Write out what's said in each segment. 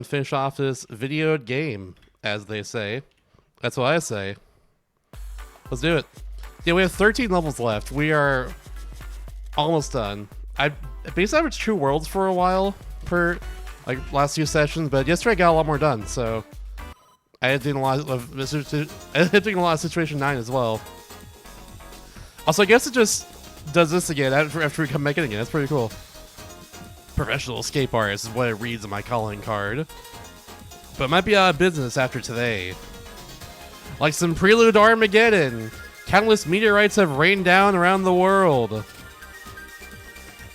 finish off this videoed game, as they say. That's what I say. Let's do it. Yeah, we have 13 levels left. We are almost done. I basically averaged 2 worlds for a while for like last few sessions, but yesterday I got a lot more done. So I had doing a lot of Situation 9 as well. Also, I guess it just does this again after we come back in again. That's pretty cool. Professional escape artist is what it reads on my calling card. But it might be out of business after today. Like some prelude to Armageddon, countless meteorites have rained down around the world.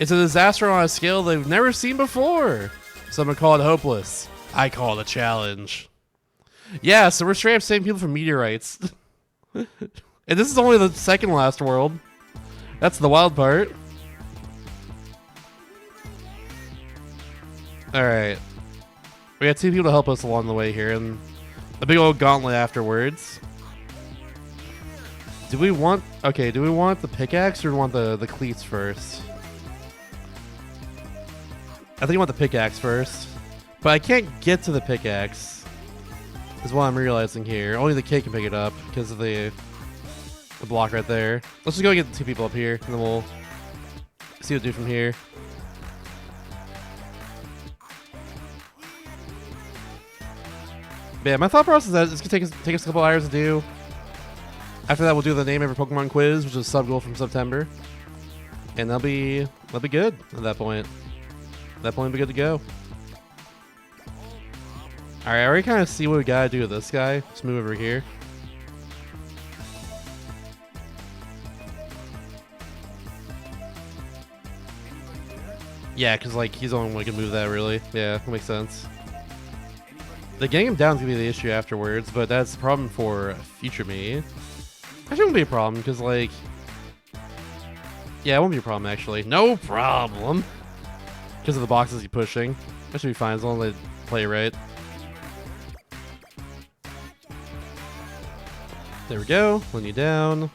It's a disaster on a scale they've never seen before. Some would call it hopeless. I call it a challenge. Yeah, so we're straight up saving people from meteorites. And this is only the second last world. That's the wild part. Alright. We got 2 people to help us along the way here, and a big old gauntlet afterwards. Do we want the pickaxe or do we want the cleats first? I think I want the pickaxe first. But I can't get to the pickaxe, is what I'm realizing here. Only the kid can pick it up because of the block right there. Let's just go get the 2 people up here, and then we'll see what to do from here. But yeah, my thought process is that it's gonna take us a couple hours to do. After that, we'll do the name every Pokemon quiz, which is sub goal from September, and that'll be good at that point. At that point, we'll be good to go. All right, I already kind of see what we gotta do with this guy. Let's move over here. Yeah, because like he's the only one who can move that really. Yeah, that makes sense. The getting him down is gonna be the issue afterwards, but that's a problem for future me. Actually, it won't be a problem because like, yeah, it won't be a problem actually. No problem. Because of the boxes he's pushing, that should be fine as long as they play right. There we go. When you down.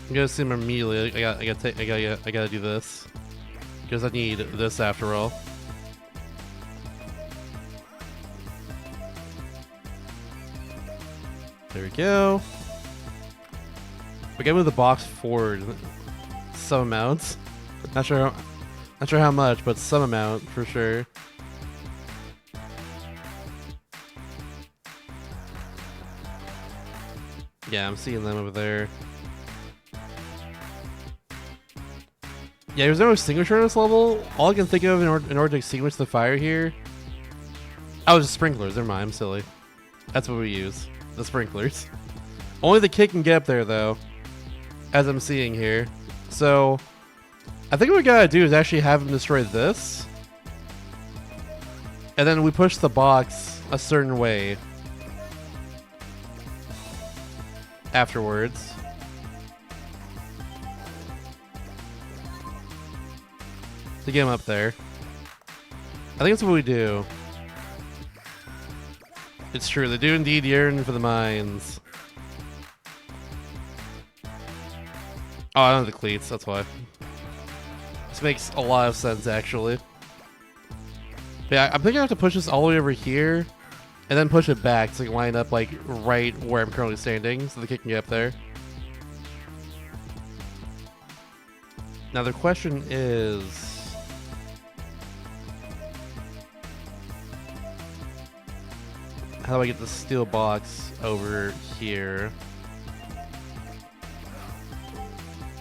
I'm gonna assume immediately. I gotta do this because I need this after all. There we go. We gotta move the box forward some amounts. Not sure how much, but some amount for sure. Yeah, I'm seeing them over there. Yeah, there's no extinguisher on this level. All I can think of in order to extinguish the fire here. Oh, just sprinklers. Never mind, I'm silly. That's what we use. The sprinklers. Only the kid can get up there though, as I'm seeing here. So I think what we gotta do is actually have him destroy this, and then we push the box a certain way afterwards. To get him up there. I think that's what we do. It's true, they do indeed yearn for the mines. Oh, I don't have the cleats, that's why. This makes a lot of sense, actually. But yeah, I'm thinking I have to push this all the way over here, and then push it back so I can line up, like, right where I'm currently standing, so the kid can get up there. Now the question is... how do I get the steel box over here?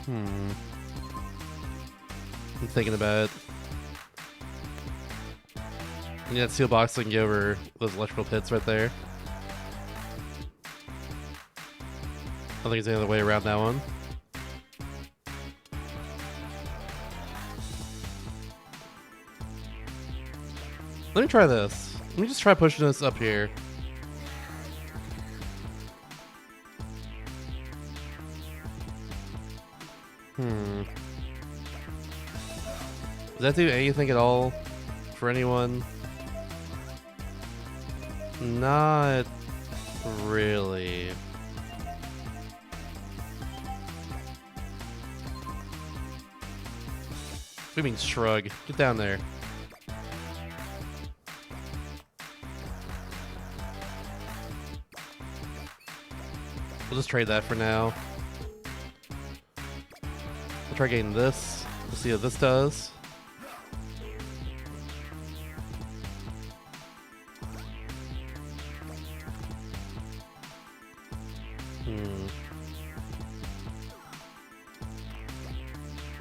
I'm thinking about it. I need that steel box so I can get over those electrical pits right there. I think it's the other way around that one. Let me try this. Let me just try pushing this up here. Does that do anything at all for anyone? Not really. What do you mean shrug? Get down there. We'll just trade that for now. We'll try getting this. We'll see what this does.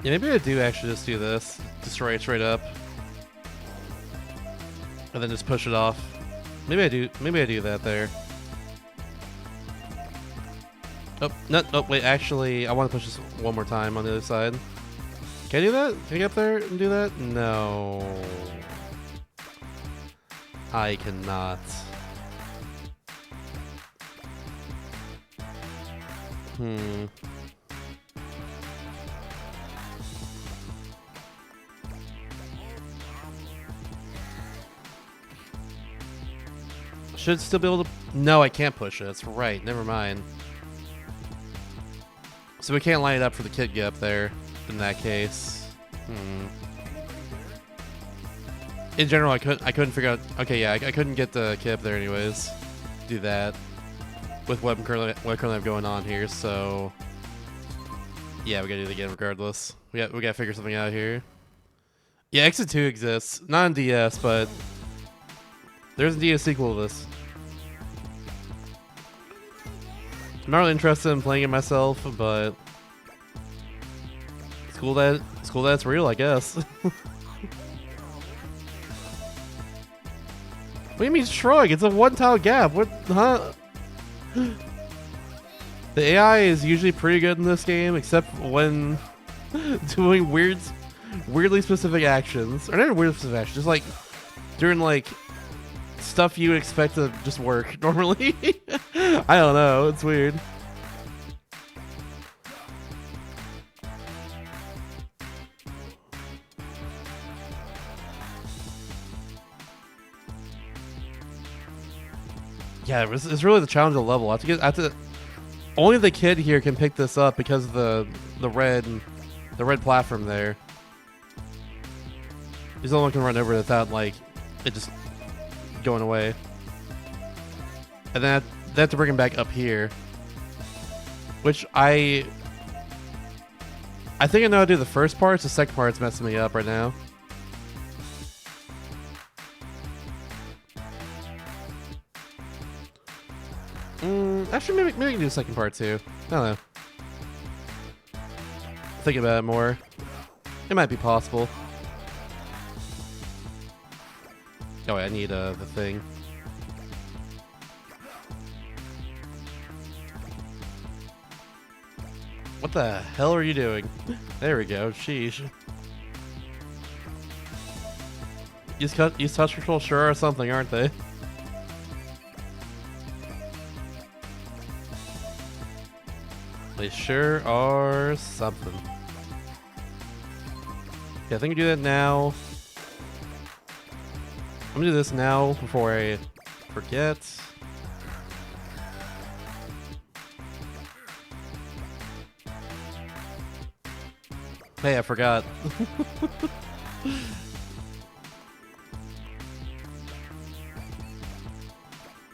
Yeah, maybe I do actually just do this. Destroy it straight up. And then just push it off. Maybe I do that there. Oh, no, oh, wait, actually, I want to push this one more time on the other side. Can I do that? Can I get up there and do that? No. I cannot. Should still be able to... No, I can't push it. That's right. Never mind. So we can't line it up for the kid to get up there in that case. In general, I couldn't figure out... Okay, yeah, I couldn't get the kid up there anyways. Do that. With what I currently have going on here, so... Yeah, we gotta do it again regardless. We gotta figure something out here. Yeah, Exit 2 exists. Not on DS, but... There's indeed a sequel to this. I'm not really interested in playing it myself, but it's cool that it's real, I guess. What do you mean shrug? It's a one-tile gap. What? Huh? The AI is usually pretty good in this game, except when doing weirdly specific actions, or not weirdly specific actions, just like doing like stuff you would expect to just work normally. I don't know, it's weird. Yeah, it's really the challenge of the level. I have to only the kid here can pick this up because of the red platform there. He's the only one who can run over it without like it just going away. And then they have to bring him back up here, which I think I know how to do the first part. The second part's messing me up right now. Actually, maybe we can do the second part too. I don't know. Thinking about it more, it might be possible. Oh wait, I need the thing. What the hell are you doing? There we go. Sheesh. Use touch control sure or something, aren't they? They sure are something. Yeah, I think we do that now. I'm gonna do this now before I forget. Hey, I forgot.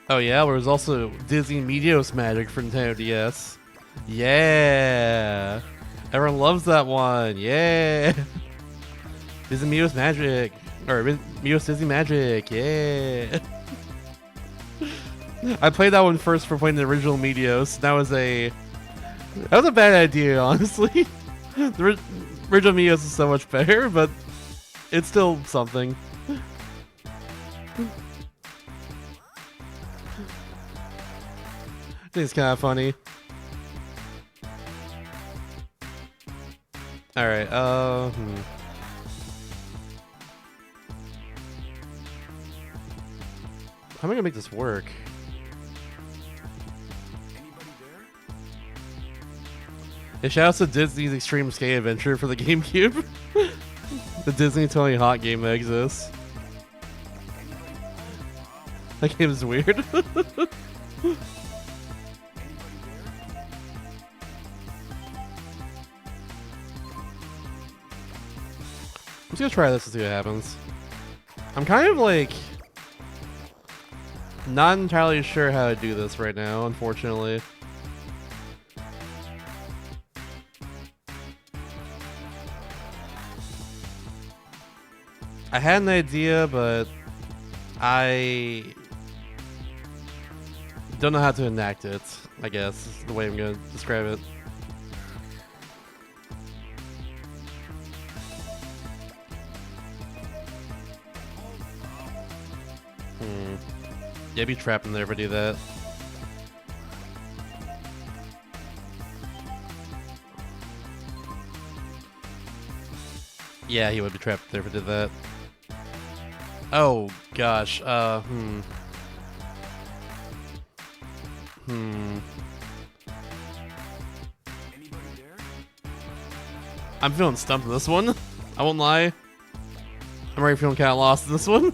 Oh yeah, there was also Disney Meteos Magic for Nintendo DS. Yeah! Everyone loves that one. Yeah! Disney Meteos Magic. Or Meteos Disney Magic. Yeah! I played that one first for playing the original Meteos. That was a bad idea, honestly. The original Meteos is so much better, but it's still something. I think it's kind of funny. Alright, How am I gonna make this work? It shouts to Disney's Extreme Skate Adventure for the GameCube. The Disney Tony Hawk game that exists. That game is weird. I'm just gonna try this to see what happens. I'm kind of like not entirely sure how to do this right now, unfortunately. I had an idea, but I don't know how to enact it, I guess, is the way I'm gonna describe it. Yeah, be trapped in there if I do that. Yeah, he would be trapped there if I did that. Oh, gosh. I'm feeling stumped in this one. I won't lie. I'm already feeling kind of lost in this one.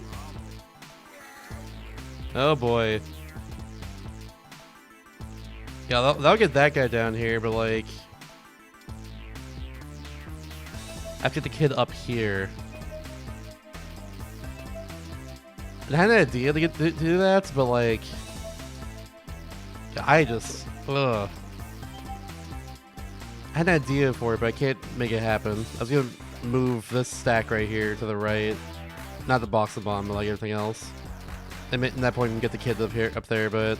Oh boy. Yeah, that'll get that guy down here, but like, I have to get the kid up here. I had an idea to get to do that, but like, I just, ugh. I had an idea for it, but I can't make it happen. I was gonna move this stack right here to the right, not the box of bomb, but like everything else. And at that point, we can get the kid up there, but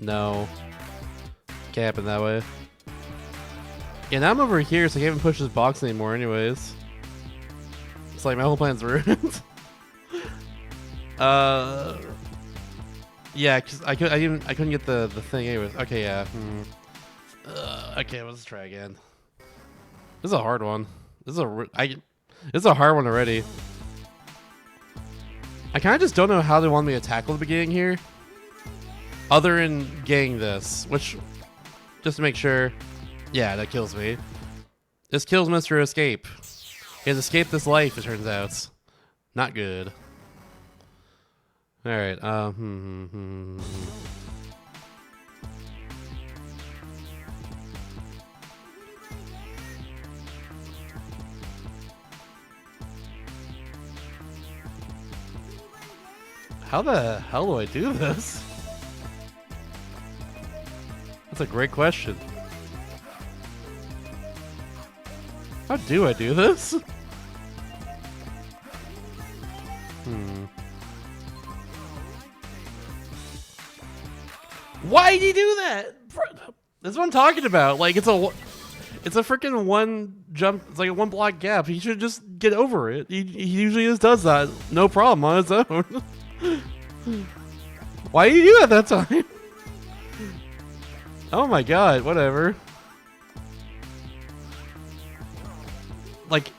no, can't happen that way. Yeah, now I'm over here, so I can't even push this box anymore. Anyways, it's like my whole plan's ruined. Yeah, cause I couldn't get the thing anyways. Okay, yeah. Okay, let's try again. This is a hard one. This is a hard one already. I kind of just don't know how they want me to tackle the beginning here, other than getting this, which, just to make sure, yeah, that kills me. This kills Mr. Escape. He has escaped this life, it turns out. Not good. All right. How the hell do I do this? That's a great question. How do I do this? Why did he do that? That's what I'm talking about. Like, it's a freaking one jump. It's like a one block gap. He should just get over it. He usually just does that, no problem on his own. Why did he do that time? Oh my god, whatever. Like,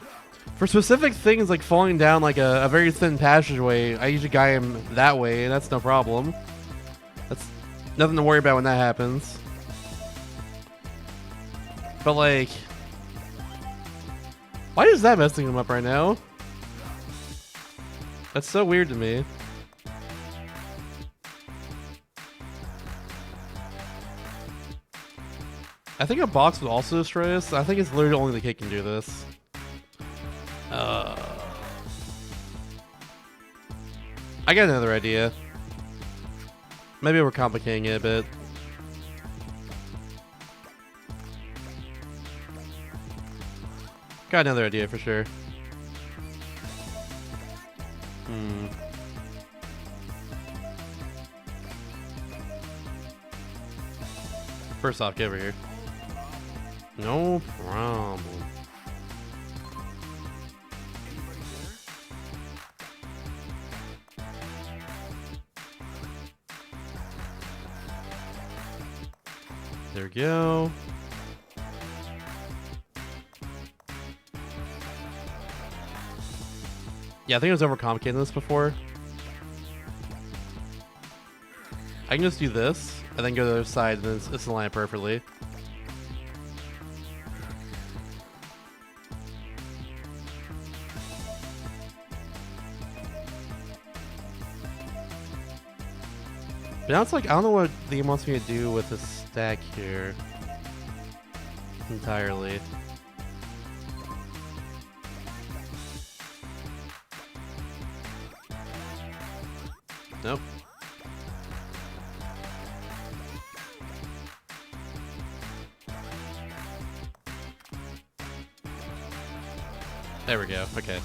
for specific things like falling down like a very thin passageway, I usually guide him that way, and that's no problem. That's nothing to worry about when that happens. But like, why is that messing him up right now? That's so weird to me. I think a box would also destroy this. I think it's literally only the kid can do this. I got another idea. Maybe we're complicating it a bit. Got another idea for sure. First off, get over here. No problem. There we go. Yeah, I think I was overcomplicating this before. I can just do this, and then go to the other side, and then it's in line perfectly. But now it's like, I don't know what the game wants me to do with this stack here. Entirely. Nope. There we go. Okay.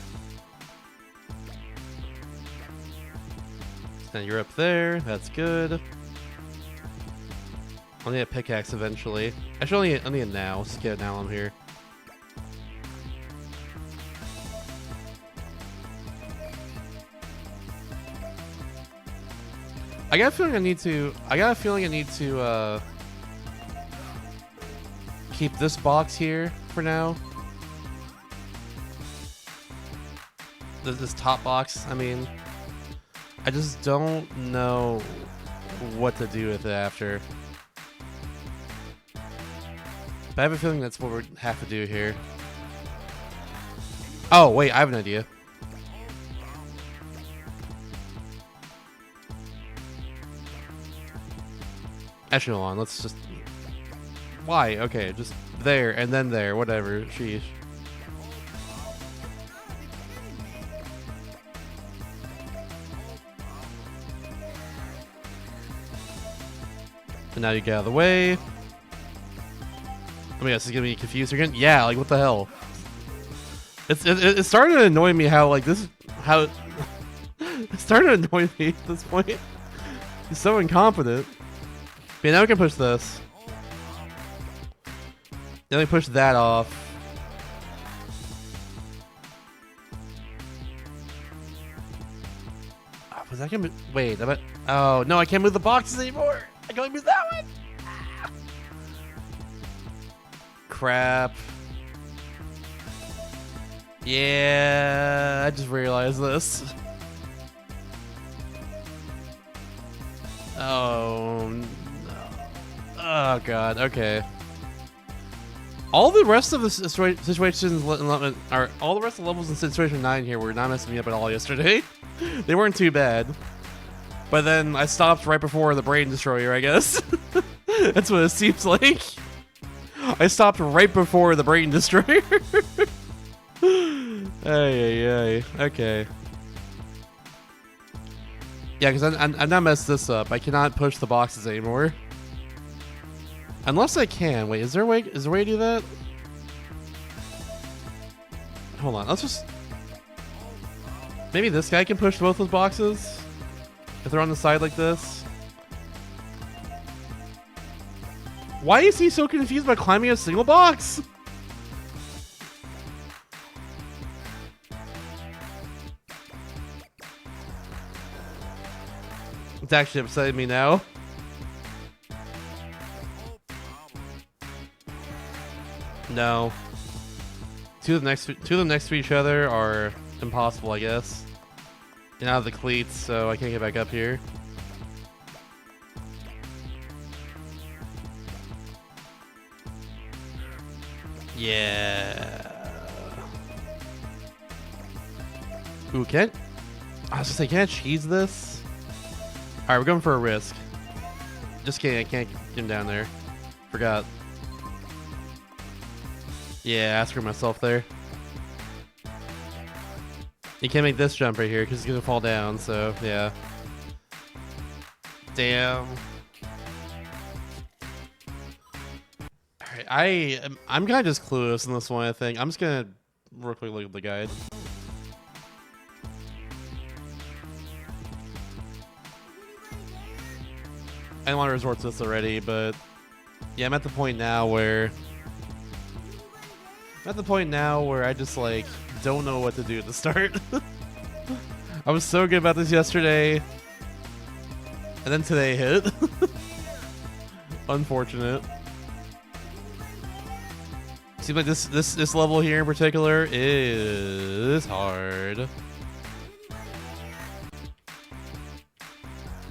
Now you're up there. That's good. I'll need a pickaxe eventually. Actually, I'll need it now. Let's just get it now. I'm here. I got a feeling I need to. Keep this box here for now. This top box. I mean, I just don't know what to do with it after. But I have a feeling that's what we have to do here. Oh, wait, I have an idea. Actually, hold on, let's just... Why? Okay, just there, and then there, whatever, sheesh. And now you get out of the way. Oh my gosh, this is gonna be confusing again. Yeah, like what the hell? It's starting to annoy me how like this how it's starting to annoy me at this point. He's so incompetent. Okay, now we can push this. Then we push that off. Was that gonna be, wait? Oh no, I can't move the boxes anymore. I can only move that one. Ah. Crap. Yeah, I just realized this. Oh no. Oh god. Okay. All the rest of the situations are all the rest of the levels in Situation 9 here were not messing me up at all yesterday. They weren't too bad. But then I stopped right before the Brain Destroyer, I guess. That's what it seems like. I stopped right before the Brain Destroyer. Ay. Okay. Yeah, because I'm not messed this up. I cannot push the boxes anymore. Unless I can. Wait, is there a way to do that? Hold on, let's just... Maybe this guy can push both those boxes? If they're on the side like this? Why is he so confused by climbing a single box? It's actually upsetting me now. No. Two of them next to each other are impossible, I guess. And out of the cleats, so I can't get back up here. Yeah. Ooh, I was gonna say, can I cheese this? Alright, we're going for a risk. Just kidding, I can't get him down there. Forgot. Yeah, I screwed myself there. You can't make this jump right here because he's gonna fall down, so yeah. Damn. Alright, I'm kinda just clueless in this one, I think. I'm just gonna real quick look at the guide. I don't want to resort to this already, but yeah, I'm at the point now where I just like don't know what to do to start. I was so good about this yesterday, and then today hit. Unfortunate. Seems like this level here in particular is hard,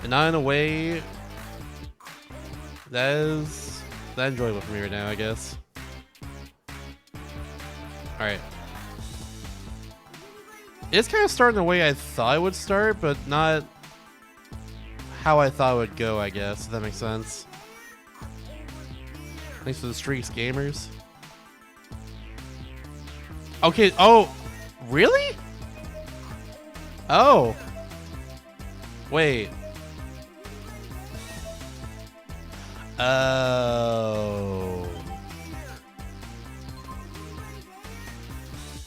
and not in a way that is enjoyable for me right now, I guess. Alright. It's kind of starting the way I thought it would start, but not how I thought it would go, I guess, if that makes sense. Thanks for the streaks, gamers. Okay, oh, really? Oh. Wait. Oh.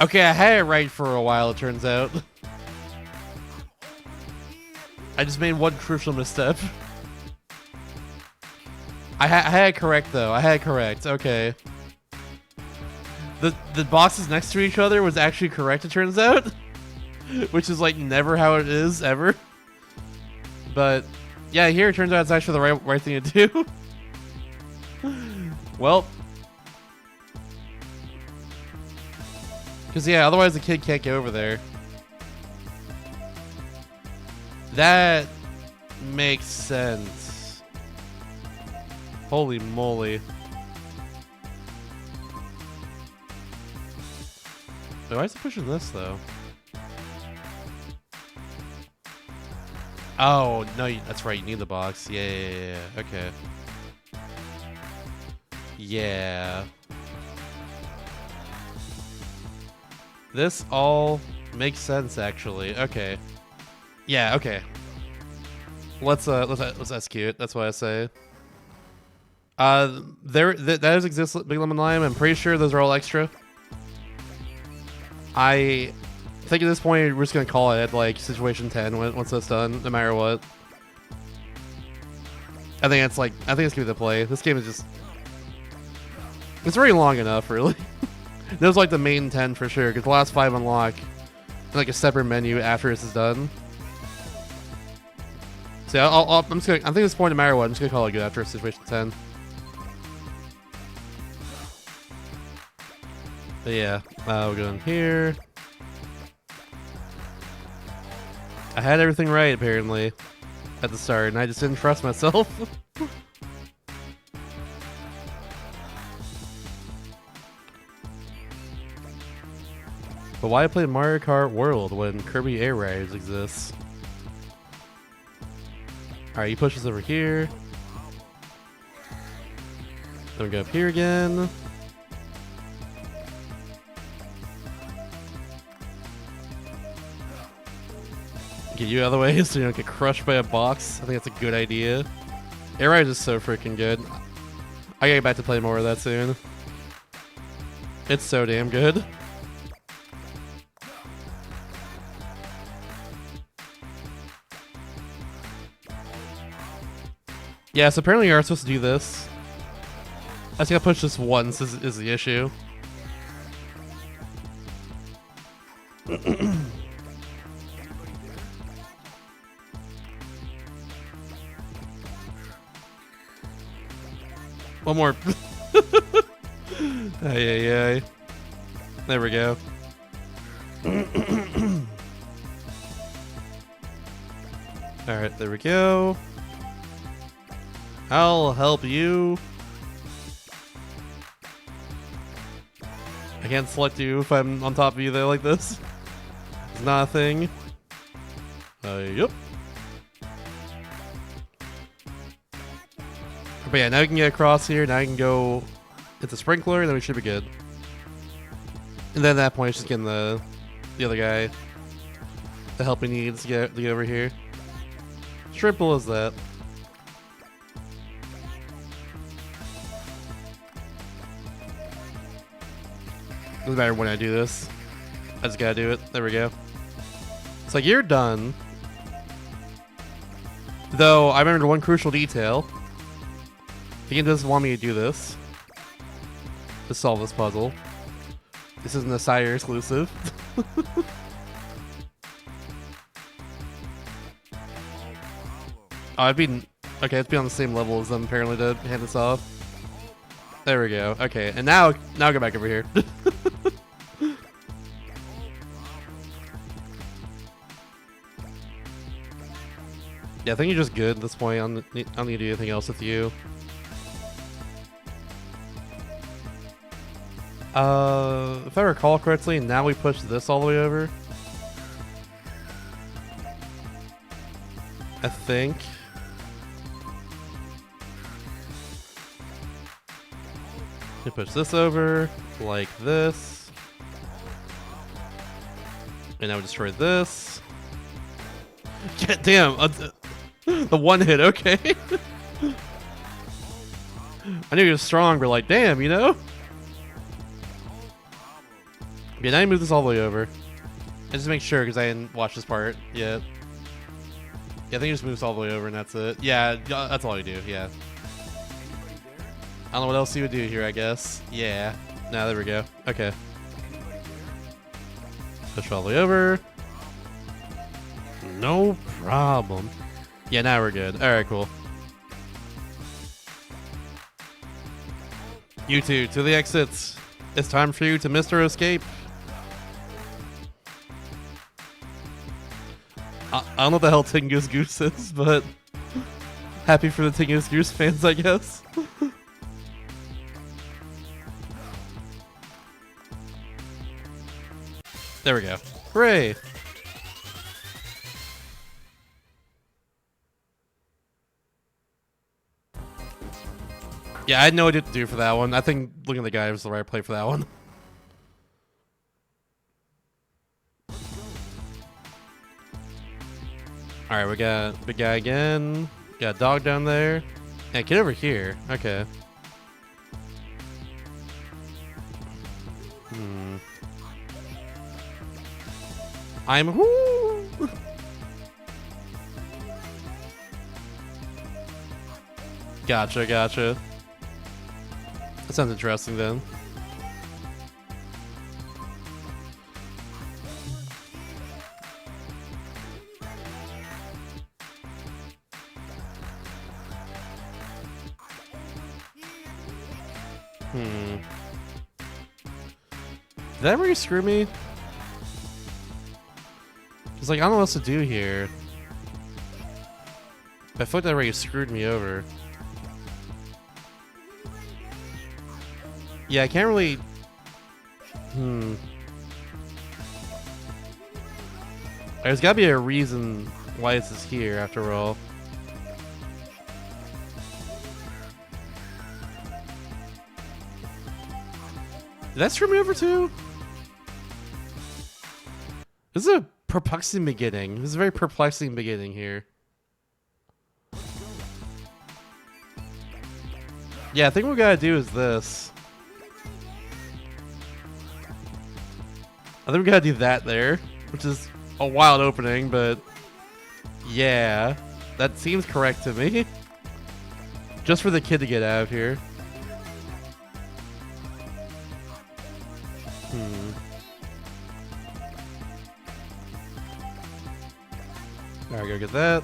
Okay, I had it right for a while, it turns out. I just made one crucial misstep. I had it correct, though. I had it correct. Okay. The boxes next to each other was actually correct, it turns out. Which is, like, never how it is, ever. But, yeah, here it turns out it's actually the right thing to do. Well. Because, yeah, otherwise the kid can't get over there. That makes sense. Holy moly. Wait, why is it pushing this, though? Oh, no, that's right. You need the box. Yeah. Okay. Yeah. This all makes sense, actually. Okay. Yeah, okay. Let's execute. That's what I say. That does exist, Big Lemon Lime. I'm pretty sure those are all extra. I think at this point we're just gonna call it like situation 10 once that's done, no matter what. I think it's gonna be the play. This game is just, it's already long enough, really. There's like the main 10 for sure, because the last 5 unlock like a separate menu after this is done. So yeah, I'm just gonna, I think at this point, no matter what, I'm just gonna call it good after situation 10. But yeah, we're going here. I had everything right, apparently, at the start, and I just didn't trust myself. But why play Mario Kart World when Kirby Air Riders exists? Alright, you push this over here. Then we go up here again. Get you out of the way so you don't get crushed by a box. I think that's a good idea. Air Riders is so freaking good. I gotta get back to play more of that soon. It's so damn good. Yeah, so apparently you are supposed to do this. I just gotta push this once is the issue. One more. Ay. There we go. Alright, there we go. I'll help you. I can't select you if I'm on top of you there like this. It's not a thing. Yep. But yeah, now we can get across here. Now I can go hit the sprinkler, and then we should be good. And then at that point, it's just getting the other guy the help he needs to get over here. Simple as that. Doesn't matter when I do this. I just gotta do it. There we go. It's like, you're done. Though, I remembered one crucial detail. The game doesn't want me to do this to solve this puzzle. This isn't a Sire exclusive. Oh, it'd be... Okay, it's be on the same level as them apparently to hand this off. There we go. Okay, and now go back over here. Yeah, I think you're just good at this point. I don't need to do anything else with you. If I recall correctly, now we push this all the way over. I think. We push this over like this. And now we destroy this. God damn, The one hit, okay. I knew he was strong, but like, damn, you know? Yeah, now you move this all the way over. And just make sure, because I didn't watch this part yet. Yeah, I think he just moves all the way over and that's it. Yeah, that's all you do, yeah. I don't know what else you would do here, I guess. Yeah. Now there we go. Okay. Push all the way over. No problem. Yeah, now we're good. Alright, cool. You two, to the exits. It's time for you to Mr. Escape. I don't know what the hell Tingus Goose is, but happy for the Tingus Goose fans, I guess. There we go. Hooray! Yeah, I had no idea what to do for that one. I think looking at the guy was the right play for that one. Alright, we got big guy again. Got a dog down there. Yeah, get over here. Okay. I'm whoo! Gotcha, gotcha. That sounds interesting then. Did that really screw me? It's like, I don't know what else to do here. I feel like that already screwed me over. Yeah, I can't really... There's gotta be a reason why this is here, after all. Did that screw me over too? This is a perplexing beginning. This is a very perplexing beginning here. Yeah, I think what we gotta do is this. I think we gotta do that there, which is a wild opening, but yeah, that seems correct to me. Just for the kid to get out of here. Alright, go get that.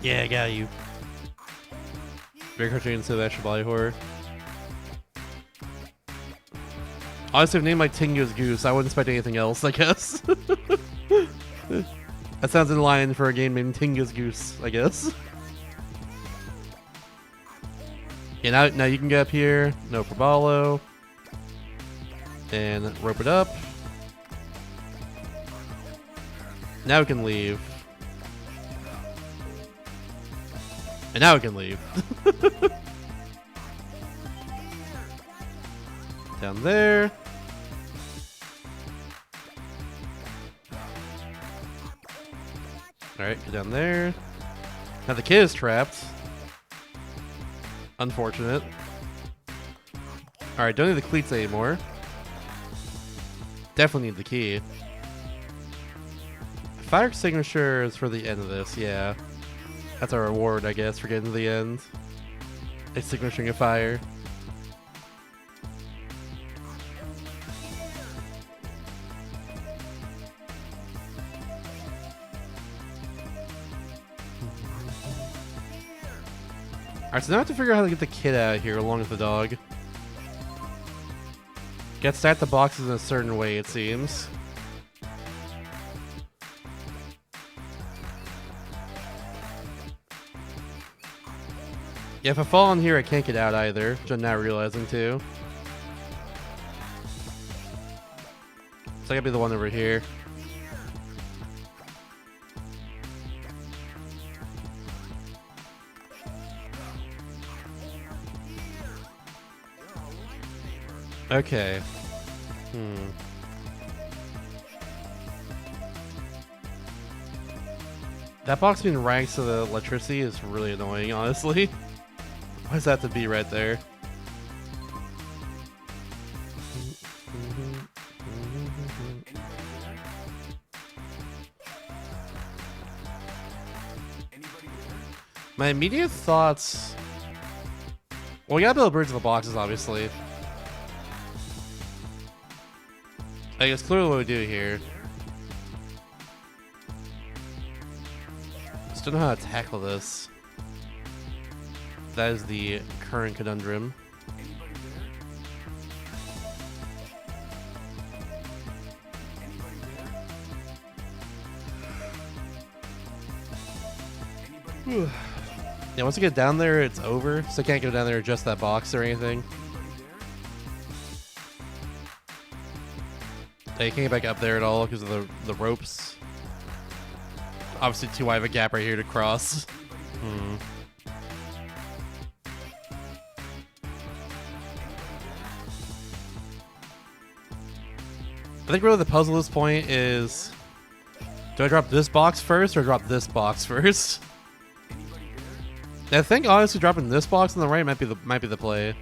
Yeah, I got you. Very cartoon instead of actual body horror. Honestly, if named like Tingus Goose, I wouldn't expect anything else, I guess. That sounds in line for a game named Tingus Goose, I guess. Yeah, now you can get up here. No Probalo. And rope it up. Now we can leave. And now we can leave. Down there. Alright, go down there. Now the kid is trapped. Unfortunate. Alright, don't need the cleats anymore. Definitely need the key. Fire extinguisher is for the end of this, yeah. That's our reward, I guess, for getting to the end. Extinguishing a fire. Alright, so now I have to figure out how to get the kid out of here along with the dog. Get stack the boxes in a certain way, it seems. Yeah, if I fall on here, I can't get out either, which I'm now realizing too. So I gotta be the one over here. Okay. That box being ranked to the electricity is really annoying, honestly. Why does that have to be right there? My immediate thoughts... Well, we gotta build birds in the boxes, obviously. I guess clearly what we do here. Just don't know how to tackle this. That is the current conundrum. Yeah, once you get down there, it's over. So I can't go down there adjust that box or anything. Yeah, you can't get back up there at all because of the ropes. Obviously too wide of a gap right here to cross. I think really the puzzle at this point is, do I drop this box first or drop this box first? I think honestly dropping this box on the right might be the play.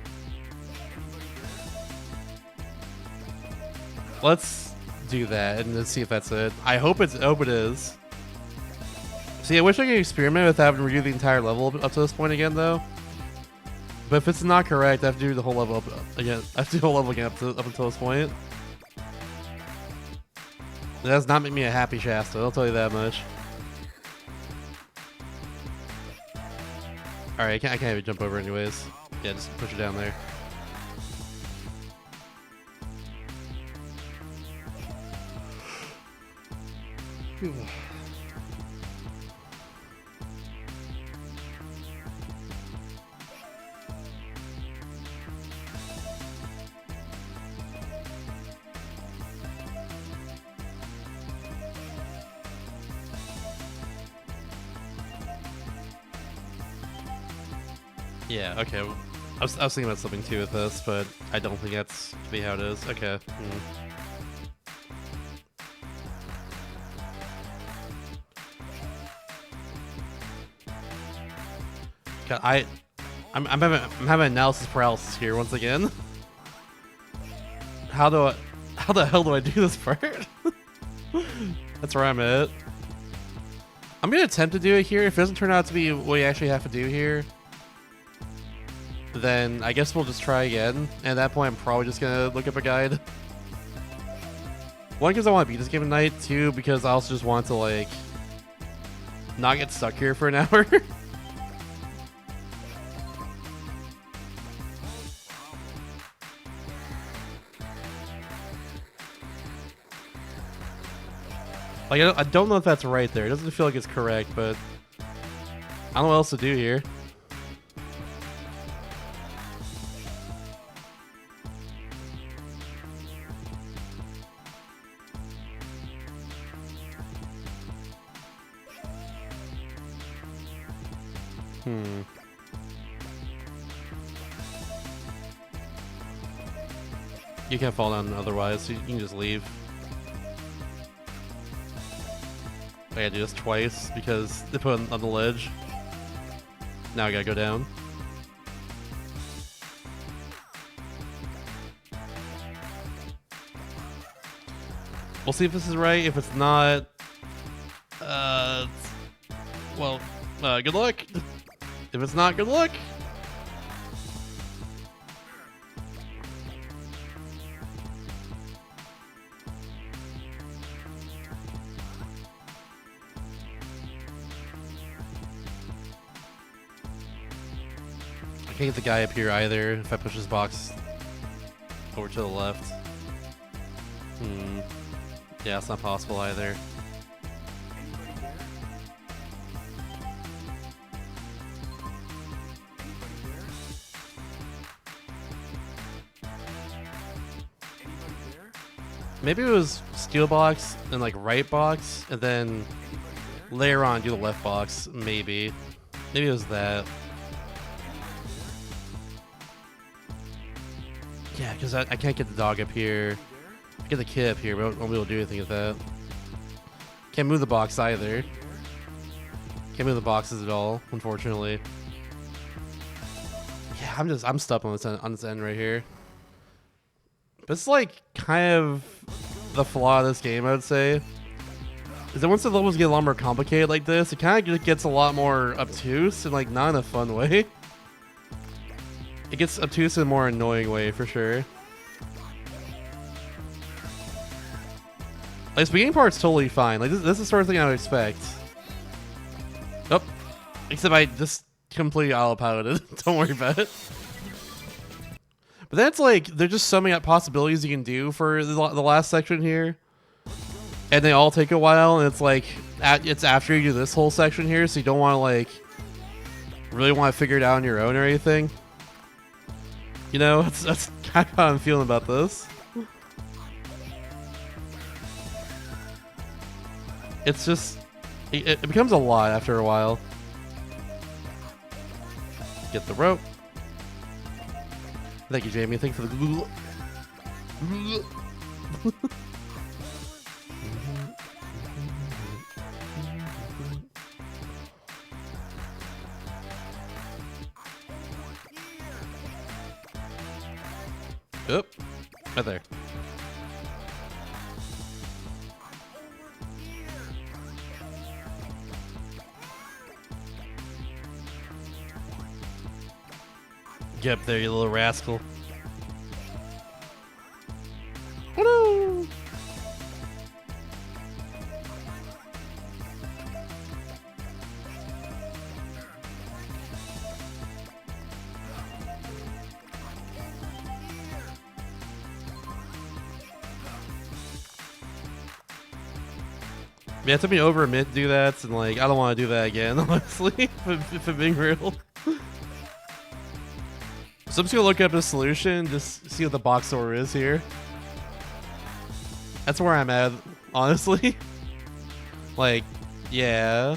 Let's do that and let's see if that's it. I hope it is. See, I wish I could experiment with having to redo the entire level up to this point again though. But if it's not correct, I have to do the whole level up again. I have to do the whole level again up until this point. That does not make me a happy Shasta, I'll tell you that much. Alright, I can't even jump over anyways. Yeah, just push it down there. Yeah, okay. I was thinking about something too with this, but I don't think that's to be how it is. Okay. God, I'm having analysis paralysis here once again. How the hell do I do this part? That's where I'm at. I'm gonna attempt to do it here. If it doesn't turn out to be what you actually have to do here, then I guess we'll just try again. And at that point, I'm probably just gonna look up a guide. One, because I want to beat this game tonight. Two, because I also just want to like not get stuck here for an hour. Like, I don't know if that's right there. It doesn't feel like it's correct, but I don't know what else to do here. You can't fall down otherwise, so you can just leave. I gotta do this twice because they put it on the ledge. Now I gotta go down. We'll see if this is right. If it's not, well, good luck. If it's not, good luck. I can't get the guy up here either if I push this box over to the left. Yeah, it's not possible either. Maybe it was steel box and like right box, and then later on do the left box. Maybe it was that. Yeah, because I can't get the dog up here. I get the kid up here, but I won't be able to do anything with that. Can't move the box either. Can't move the boxes at all, unfortunately. Yeah, I'm stuck on this end right here. But it's like kind of the flaw of this game, I would say. Is that once the levels get a lot more complicated like this, it kind of gets a lot more obtuse and like not in a fun way. It gets obtuse in a more annoying way for sure. Like this beginning part's totally fine. Like this is the sort of thing I would expect. Oh, except I just completely autopiloted it. Don't worry about it. But then it's like they're just summing up possibilities you can do for the last section here. And they all take a while, and it's like, it's after you do this whole section here, so you don't want to, like, really want to figure it out on your own or anything. You know, that's kind of how I'm feeling about this. It's just, it becomes a lot after a while. Get the rope. Thank you, Jamie. Thanks for the Google. Oop. Right there. Get up there, you little rascal. Oh no! Yeah, it took me over a minute to do that, and like, I don't want to do that again, honestly, if I'm being real. So I'm just gonna look up a solution, just see what the box door is here. That's where I'm at, honestly. Like, yeah.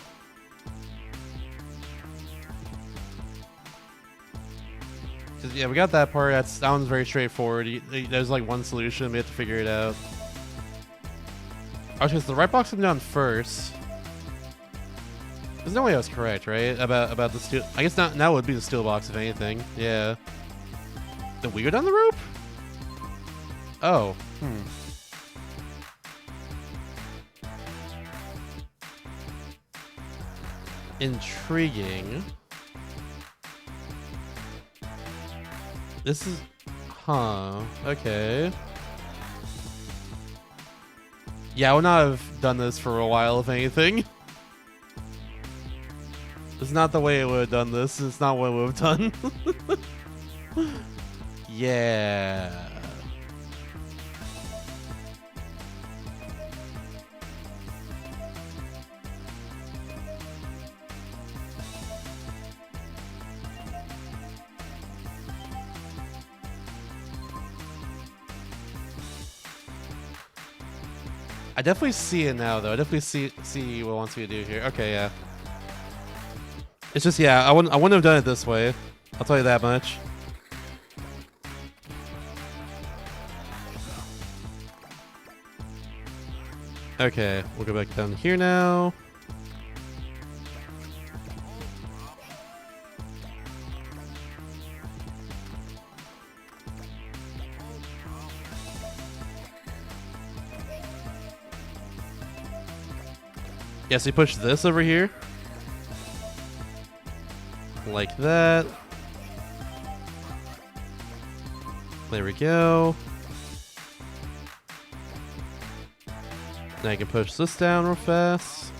Yeah, we got that part. That one's very straightforward. There's like one solution. We have to figure it out. Okay, so the right box came down first. There's no way I was correct, right? About the steel. I guess now would be the steel box, if anything. Yeah. Did we go down the rope? Oh. Intriguing. This is... Huh. Okay. Yeah, I would not have done this for a while, if anything. It's not the way I would have done this. It's not what I would have done. Yeah. I definitely see it now, though. I definitely see what it wants me to do here. Okay, yeah. It's just, yeah, I wouldn't have done it this way. I'll tell you that much. Okay, we'll go back down here now. Yeah, so you push this over here. Like that. There we go. Now you can push this down real fast.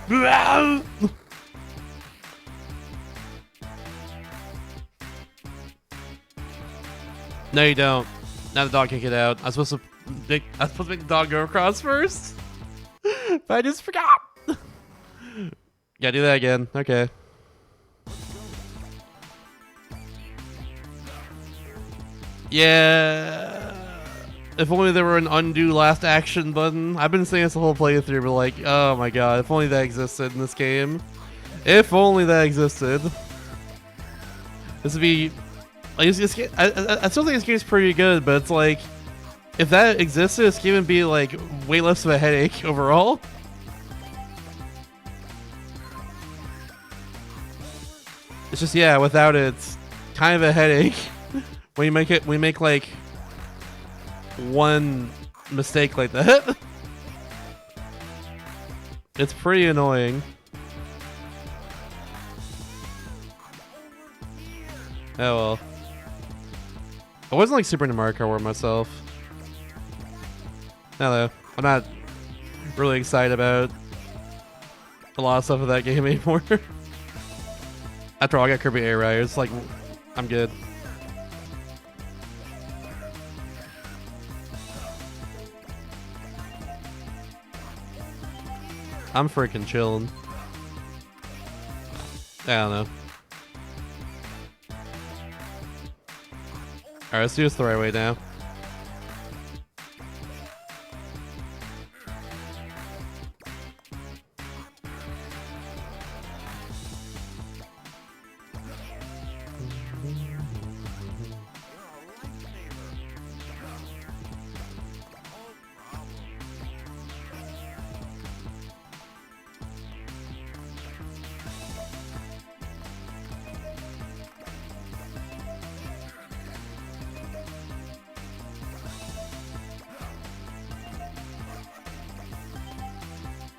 No, you don't. Now the dog can get out. I was supposed to make the dog go across first. But I just forgot. Yeah, do that again. Okay. Yeah. If only there were an undo last action button. I've been saying this the whole playthrough, but like, oh my god, if only that existed in this game. If only that existed. This would be... Like, I still think this game's pretty good, but it's like... If that existed, this game would be like way less of a headache overall. It's just, yeah, without it, it's kind of a headache. When you make it, we make like one mistake like that. It's pretty annoying. Oh well. I wasn't like super into Mario Kart World myself. Hello. I'm not really excited about a lot of stuff with that game anymore. After all, I got Kirby Air Ride. It's like, I'm good. I'm freaking chilling. I don't know. Alright, let's do this the right way now.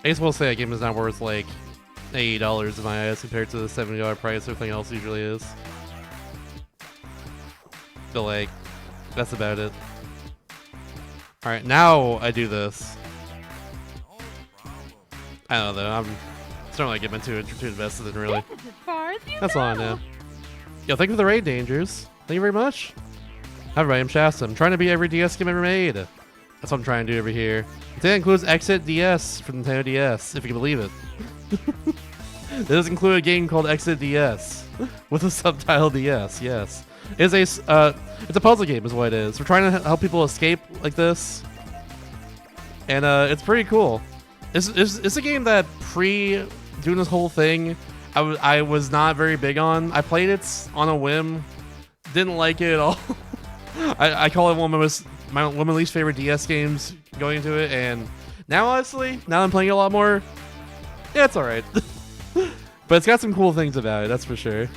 I guess we'll say that game is not worth like $80 in my eyes compared to the $70 price everything else usually is. But like, that's about it. Alright, now I do this. I don't know though, I'm starting to get into it too invested in really. That's all I know. Yo, thank you for the raid, Dangers. Thank you very much. Hi everybody, I'm Shasta. I'm trying to beat every DS game ever made. That's what I'm trying to do over here. That includes Exit DS for Nintendo DS, if you can believe it. It does include a game called Exit DS with a subtitle DS. Yes, it's a puzzle game, is what it is. We're trying to help people escape like this, and it's pretty cool. It's a game that pre doing this whole thing, I was not very big on. I played it on a whim, didn't like it at all. I call it one of my least favorite DS games going into it, and now honestly, now I'm playing it a lot more, yeah, it's alright. But it's got some cool things about it, that's for sure.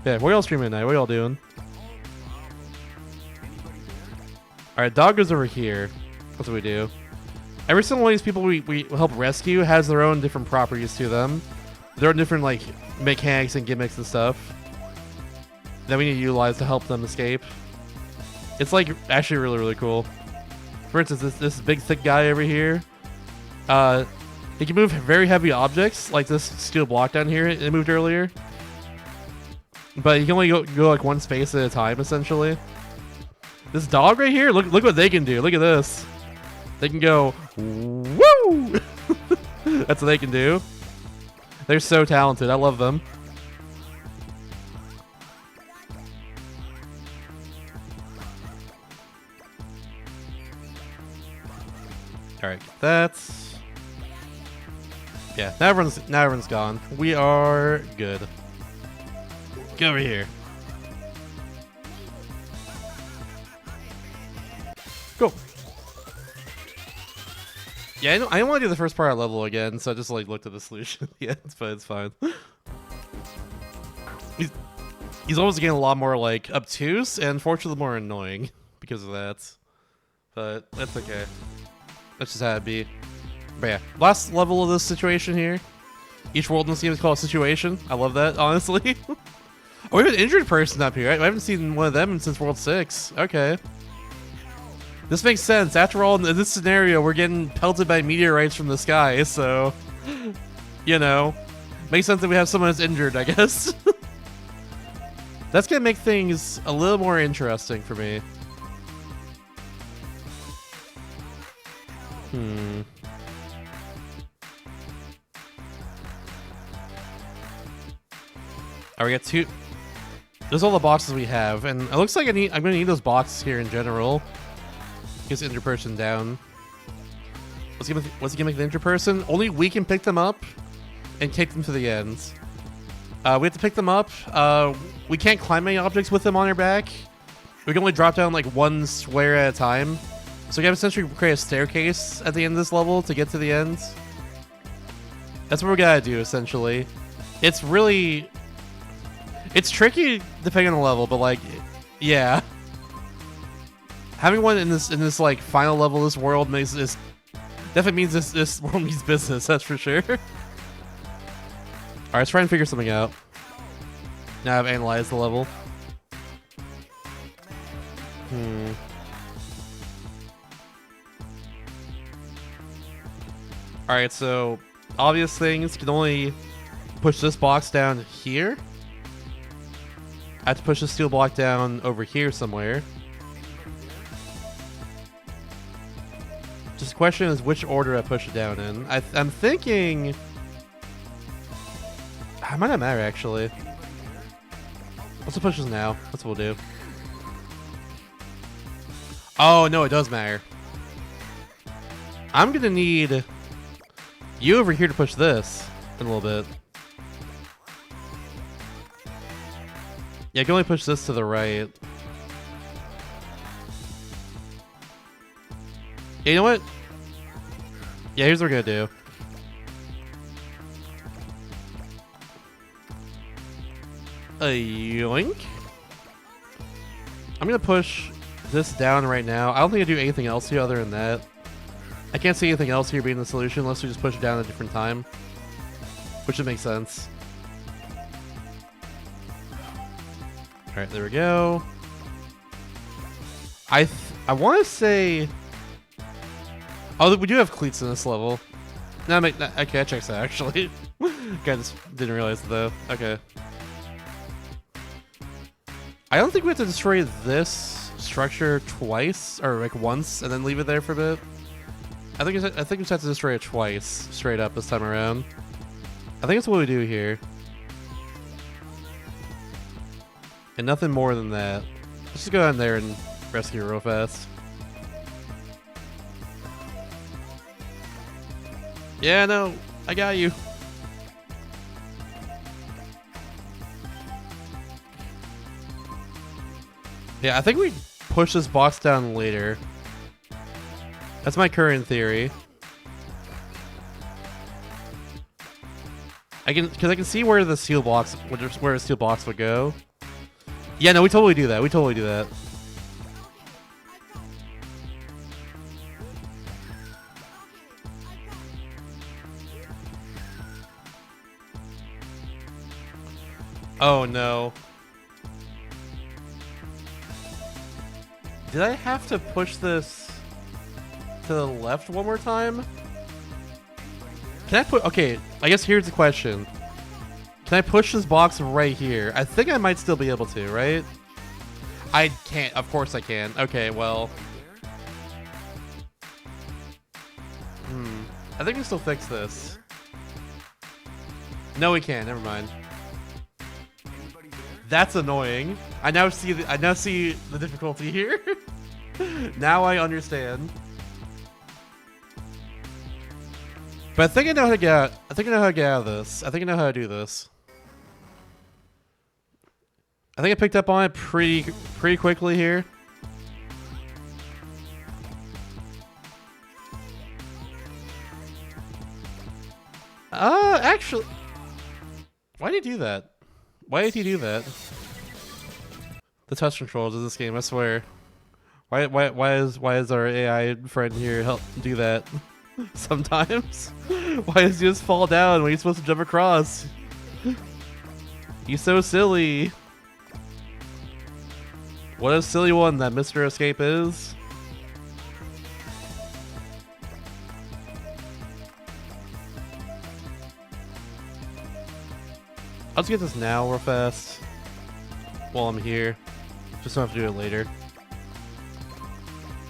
Yeah, what y'all streaming tonight? What y'all doing? Alright, dog goes over here. That's what we do. Every single one of these people we help rescue has their own different properties to them. Their own different like mechanics and gimmicks and stuff that we need to utilize to help them escape. It's like actually really, really cool. For instance, this big thick guy over here, he can move very heavy objects, like this steel block down here it moved earlier. But you can only go like one space at a time, essentially. This dog right here, look what they can do. Look at this. They can go, woo! That's what they can do. They're so talented. I love them. Alright, that's... Yeah, now everyone's gone. We are good. Get over here. Go. Yeah, I don't want to do the first part of the level again, so I just like looked at the solution. Yeah, it's fine. He's always getting a lot more like obtuse and unfortunately more annoying because of that. But that's okay. That's just how it be. But yeah, last level of this situation here. Each world in this game is called a situation. I love that, honestly. Oh, we have an injured person up here. I haven't seen one of them since World 6. Okay. This makes sense. After all, in this scenario, we're getting pelted by meteorites from the sky, so... You know. Makes sense that we have someone that's injured, I guess. That's gonna make things a little more interesting for me. Alright, we got two. There's all the boxes we have, and it looks like I'm gonna need those boxes here in general. Get injured person down. What's the gimmick of the injured person? Only we can pick them up and take them to the ends. We have to pick them up. We can't climb any objects with them on our back. We can only drop down like one square at a time. So we can essentially create a staircase at the end of this level to get to the ends. That's what we gotta do, essentially. It's really... It's tricky depending on the level, but like, yeah. Having one in this like final level of this world makes this definitely means this world needs business. That's for sure. All right, let's try and figure something out. Now I've analyzed the level. All right, so obvious things can only push this box down here. I have to push the steel block down over here somewhere. Just the question is which order I push it down in. I'm thinking... It might not matter, actually. Let's push this now. That's what we'll do. Oh, no, it does matter. I'm going to need you over here to push this in a little bit. Yeah, I can only push this to the right. Yeah, you know what? Yeah, here's what we're gonna do. Yoink. I'm gonna push this down right now. I don't think I do anything else here other than that. I can't see anything else here being the solution unless we just push it down at a different time. Which would make sense. Alright, there we go. I want to say... Oh, we do have cleats in this level. No, okay, that checks out, actually. I just didn't realize it, though. Okay. I don't think we have to destroy this structure twice, or like once, and then leave it there for a bit. I think we just have to destroy it twice, straight up this time around. I think that's what we do here. And nothing more than that. Let's just go down there and rescue it real fast. Yeah, no, I got you. Yeah, I think we push this box down later. That's my current theory. Because I can see where the steel box, where a steel box would go. Yeah, no, we totally do that. We totally do that. Oh no. Did I have to push this to the left one more time? Can I put... Okay, I guess here's the question. Can I push this box right here? I think I might still be able to, right? I can't. Of course I can. Okay, well... I think we can still fix this. No, we can't. Never mind. That's annoying. I now see the difficulty here. Now I understand. But I think I know how to get out. I think I know how to get out of this. I think I know how to do this. I think I picked up on it pretty quickly here. Actually, why did he do that? Why did he do that? The touch controls of this game, I swear. Why is our AI friend here help do that? Sometimes. Why does he just fall down when he's supposed to jump across? He's so silly. What a silly one that Mr. Escape is. I'll just get this now real fast while I'm here. Just don't have to do it later.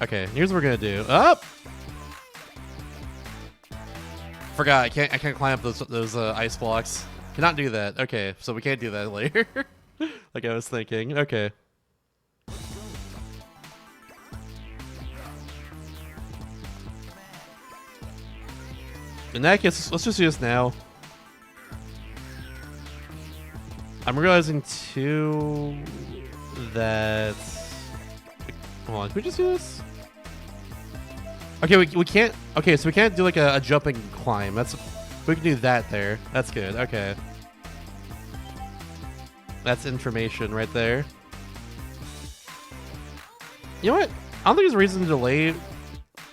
Okay, here's what we're gonna do. Up! Forgot, I can't climb up those ice blocks. Cannot do that. Okay, so we can't do that later. Like I was thinking. Okay. In that case, let's just do this now. I'm realizing too that... Hold on, can we just do this? Okay, we can't... Okay, so we can't do like a jumping climb. We can do that there. That's good, okay. That's information right there. You know what? I don't think there's a reason to delay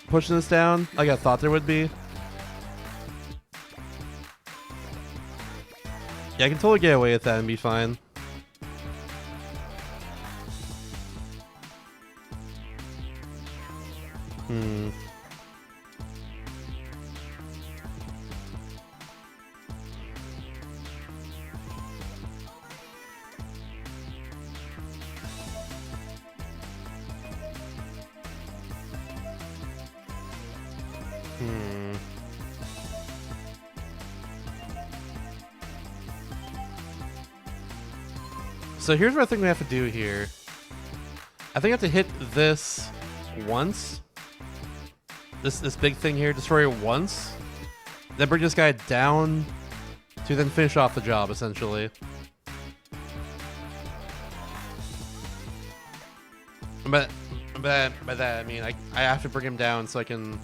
pushing this down like I thought there would be. Yeah, I can totally get away with that and be fine. Hmm. So here's what I think we have to do here. I think I have to hit this once. This big thing here, destroy it once. Then bring this guy down to then finish off the job, essentially. But by that, I mean I have to bring him down so I can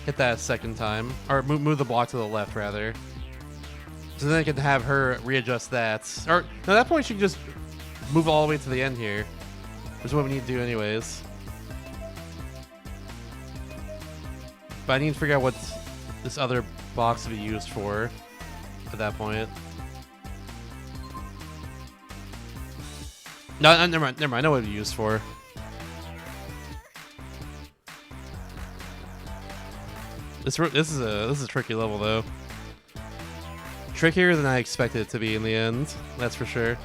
hit that a second time. Or move the block to the left, rather. So then I can have her readjust that. Or, at that point, she can just move all the way to the end here. Which is what we need to do anyways. But I need to figure out what this other box to be used for at that point. No, never mind. I know what it'd be used for. This is a tricky level though. Trickier than I expected it to be in the end. That's for sure.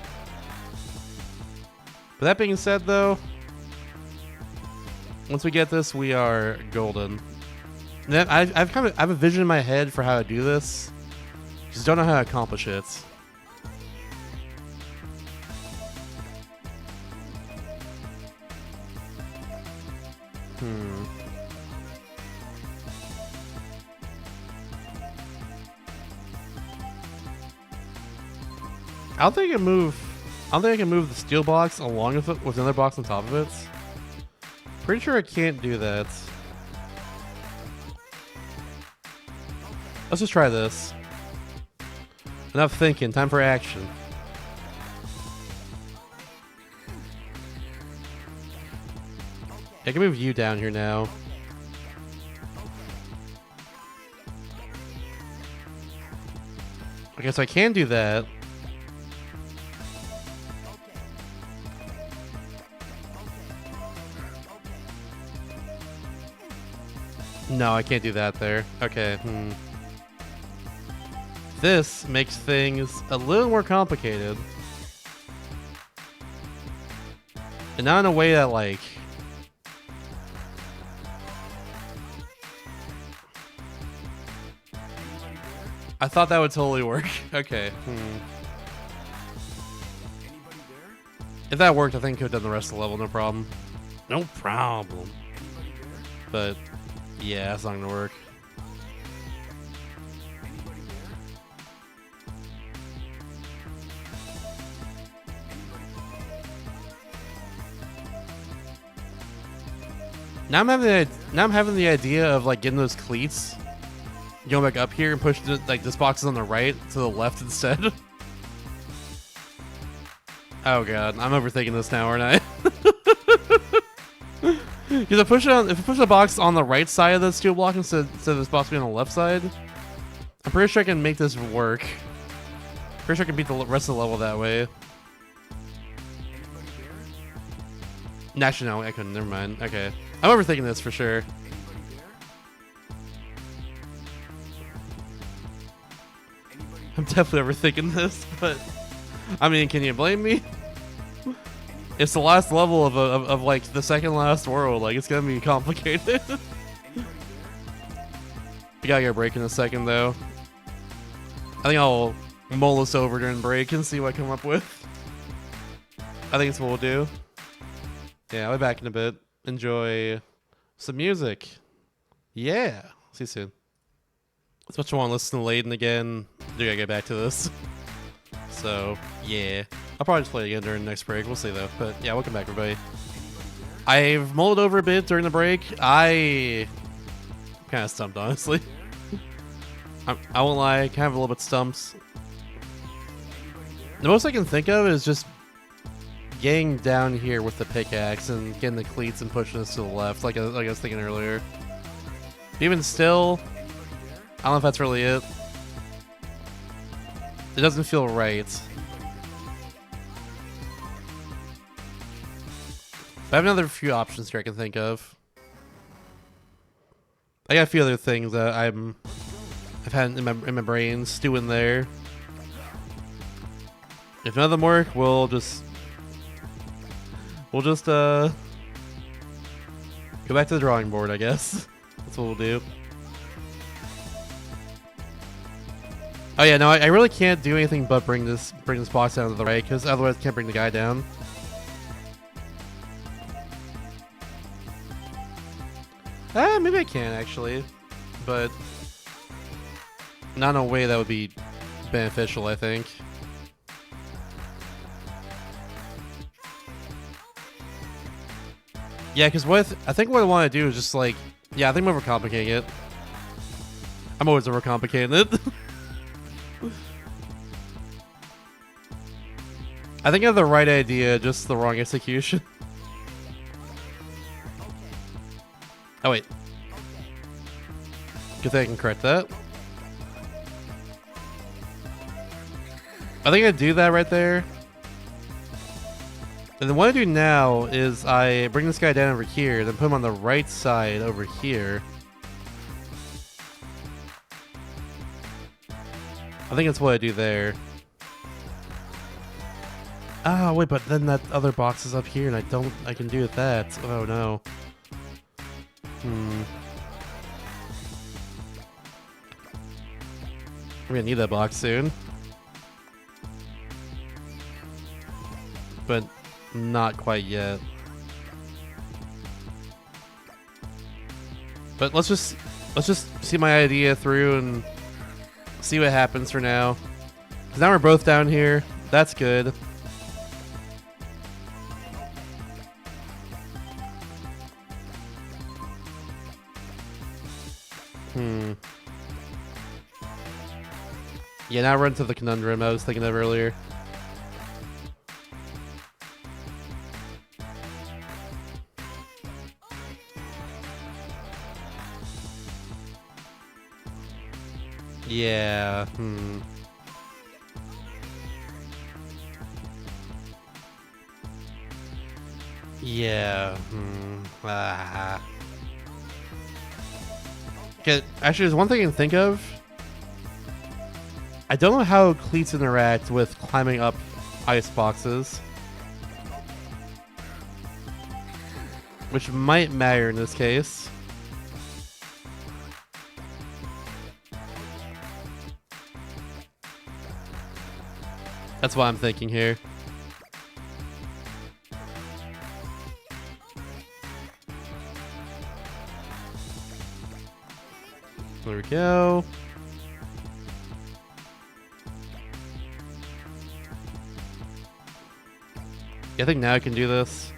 But that being said, though, once we get this, we are golden. And then I have a vision in my head for how to do this. Just don't know how to accomplish it. I don't think I can move the steel box along with it, with another box on top of it. Pretty sure I can't do that. Let's just try this. Enough thinking, time for action. I can move you down here now. Okay, so I can do that. No, I can't do that there. Okay. This makes things a little more complicated. And not in a way that, like... I thought that would totally work. Okay. If that worked, I think I could have done the rest of the level, no problem. No problem. But... yeah, that's not gonna work. Now I'm having the idea of like getting those cleats, going back up here and push like this box is on the right to the left instead. Oh god, I'm overthinking this now, aren't I? Because if I push the box on the right side of the steel block instead of this box being on the left side, I'm pretty sure I can make this work. Pretty sure I can beat the rest of the level that way. Actually, no, I couldn't. Never mind. Okay. I'm overthinking this for sure. I'm definitely overthinking this, but I mean, can you blame me? It's the last level of like the second last world. Like, it's gonna be complicated. We gotta get a break in a second, though. I think I'll mull this over during break and see what I come up with. I think it's what we'll do. Yeah, I'll be back in a bit. Enjoy some music. Yeah. See you soon. So much I want to listen to Layden again. Do gotta get back to this. So, yeah. I'll probably just play it again during the next break. We'll see, though. But, yeah, welcome back, everybody. I've mulled over a bit during the break. I'm kind of stumped, honestly. I won't lie. Kind of a little bit stumped. The most I can think of is just getting down here with the pickaxe and getting the cleats and pushing us to the left, like I was thinking earlier. Even still, I don't know if that's really it. It doesn't feel right. But I have another few options here I can think of. I got a few other things that I've had in my brain stewing there. If none of them work, we'll just go back to the drawing board, I guess. That's what we'll do. Oh yeah, no, I really can't do anything but bring this box down to the right, because otherwise I can't bring the guy down. Maybe I can actually, but not in a way that would be beneficial, I think. Yeah, because I think what I want to do is just like, yeah, I think I'm overcomplicating it. I'm always overcomplicating it. I think I have the right idea, just the wrong execution. Oh wait. Good thing I can correct that. I think I do that right there. And then what I do now is I bring this guy down over here, then put him on the right side over here. I think that's what I do there. Ah, wait, but then that other box is up here and I can do that. Oh no. We're gonna need that box soon. But not quite yet. But let's just see my idea through and see what happens for now. 'Cause now we're both down here. That's good. Yeah, now run to the conundrum I was thinking of earlier. Yeah, Yeah, Okay, actually, there's one thing I can think of. I don't know how cleats interact with climbing up ice boxes, which might matter in this case. That's what I'm thinking here. There we go. Yeah, I think now I can do this.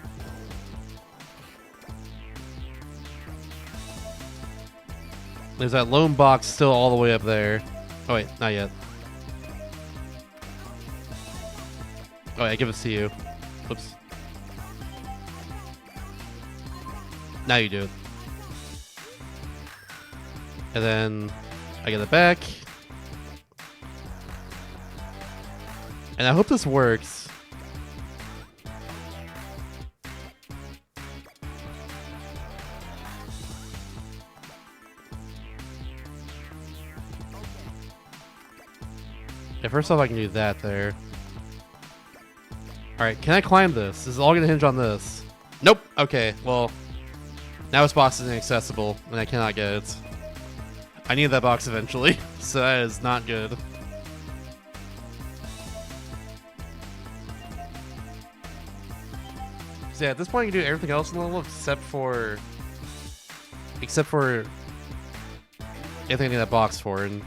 There's that lone box still all the way up there. Oh wait, not yet. Oh yeah, give this to you. Whoops. Now you do it. And then I get it back. And I hope this works. Yeah, first off, I can do that there. Alright, can I climb this? This is all gonna hinge on this. Nope. Okay, well, now this box is inaccessible, and I cannot get it. I need that box eventually, so that is not good. So yeah, at this point, you can do everything else in the level except for anything I need that box for, and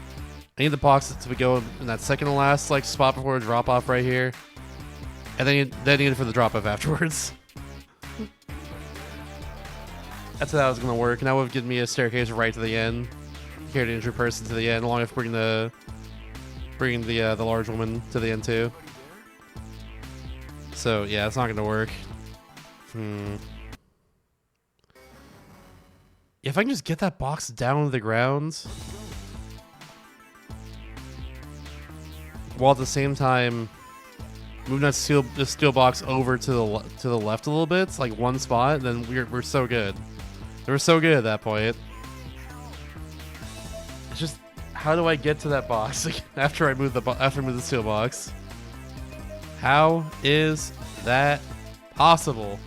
I need the box to go in that second to last like spot before a drop off right here, and then I need it for the drop off afterwards. That's how that was gonna work, and that would have given me a staircase right to the end. Carried an injured person to the end, along with bringing the large woman to the end too. So yeah, it's not gonna work. If I can just get that box down to the ground, while at the same time moving that steel box over to the left a little bit, it's like one spot, then we're so good. We're so good at that point. It's just, how do I get to that box after I move the steel box? How is that possible?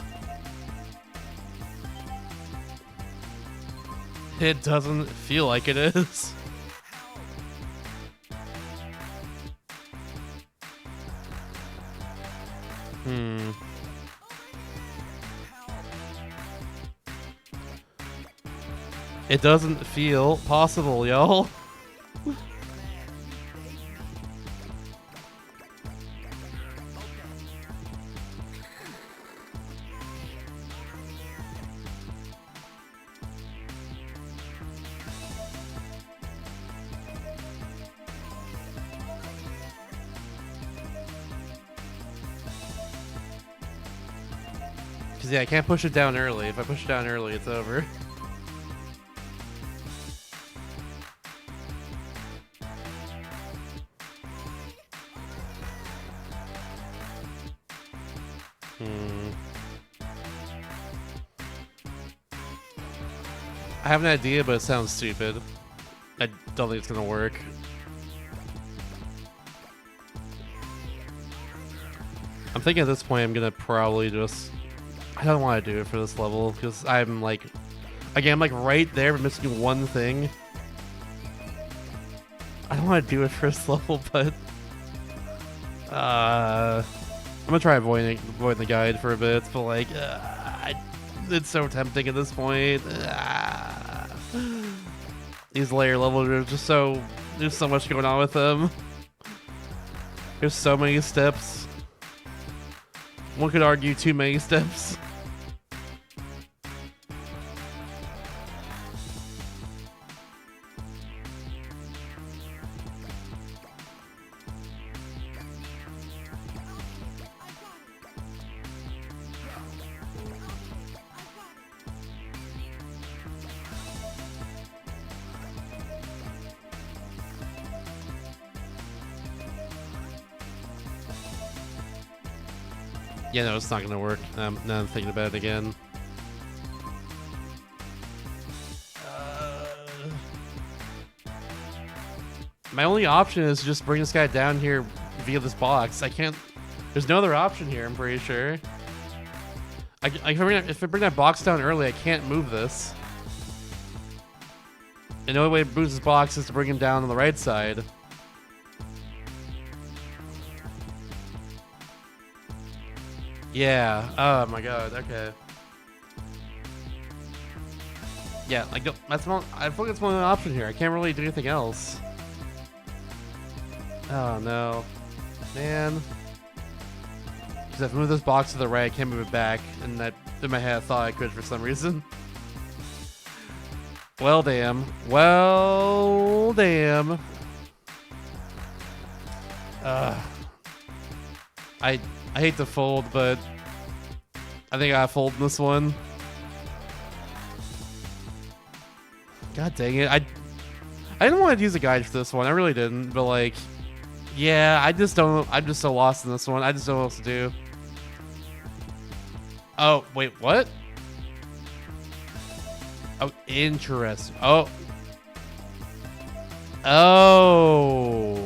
It doesn't feel like it is. It doesn't feel possible, y'all. Because, yeah, I can't push it down early. If I push it down early, it's over. I have an idea, but it sounds stupid. I don't think it's gonna work. I'm thinking at this point I'm gonna probably just... I don't want to do it for this level, because I'm like... Again, I'm like right there, but missing one thing. I don't want to do it for this level, but... I'm gonna try avoiding the guide for a bit, but like... it's so tempting at this point. These layer levels are just so... There's so much going on with them. There's so many steps. One could argue too many steps. Yeah, no, it's not gonna work. Now I'm thinking about it again. My only option is to just bring this guy down here via this box. I can't... There's no other option here, I'm pretty sure. If I bring that box down early, I can't move this. And the only way to boost this box is to bring him down on the right side. Yeah. Oh my god. Okay. Yeah. Like that's one. I feel like it's one option here. I can't really do anything else. Oh no, man. Because if I move this box to the right, I can't move it back, and that in my head I thought I could for some reason. Well, damn. Well, damn. I hate to fold, but I think I gotta fold in this one. God dang it. I didn't want to use a guide for this one. I really didn't, but like, yeah, I'm just so lost in this one. I just don't know what else to do. Oh, wait, what? Oh, interesting. Oh. Oh.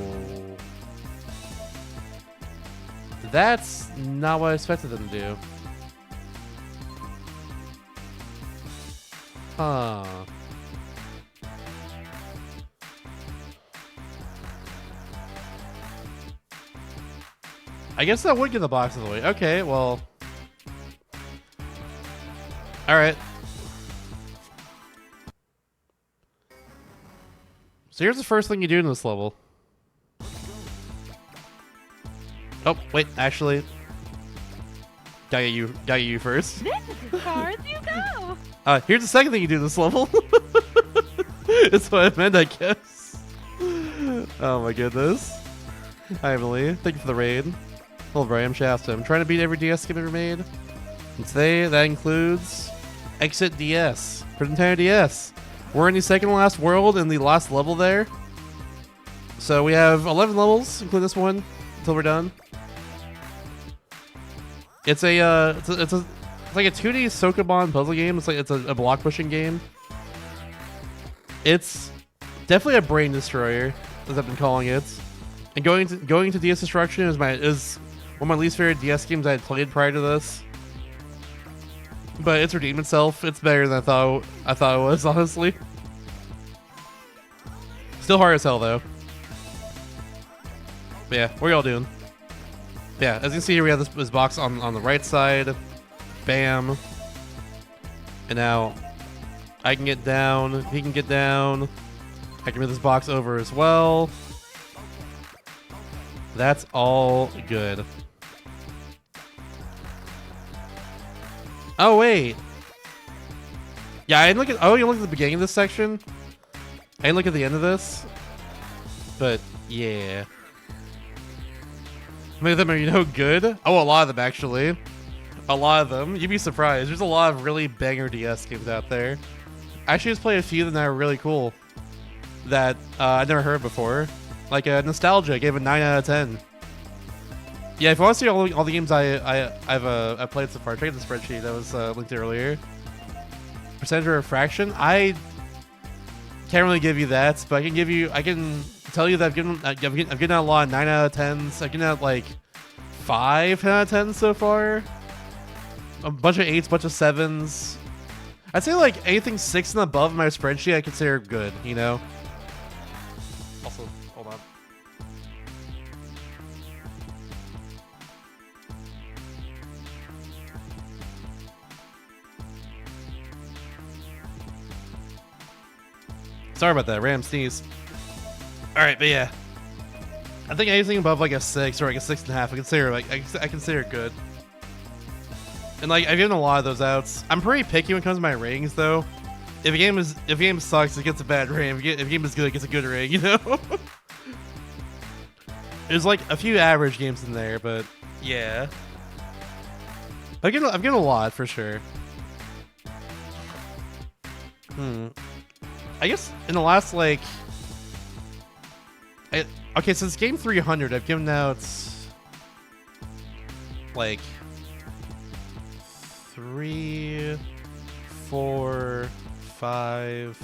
That's not what I expected them to do. Huh. I guess that would get the box of the way. Okay, well. Alright. So here's the first thing you do in this level. Oh, wait, actually. Gotta get you first. This is as far as you go. Here's the second thing you do in this level. That's what I meant, I guess. Oh my goodness. Hi, Emily. Thank you for the raid. Hello, Brian Shasta. I'm trying to beat every DS game ever made. And today, that includes Exit DS for Nintendo DS. We're in the second to last world in the last level there. So we have 11 levels, including this one, until we're done. It's like a 2D Sokoban puzzle game. It's a block pushing game. It's definitely a brain destroyer, as I've been calling it. And going to DS Destruction is one of my least favorite DS games I had played prior to this. But it's redeemed itself. It's better than I thought it was, honestly. Still hard as hell though. But yeah, what are y'all doing? Yeah, as you can see here, we have this box on the right side. Bam. And now I can get down. He can get down. I can move this box over as well. That's all good. Oh wait. Yeah, I didn't look at. Oh, you look at the beginning of this section. I didn't look at the end of this. But yeah. How many of them are good? Oh, a lot of them actually. A lot of them. You'd be surprised. There's a lot of really banger DS games out there. I actually just played a few that are really cool that I'd never heard before. Like Nostalgia, I gave it 9 out of 10. Yeah, if you want to see all the games I've played so far, check out the spreadsheet that was linked earlier. Percentage of refraction, I can't really give you that, but I can tell you that I've given out a lot of 9 out of 10s. I've given out like 5 out of 10 so far. A bunch of 8s, bunch of 7s. I'd say like anything 6 and above in my spreadsheet I consider good, you know? Also, hold on. Sorry about that, random sneeze. Alright, but yeah. I think anything above like a 6 or like a 6.5, I consider it good. And like I've given a lot of those outs. I'm pretty picky when it comes to my ratings though. If a game sucks, it gets a bad rating. If a game is good, it gets a good rating, you know? There's like a few average games in there, but yeah. I've given a lot for sure. I guess in the last like okay, since game 300, I've given out like 3, 4, 5,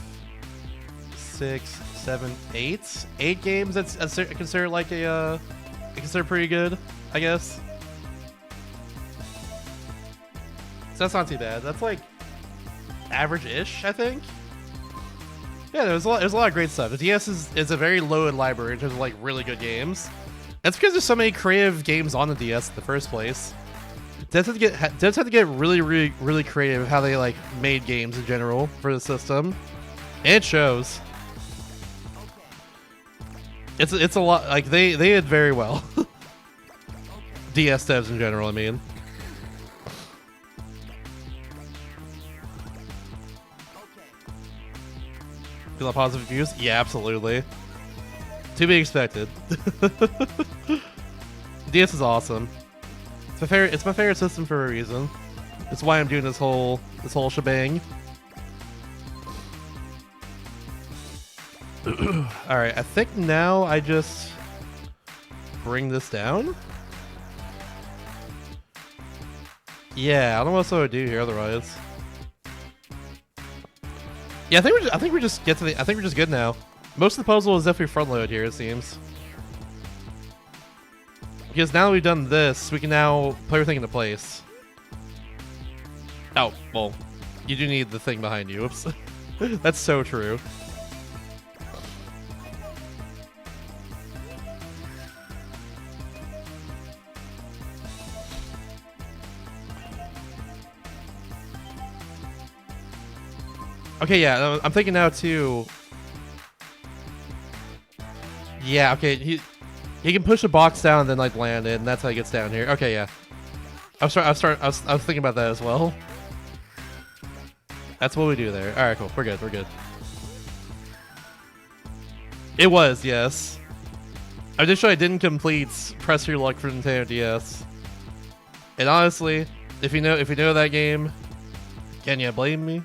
6, 7, 8 games. That's I consider like I consider pretty good, I guess. So that's not too bad. That's like average-ish, I think. Yeah, there's a lot of great stuff. The DS is a very loaded library in terms of like really good games. That's because there's so many creative games on the DS in the first place. Devs had to get really creative with how they like made games in general for the system. And it shows. It's a lot, like they did very well. DS devs in general, I mean. Feel positive views? Yeah, absolutely. To be expected. DS is awesome. It's my favorite system for a reason. It's why I'm doing this whole shebang. Alright, I think now I just bring this down. Yeah, I don't know what else I would do here otherwise. Yeah, I think we're just good now. Most of the puzzle is definitely front loaded here, it seems. Because now that we've done this, we can now put everything into place. Oh, well, you do need the thing behind you. Oops. That's so true. Okay, yeah, I'm thinking now too. Yeah, okay, he can push a box down and then like land it, and that's how he gets down here. Okay, yeah. I was thinking about that as well. That's what we do there. All right, cool. We're good. It was, yes. Additionally, I didn't complete Press Your Luck for Nintendo DS. And honestly, if you know that game, can you blame me?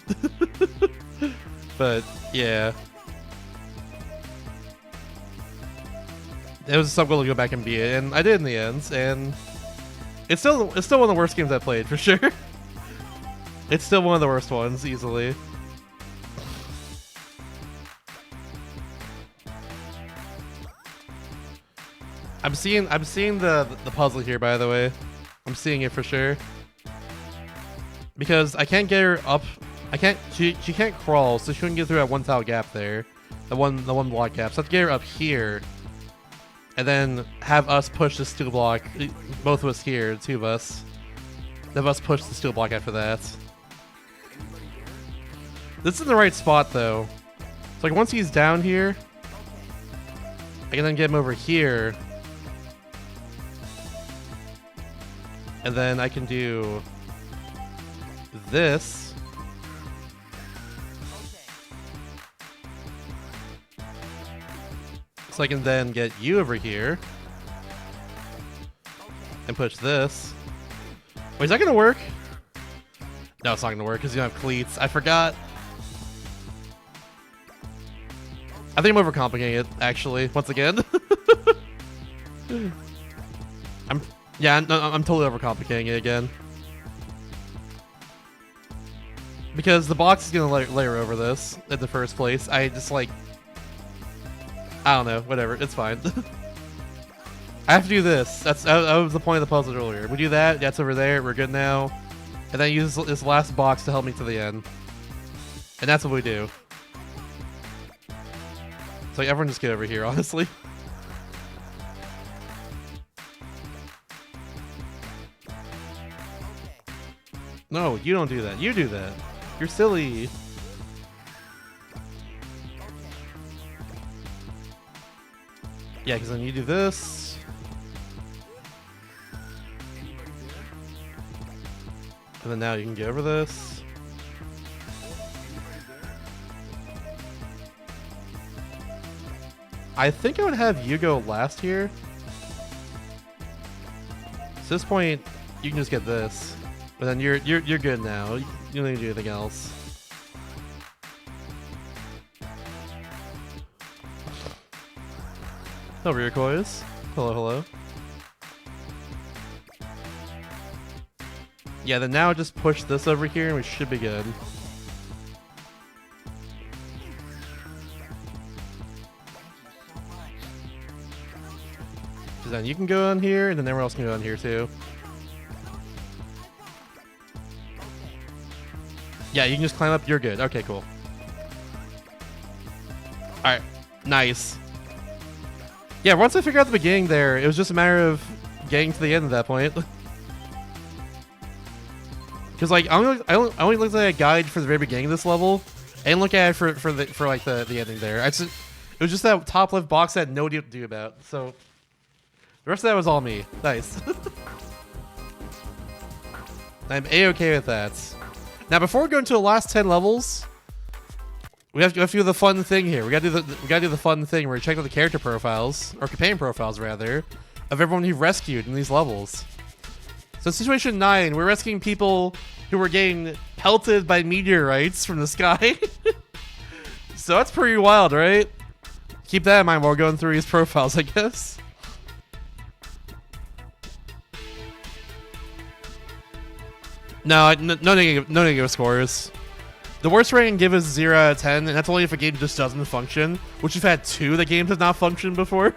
But yeah, it was something to go back and beat it, and I did in the end. And it's still one of the worst games I played for sure. It's still one of the worst ones easily. I'm seeing the puzzle here, by the way. I'm seeing it for sure. Because I can't get her up. She can't crawl, so she couldn't get through that one tile gap there. The one block gap. So I have to get her up here. And then have us push the steel block. Both of us here, two of us. Have us push the steel block after that. This is in the right spot though. So like once he's down here, I can then get him over here. And then I can do this. So I can then get you over here. And push this. Wait, is that gonna work? No, it's not gonna work because you don't have cleats. I forgot. I think I'm overcomplicating it, actually, once again. I'm totally overcomplicating it again. Because the box is gonna layer over this in the first place. I just like, I don't know, whatever, it's fine. I have to do this. That was the point of the puzzle earlier. We do that, that's over there, we're good now. And then use this last box to help me to the end. And that's what we do. So everyone just get over here, honestly. No, you don't do that. You do that. You're silly. Yeah, because then you do this. And then now you can get over this. I think I would have you go last here. So at this point, you can just get this. But then you're good now. You don't need to do anything else. Hello, Rearcoys. Hello, hello. Yeah, then now just push this over here and we should be good. So then you can go on here and then everyone else can go on here too. Yeah, you can just climb up. You're good. Okay, cool. Alright. Nice. Yeah, once I figured out the beginning there, it was just a matter of getting to the end at that point. Because, like, I only looked at a guide for the very beginning of this level. I didn't look at it for the ending there. It was just that top left box that I had no idea what to do about. So, the rest of that was all me. Nice. I'm A-okay with that. Now, before we go into the last 10 levels, we have to do the fun thing here. We gotta do the fun thing where we check out the character profiles, or companion profiles rather, of everyone we've rescued in these levels. So situation 9, we're rescuing people who were getting pelted by meteorites from the sky. So that's pretty wild, right? Keep that in mind while we're going through these profiles, I guess. No negative scores. The worst rating I can give is 0 out of 10, and that's only if a game just doesn't function, which we've had 2 that games have not functioned before.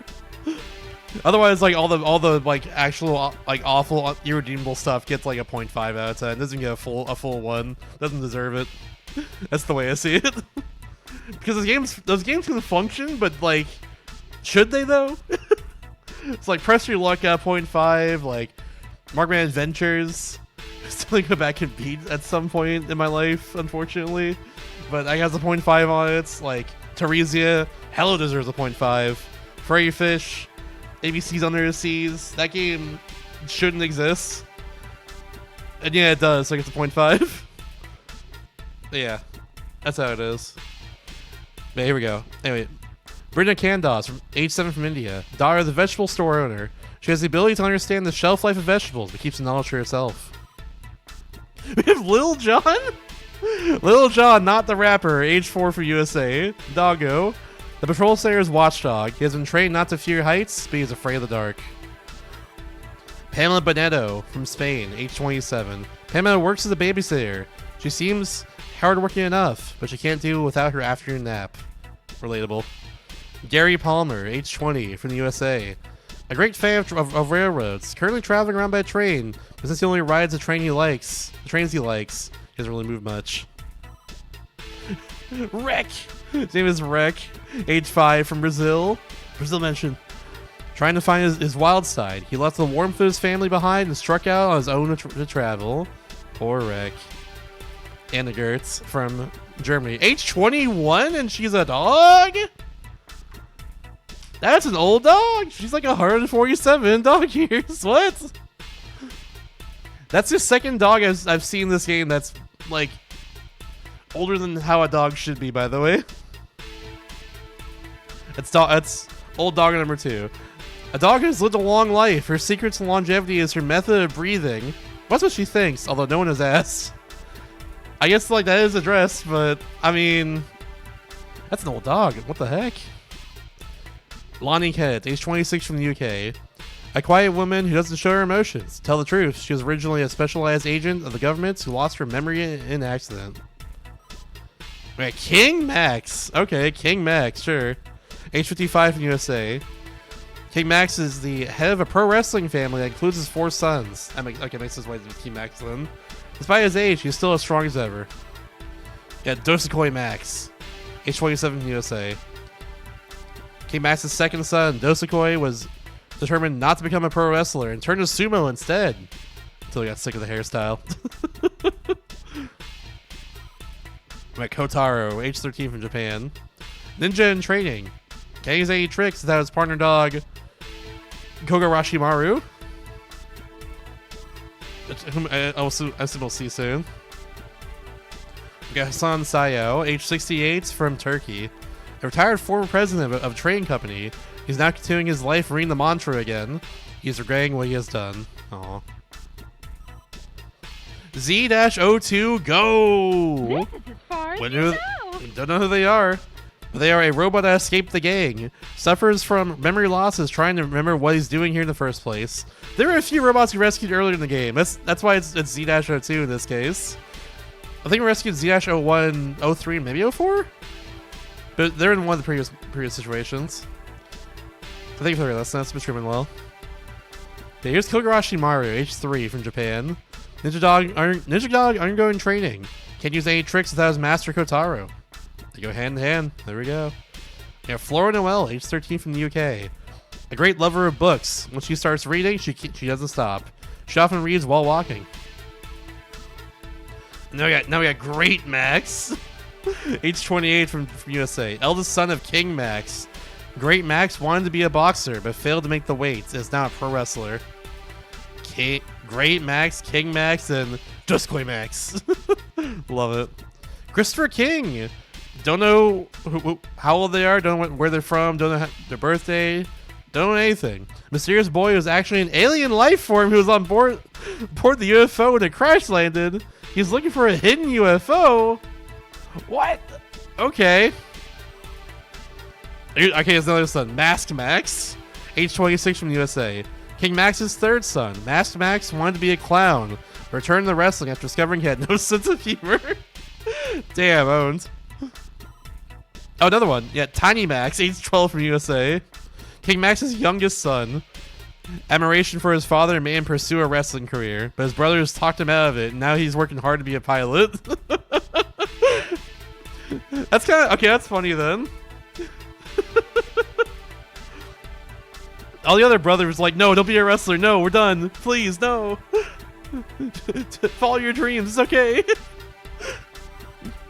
Otherwise, like all the like actual like awful irredeemable stuff gets like a 0.5 out of 10. Doesn't get a full 1. Doesn't deserve it. That's the way I see it. Because those games can function, but like, should they though? It's like Press Your Luck at 0.5, like Markman Adventures. Still go back and beat at some point in my life, unfortunately. But I got a 0.5 on it. Like Teresia, Hello deserves a 0.5. Fairy Fish, ABC's Under the Seas. That game shouldn't exist. And yeah, it does, so it's a 0.5. Yeah, that's how it is. But here we go. Anyway, Brina Kandas, age 7 from India, daughter of the vegetable store owner. She has the ability to understand the shelf life of vegetables, but keeps the knowledge to herself. We have Lil Jon? Lil Jon, not the rapper, age 4 from USA. Doggo. The patrol sayer's watchdog. He has been trained not to fear heights, but he is afraid of the dark. Pamela Bonetto from Spain, age 27. Pamela works as a babysitter. She seems hardworking enough, but she can't do without her afternoon nap. Relatable. Gary Palmer, age 20, from the USA. A great fan of railroads, currently traveling around by train, but since he only rides the trains he likes, he doesn't really move much. Rek! His name is Rek, age 5, from Brazil. Brazil mentioned. Trying to find his wild side. He left the warmth of his family behind and struck out on his own to travel. Poor Rek. Anna Gertz from Germany, age 21, and she's a dog? That's an old dog. She's like 147 dog years. What? That's the second dog I've seen in this game that's like older than how a dog should be, by the way. It's old dog number 2. A dog has lived a long life. Her secret to longevity is her method of breathing. That's what she thinks, although no one has asked. I guess like that is addressed, but I mean, that's an old dog. What the heck? Lonnie Kent, age 26 from the UK. A quiet woman who doesn't show her emotions. Tell the truth, she was originally a specialized agent of the government who lost her memory in an accident. Wait, King Max. Okay, King Max, sure. Age 55 from USA. King Max is the head of a pro wrestling family that includes his 4 sons. Makes his way to King Max then. Despite his age, he's still as strong as ever. Yeah, Dosakoi Max. Age 27 from USA. King Max's second son, Dosakoi, was determined not to become a pro wrestler and turned to sumo instead. Until he got sick of the hairstyle. Kotaro, age 13 from Japan. Ninja in training. Can't use any tricks without his partner dog, Kogarashi Maru. Whom I assume we'll see soon. We got Hassan Sayo, age 68, from Turkey. A retired former president of a train company. He's now continuing his life reading the mantra again. He's regretting what he has done. Aww. Z-02 Go! This is as far as you know. Don't know who they are. But they are a robot that escaped the gang. Suffers from memory losses trying to remember what he's doing here in the first place. There were a few robots he rescued earlier in the game. That's why it's Z-02 in this case. I think we rescued Z-01, 03, maybe 04? But they're in one of the previous situations. Thank you for listening. That's been streaming well. Okay, here's Kogarashi Maru, age 3, from Japan. Ninja Dog undergoing training. Can't use any tricks without his master Kotaro. They go hand in hand. There we go. Yeah, Flora Noel, age 13, from the UK. A great lover of books. When she starts reading, she doesn't stop. She often reads while walking. Now we got Great Max, age 28 from USA. Eldest son of King Max. Great Max wanted to be a boxer, but failed to make the weight. Is now a pro wrestler. Great Max, King Max, and Dosakoi Max. Love it. Christopher King. Don't know how old they are. Don't know where they're from. Don't know their birthday. Don't know anything. Mysterious boy was actually an alien life form who was on board the UFO when it crash landed. He's looking for a hidden UFO. What? Okay. Okay, there's another son. Mask Max, age 26 from the USA. King Max's third son. Mask Max wanted to be a clown. Returned to wrestling after discovering he had no sense of humor. Damn, owned. Oh, another one. Yeah, Tiny Max, age 12 from USA. King Max's youngest son. Admiration for his father made him pursue a wrestling career, but his brothers talked him out of it, and now he's working hard to be a pilot. That's kind of... Okay, that's funny then. All the other brothers like, no, don't be a wrestler. No, we're done. Please, no. Follow your dreams. It's okay.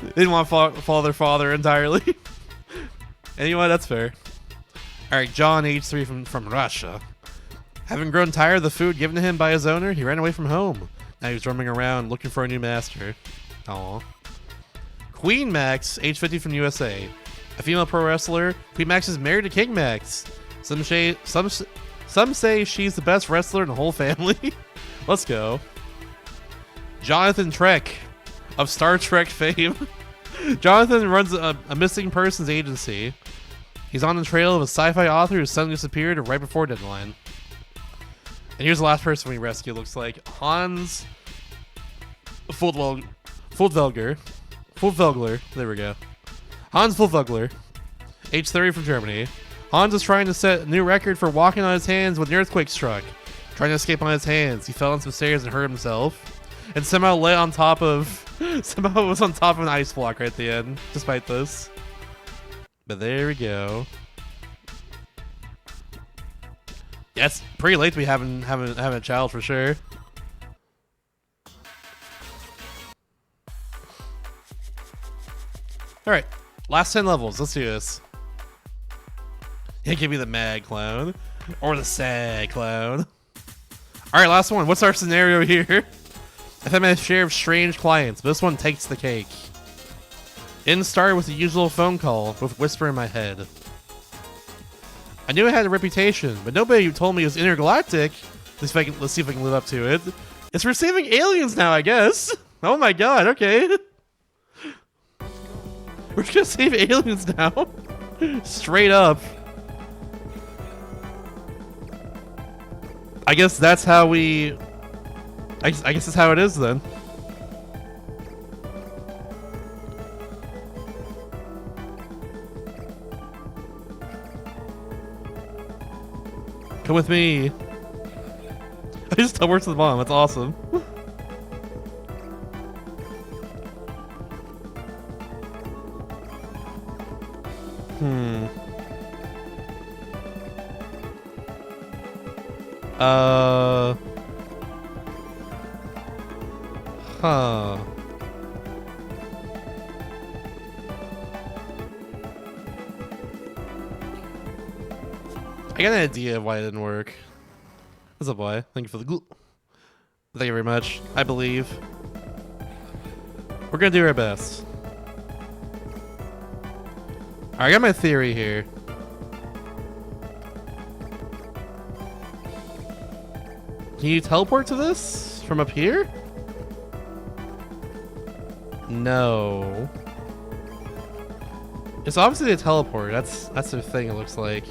They didn't want to follow their father entirely. Anyway, that's fair. All right, John, age 3 from Russia. Having grown tired of the food given to him by his owner, he ran away from home. Now he's roaming around looking for a new master. Aww. Queen Max, age 50 from USA. A female pro wrestler. Queen Max is married to King Max. Some say she's the best wrestler in the whole family. Let's go. Jonathan Trek of Star Trek fame. Jonathan runs a missing persons agency. He's on the trail of a sci-fi author who suddenly disappeared right before deadline. And here's the last person we rescue. Looks like Hans Furtwängler. There we go. Hans Furtwängler, age 30 from Germany. Hans is trying to set a new record for walking on his hands when the earthquake struck. Trying to escape on his hands, he fell on some stairs and hurt himself. And somehow was on top of an ice block right at the end, despite this. But there we go. Yeah, it's pretty late to be having a child for sure. Alright, last 10 levels, let's do this. Yeah, give me the mad clown. Or the sad clown. Alright, last one. What's our scenario here? I've had my share of strange clients, but this one takes the cake. It started with the usual phone call, with whisper in my head. I knew I had a reputation, but nobody told me it was intergalactic. Let's see if I can live up to it. It's receiving aliens now, I guess. Oh my god, okay. We're just gonna save aliens now. Straight up. I guess that's how we... I guess that's how it is then. Come with me. I just teleported to the bomb. That's awesome. Huh. I got an idea of why it didn't work. What's up, boy? Thank you for the glue. Thank you very much. I believe. We're gonna do our best. Alright, I got my theory here. Can you teleport to this from up here? No. It's obviously a teleport. That's the thing, it looks like.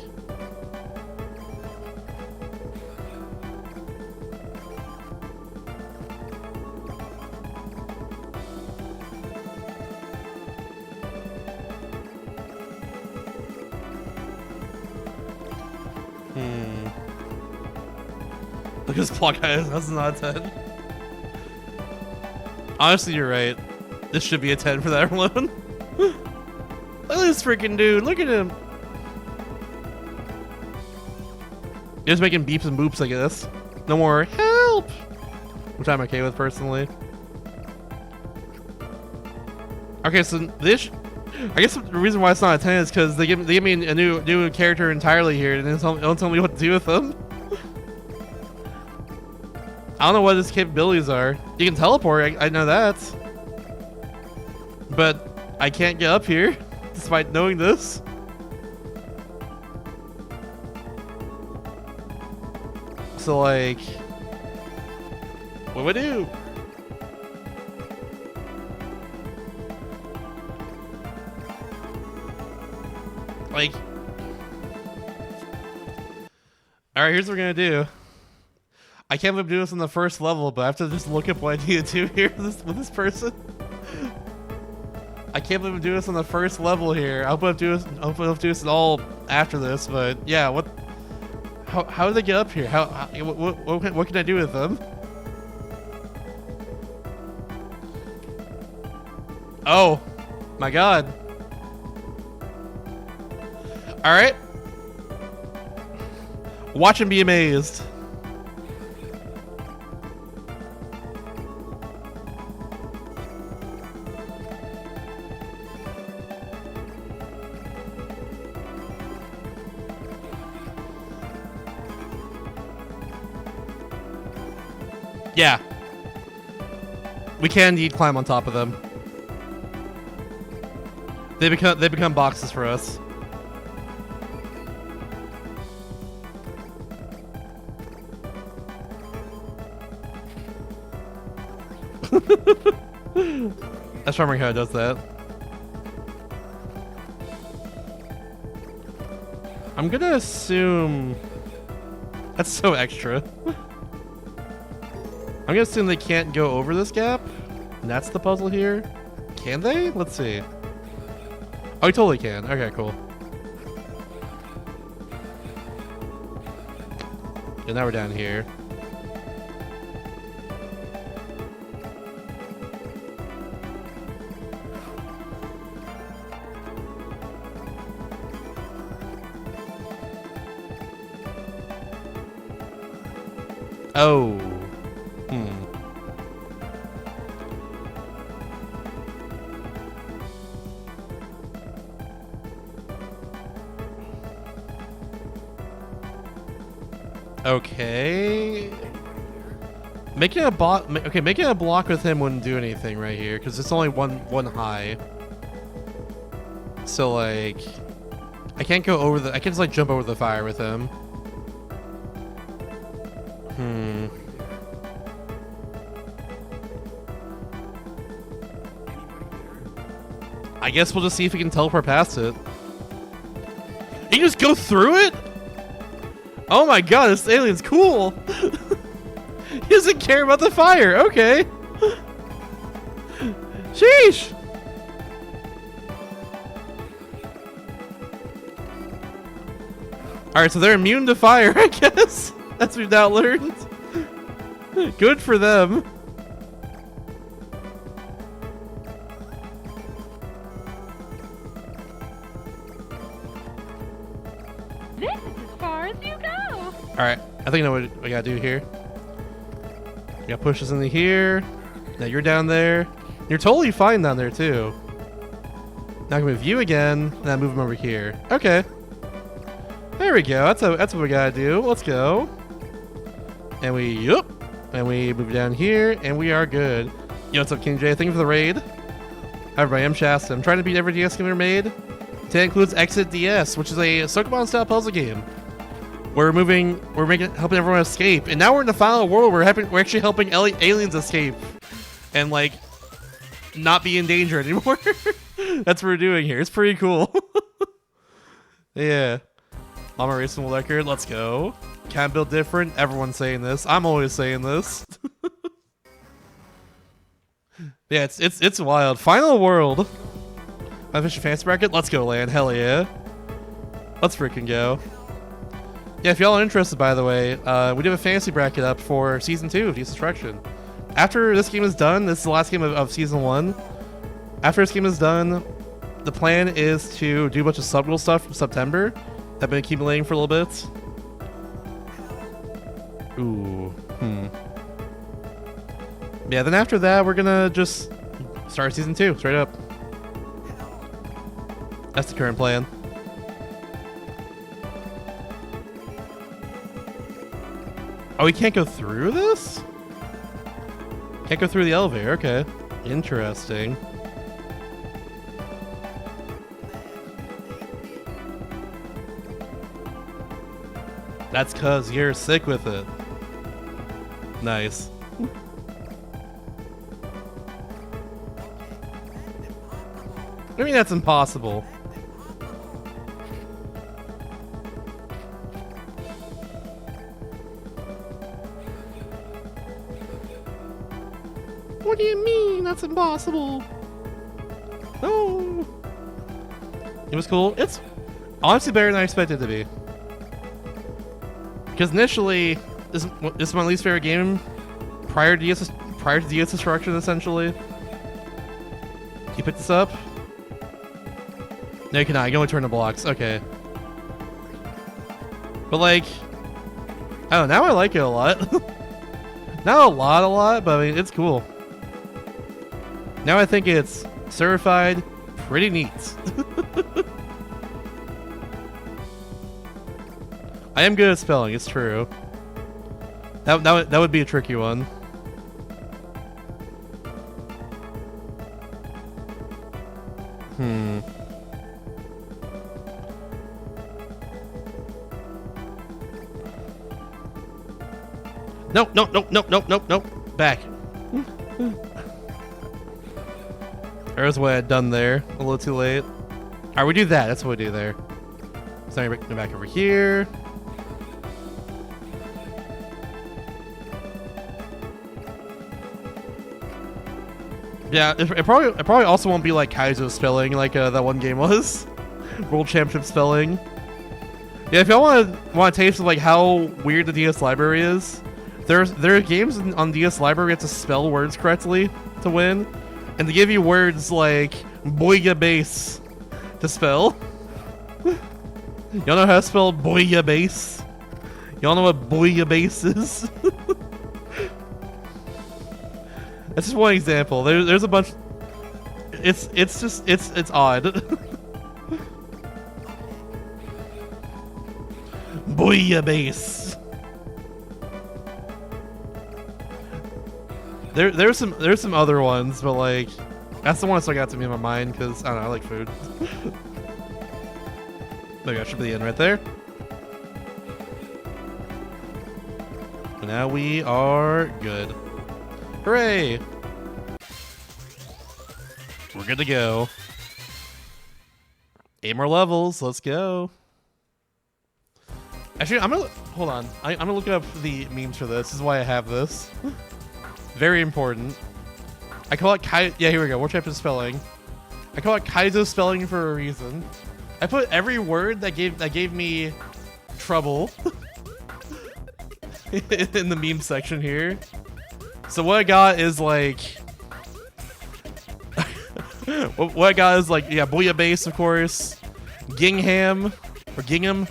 Look at this clock, guys. That's not a 10. Honestly, you're right. This should be a 10 for that alone. Look at this freaking dude. Look at him. Just making beeps and boops, I guess. No more help, which I'm okay with personally. Okay, so this, I guess the reason why it's not a 10 is because they give me a new character entirely here, and they don't tell me what to do with them. I don't know what his capabilities are. You can teleport, I know that. But I can't get up here, despite knowing this. So, like, what do I do? Like, alright, here's what we're gonna do. I can't believe I'm doing this on the first level, but I have to just look up what I need to do here with this person. I can't believe I'm doing this on the first level here. I hope I do this all after this, but yeah, what? How did they get up here? What can I do with them? Oh, my God. All right. Watch and be amazed. Yeah. We can indeed climb on top of them. They become boxes for us. That's remembering how it does that. I'm gonna assume that's so extra. I'm gonna assume they can't go over this gap, and that's the puzzle here. Can they? Let's see. Oh, you totally can. Okay, cool. And now we're down here. Oh. Okay. Making a block with him wouldn't do anything right here because it's only one high. So like, I can't go over I can't just like jump over the fire with him. I guess we'll just see if we can teleport past it. You just go through it? Oh my god, this alien's cool! He doesn't care about the fire, okay. Sheesh! Alright, so they're immune to fire, I guess. That's what we've now learned. Good for them. This is as far as you go. Alright, I think I know what we gotta do here. You gotta push us into here. Now you're down there. You're totally fine down there too. Now I can move you again, and I move him over here. Okay. There we go. That's what we gotta do. Let's go. And we move down here, and we are good. Yo, what's up, King J? Thank you for the raid. Hi everybody, I'm Shasta. I'm trying to beat every DS game ever made. Today includes Exit DS, which is a Pokemon style puzzle game. We're helping everyone escape, and now we're in the final world. We're actually helping aliens escape, and like not be in danger anymore. That's what we're doing here. It's pretty cool. Yeah. Mama Racing World Record. Let's go. Can't build different. Everyone's saying this. I'm always saying this. Yeah, it's wild. Final world. Unofficial fantasy bracket. Let's go, land. Hell yeah. Let's freaking go. Yeah, if y'all are interested, by the way, we do have a fantasy bracket up for Season 2 of DS Destruction. After this game is done, this is the last game of Season 1. After this game is done, the plan is to do a bunch of sub-goal stuff from September. I've been accumulating for a little bit. Ooh. Yeah, then after that, we're gonna just start Season 2, straight up. That's the current plan. Oh, we can't go through this? Can't go through the elevator, okay. Interesting. That's cause you're sick with it. Nice. I mean, that's impossible. What do you mean that's impossible? No. It was cool. It's honestly better than I expected it to be. Because initially, this is my least favorite game prior to DS Destruction, essentially. Can you pick this up? No, you cannot. You can only turn the blocks. Okay. But like, I don't know. Now I like it a lot. Not a lot, but I mean, it's cool. Now I think it's certified pretty neat. I am good at spelling, it's true. That would be a tricky one. Nope, nope, nope, nope, nope, nope, nope. Back. There's what I'd done there. A little too late. Alright, we do that. That's what we do there. So now we bring it back over here. Yeah, it probably also won't be like Kaizo spelling like that one game was. World Championship spelling. Yeah, if y'all want to taste of like how weird the DS library is, there are games on DS library you have to spell words correctly to win, and they give you words like Boiga base to spell. Y'all know how to spell Boiga base? Y'all know what Boiga base is? That's just one example. There's a bunch. It's odd. Booyah base. There's some other ones, but like that's the one that stuck out to me in my mind because I don't know, I like food. Maybe that should be the end right there. And now we are good. Hooray! We're good to go. 8 more levels. Let's go. Actually, hold on. I'm gonna look up the memes for this. This is why I have this. Very important. I call it yeah, here we go. World Championship spelling. I call it Kaizo spelling for a reason. I put every word that gave me trouble in the meme section here. So what I got is like what I got is like, yeah, Booyah base, of course, Gingham or Gingham,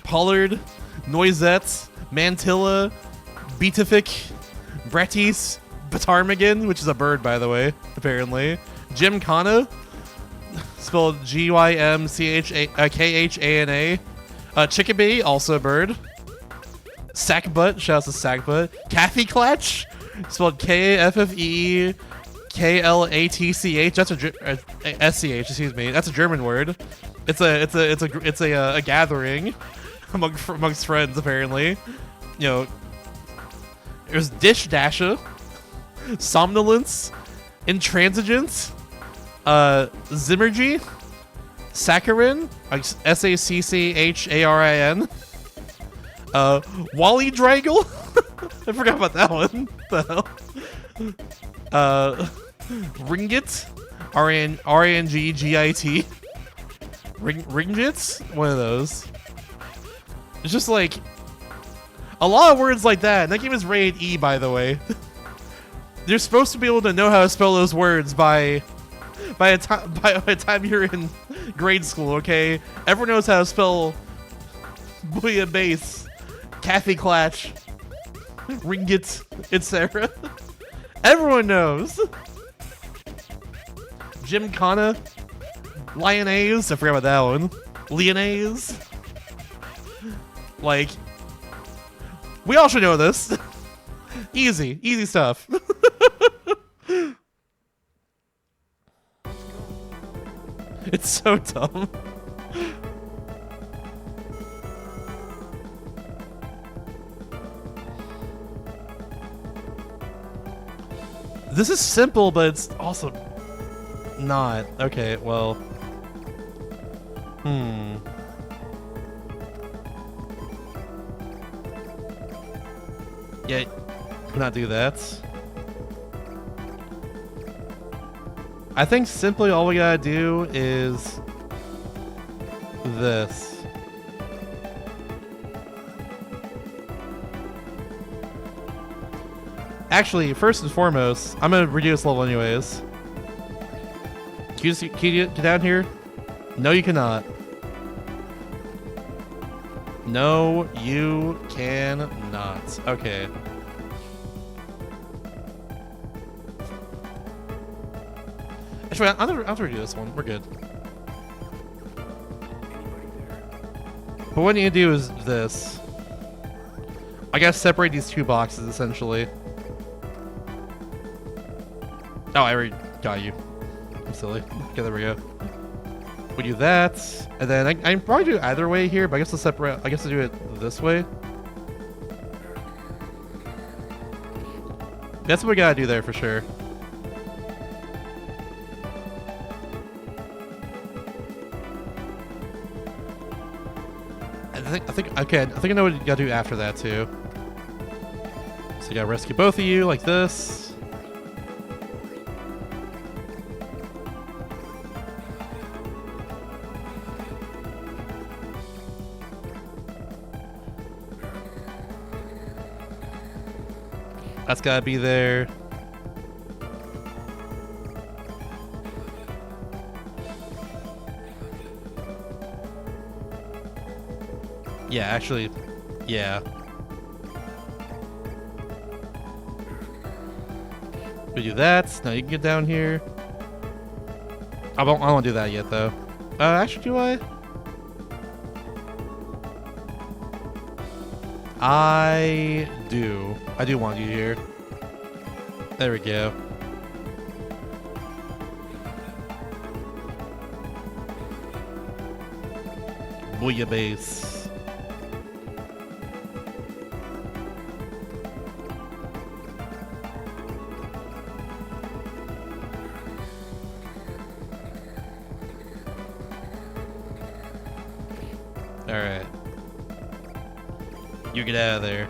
Pollard, Noisette, Mantilla, Beatific, Brettis, Batarmagan, which is a bird, by the way, apparently. Gymkhana, spelled Gymkhana. Chickabee, also a bird. Sackbutt, shouts to Sackbutt. Kaffee Klatch, spelled Kaffeklatch. That's a SCH, excuse me. That's a German word. It's a gathering amongst friends, apparently. You know, there's Dish Dasha, Somnolence, Intransigence, Zimmergy, Saccharin, Sacccharin, Wally Draggle. I forgot about that one. What the hell? Ringit, RNGGIT, Ringgits, one of those. It's just like a lot of words like that. And that game is rated E, by the way. You're supposed to be able to know how to spell those words by the time you're in grade school, okay? Everyone knows how to spell Booyah base, Kaffee Klatch, Ringgit, etc. Everyone knows. Gymkhana, Lyonnaise, I forgot about that one. Lyonnaise. Like, we all should know this. Easy stuff. It's so dumb. This is simple, but it's also not. Okay, well. Yeah, not do that. I think simply all we gotta do is this. Actually, first and foremost, I'm gonna reduce level anyways. Can you get down here? No, you cannot. No, you cannot. Okay. Actually, I'll redo this one. We're good. But what you do is this. I gotta separate these two boxes, essentially. Oh, I already got you. I'm silly. Okay, there we go. We do that, and then I can probably do it either way here, but I guess I'll separate. I guess I'll do it this way. That's what we gotta do there for sure. I think I know what you gotta do after that too. So you gotta rescue both of you like this. That's gotta be there. Yeah, actually, yeah. We do that. Now you can get down here. I don't want to do that yet, though. Actually, do I? I do. I do want you here. There we go. Bouillabaisse. Alright. You get out of there.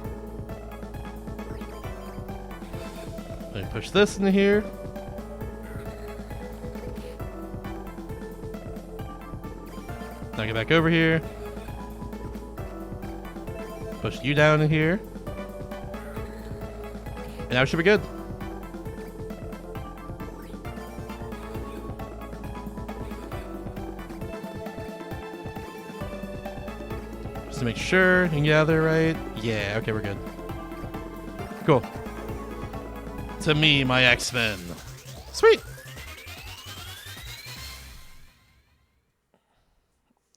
Let me push this into here. Now get back over here. Push you down in here. And now we should be good. Just to make sure you can get out of there right. Yeah, okay, we're good. Cool. To me, my X-Men. Sweet.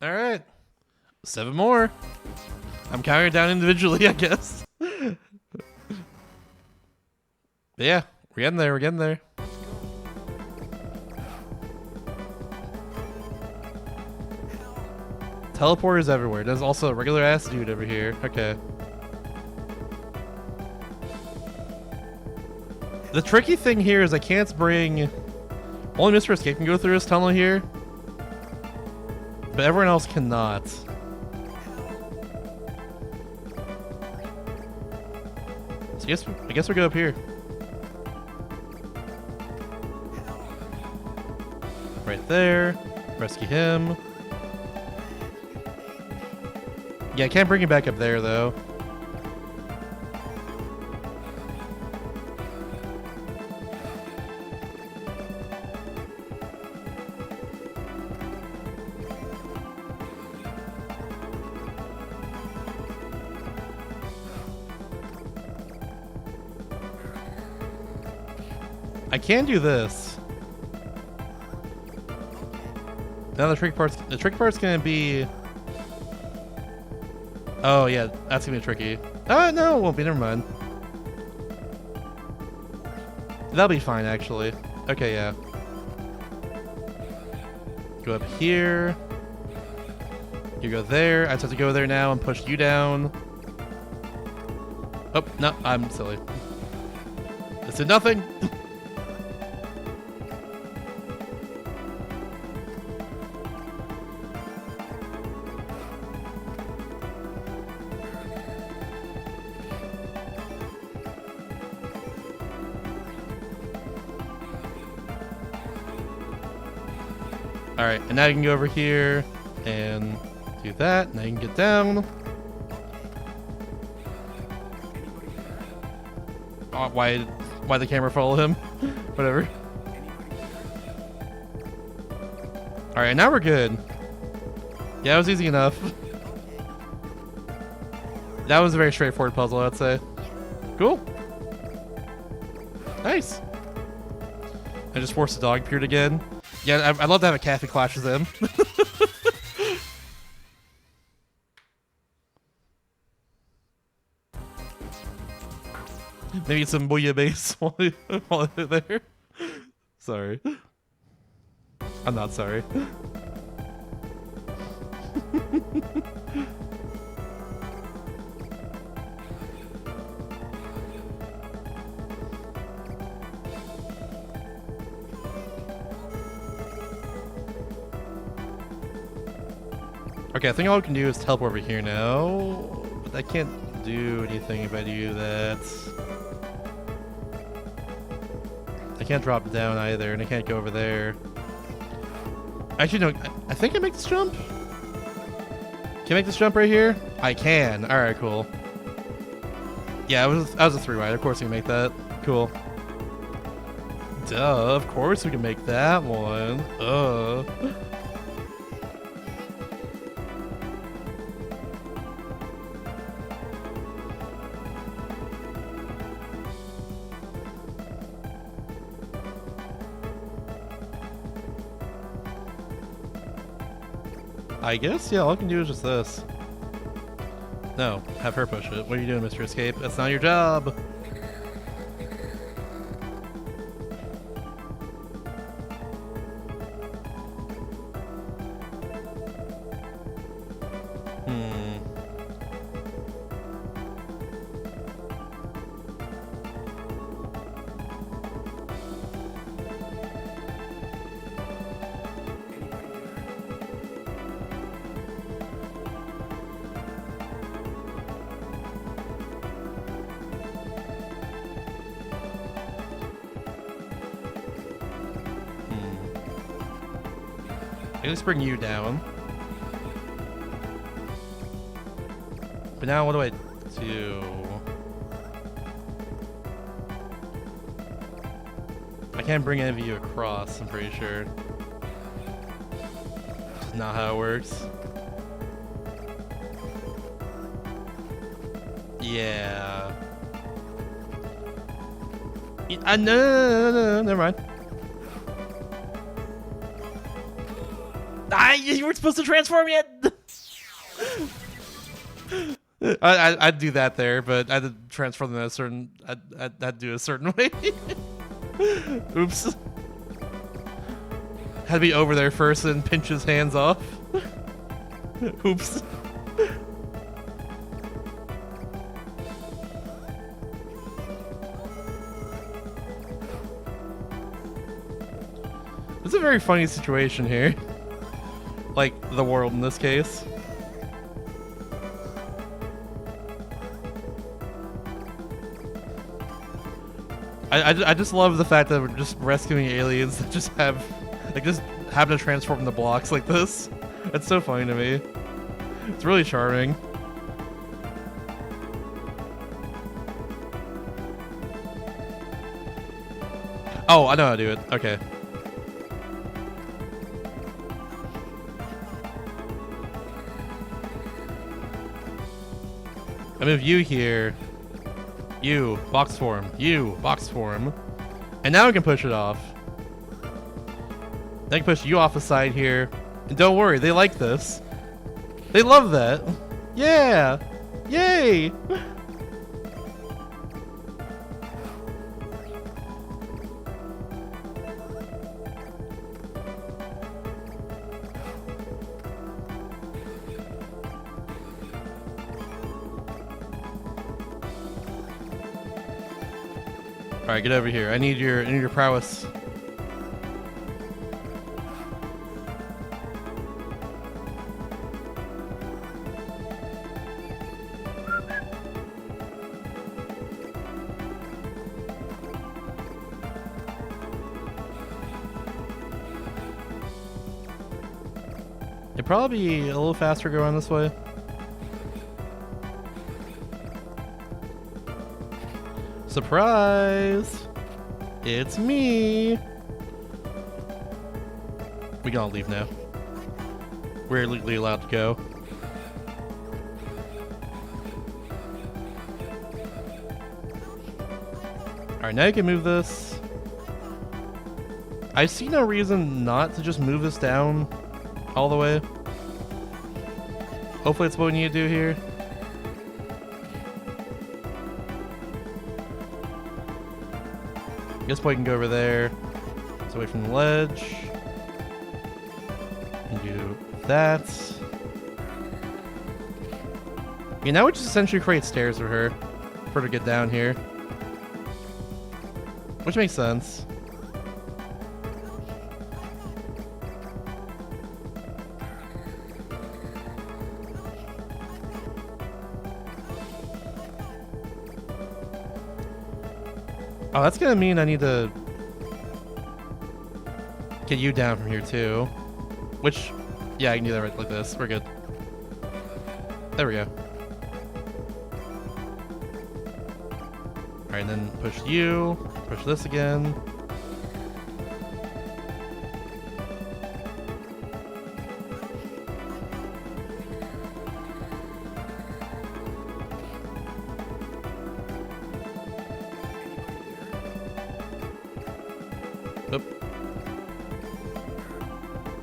All right. 7 more. I'm counting it down individually, I guess. But yeah, we're getting there. We're getting there. Teleporters everywhere. There's also a regular ass dude over here. Okay. The tricky thing here is I can't bring... Only Mr. Escape can go through this tunnel here. But everyone else cannot. So I guess we go up here. Right there. Rescue him. Yeah, I can't bring you back up there though. I can do this. Now the trick part's gonna be... Oh yeah, that's gonna be tricky. No, it won't be, never mind. That'll be fine actually. Okay, yeah. Go up here. You go there. I just have to go there now and push you down. Oh, no, I'm silly. This did nothing. Alright, and now you can go over here and do that. Now you can get down. Oh, why the camera follow him? Whatever. Alright, now we're good. Yeah, it was easy enough. That was a very straightforward puzzle, I'd say. Cool. Nice. I just forced the dog period again. Yeah, I'd love to have a Kathy clash with him. Maybe some bouillabaisse while they're there. Sorry. I'm not sorry. Okay, I think all we can do is teleport over here now. But I can't do anything if I do that. I can't drop down either, and I can't go over there. Actually, no, I think I make this jump. Can I make this jump right here? I can. Alright, cool. Yeah, that was a 3-ride. Of course we can make that. Cool. Duh, of course we can make that one. I guess, yeah, all I can do is just this. No, have her push it. What are you doing, Mr. Escape? That's not your job! Let's bring you down. But now what do I do? I can't bring any of you across, I'm pretty sure. That's not how it works. Yeah. No, never mind. You weren't supposed to transform yet. I'd do that there, but I had to transform them in a certain. I'd do a certain way. Oops. Had to be over there first and pinch his hands off. Oops. It's a very funny situation here. Like, the world in this case. I just love the fact that we're just rescuing aliens that just have, like, just happen to transform into blocks like this. It's so funny to me. It's really charming. Oh, I know how to do it. Okay. I move you here. You, box form. You, box form. And now we can push it off. I can push you off the side here. And don't worry, they like this. They love that. Yeah! Yay! All right, get over here. I need your prowess. It'd probably be a little faster going this way. Surprise! It's me! We can all leave now. We're legally allowed to go. Alright, now you can move this. I see no reason not to just move this down all the way. Hopefully it's what we need to do here. I guess we can go over there. It's away from the ledge. And do that. Yeah, now we just essentially create stairs for her to get down here. Which makes sense. Oh, that's gonna mean I need to get you down from here too. Which, yeah, I can do that right like this. We're good. There we go. Alright, then push you. Push this again. Oop.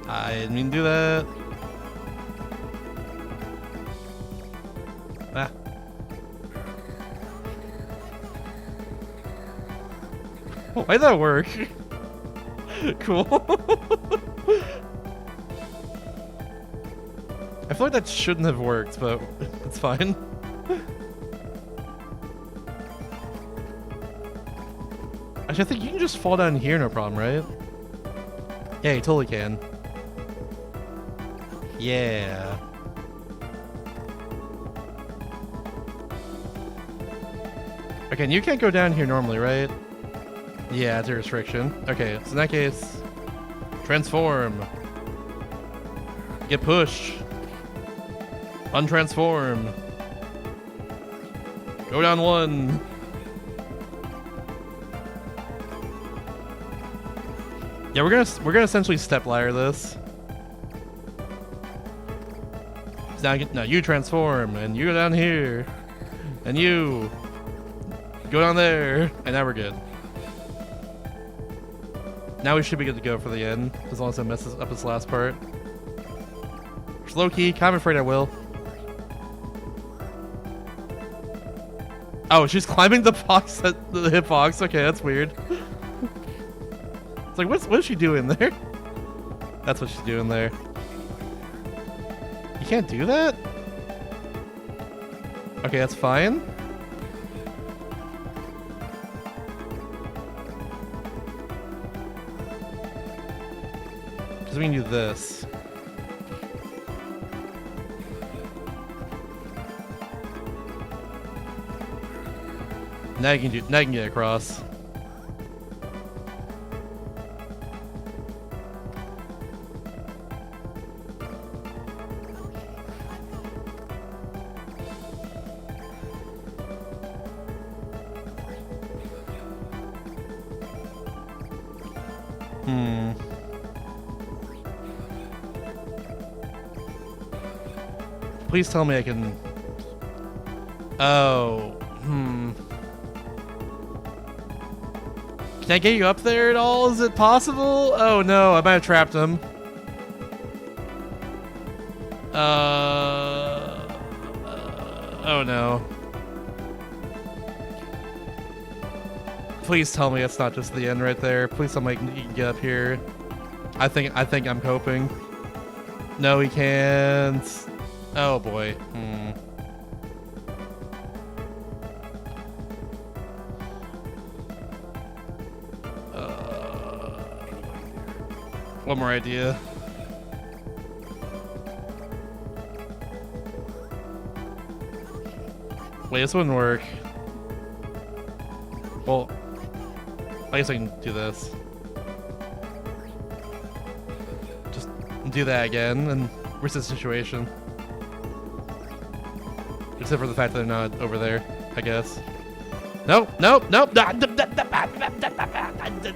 I didn't mean to do that. Ah. Why'd that work? Cool. I feel like that shouldn't have worked, but it's fine. Actually, I think you can just fall down here, no problem, right? Yeah, you totally can. Yeah. Okay, and you can't go down here normally, right? Yeah, it's a restriction. Okay, so in that case, transform. Get pushed. Untransform. Go down one. Yeah, we're gonna essentially step ladder this. So now you transform, and you go down here, and you go down there, and now we're good. Now we should be good to go for the end, as long as it messes up this last part. Which low key, kind of afraid I will. Oh, she's climbing the box, the hitbox. Okay, that's weird. It's like, what is she doing there? That's what she's doing there. You can't do that? Okay, that's fine. Because we can do this. Now you can get across. Please tell me I can... Oh. Can I get you up there at all? Is it possible? Oh no, I might have trapped him. Oh no. Please tell me it's not just the end right there. Please tell me you can get up here. I think I'm coping. No, he can't. Oh boy. One more idea. Wait, this wouldn't work. Well, I guess I can do this. Just do that again and reset the situation. Except for the fact that they're not over there, I guess. Nope. I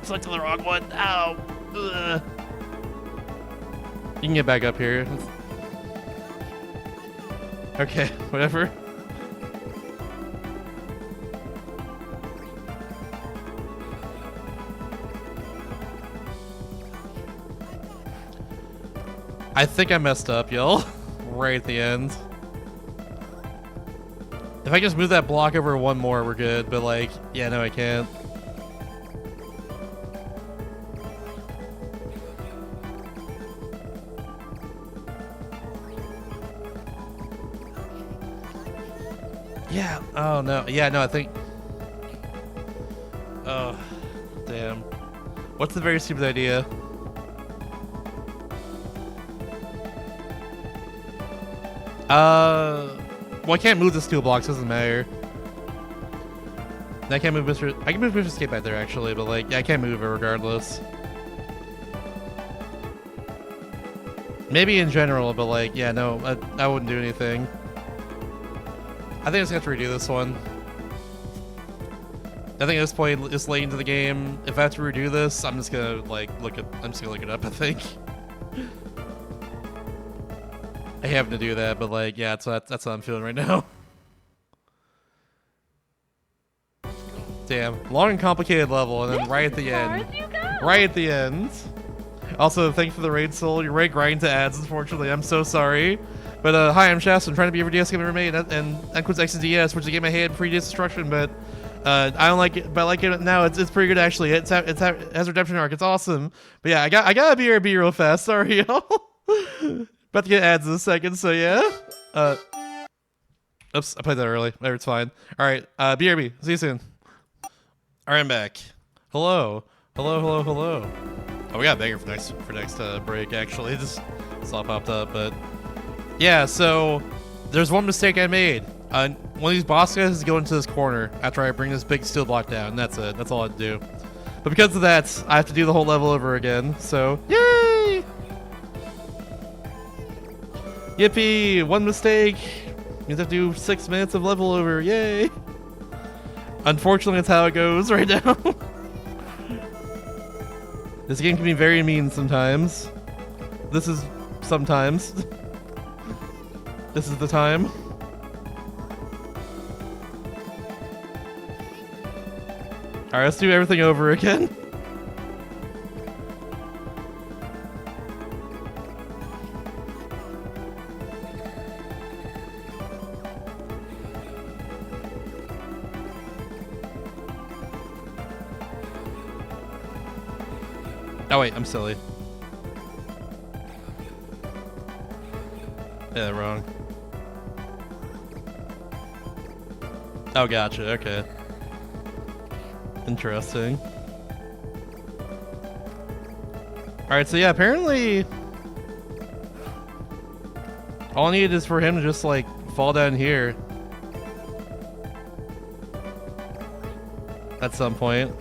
selected the wrong one. Ow. Ugh. You can get back up here. Okay, whatever. I think I messed up, y'all. Right at the end. If I just move that block over one more, we're good. But like, yeah, no, I can't. Yeah. Oh no. Yeah. No. I think. Oh, damn. What's the very stupid idea? Well, I can't move the steel blocks. Doesn't matter. I can't move Mr. I can move Mr. Escape back there actually, but like, yeah, I can't move it regardless. Maybe in general, but like, yeah, no, I wouldn't do anything. I think I just have to redo this one. I think at this point, it's late into the game. If I have to redo this, I'm just gonna like I'm just gonna look it up, I think. I have to do that, but like, yeah, that's what I'm feeling right now. Damn, long and complicated level, and then right at the end. Right at the end. Also, thank you for the raid, Soul. Your raid grind to ads, unfortunately. I'm so sorry. But hi, I'm Shasta. I'm trying to be every DS game I've ever made, and Enquist X and DS, which is a game I hated pre-DS Destruction, but I don't like it. But I like it now. It's pretty good actually. It has a redemption arc. It's awesome. But yeah, I gotta be real fast. Sorry, y'all. About to get ads in a second. So yeah. Oops, I played that early. Whatever, it's fine. All right. BRB. See you soon. All right, I'm back. Hello. Hello. Oh, we got a banger for next break. Actually, this all popped up, but yeah. So there's one mistake I made. One of these boss guys is going into this corner after I bring this big steel block down. And that's it. That's all I have to do. But because of that, I have to do the whole level over again. So yay! Yippee! One mistake. Means I have to do 6 minutes of level over. Yay! Unfortunately, that's how it goes right now. This game can be very mean sometimes. This is sometimes. This is the time. Alright, let's do everything over again. Oh wait, I'm silly. Yeah, wrong. Oh, gotcha, okay. Interesting. Alright, so yeah, apparently all I need is for him to just like fall down here at some point.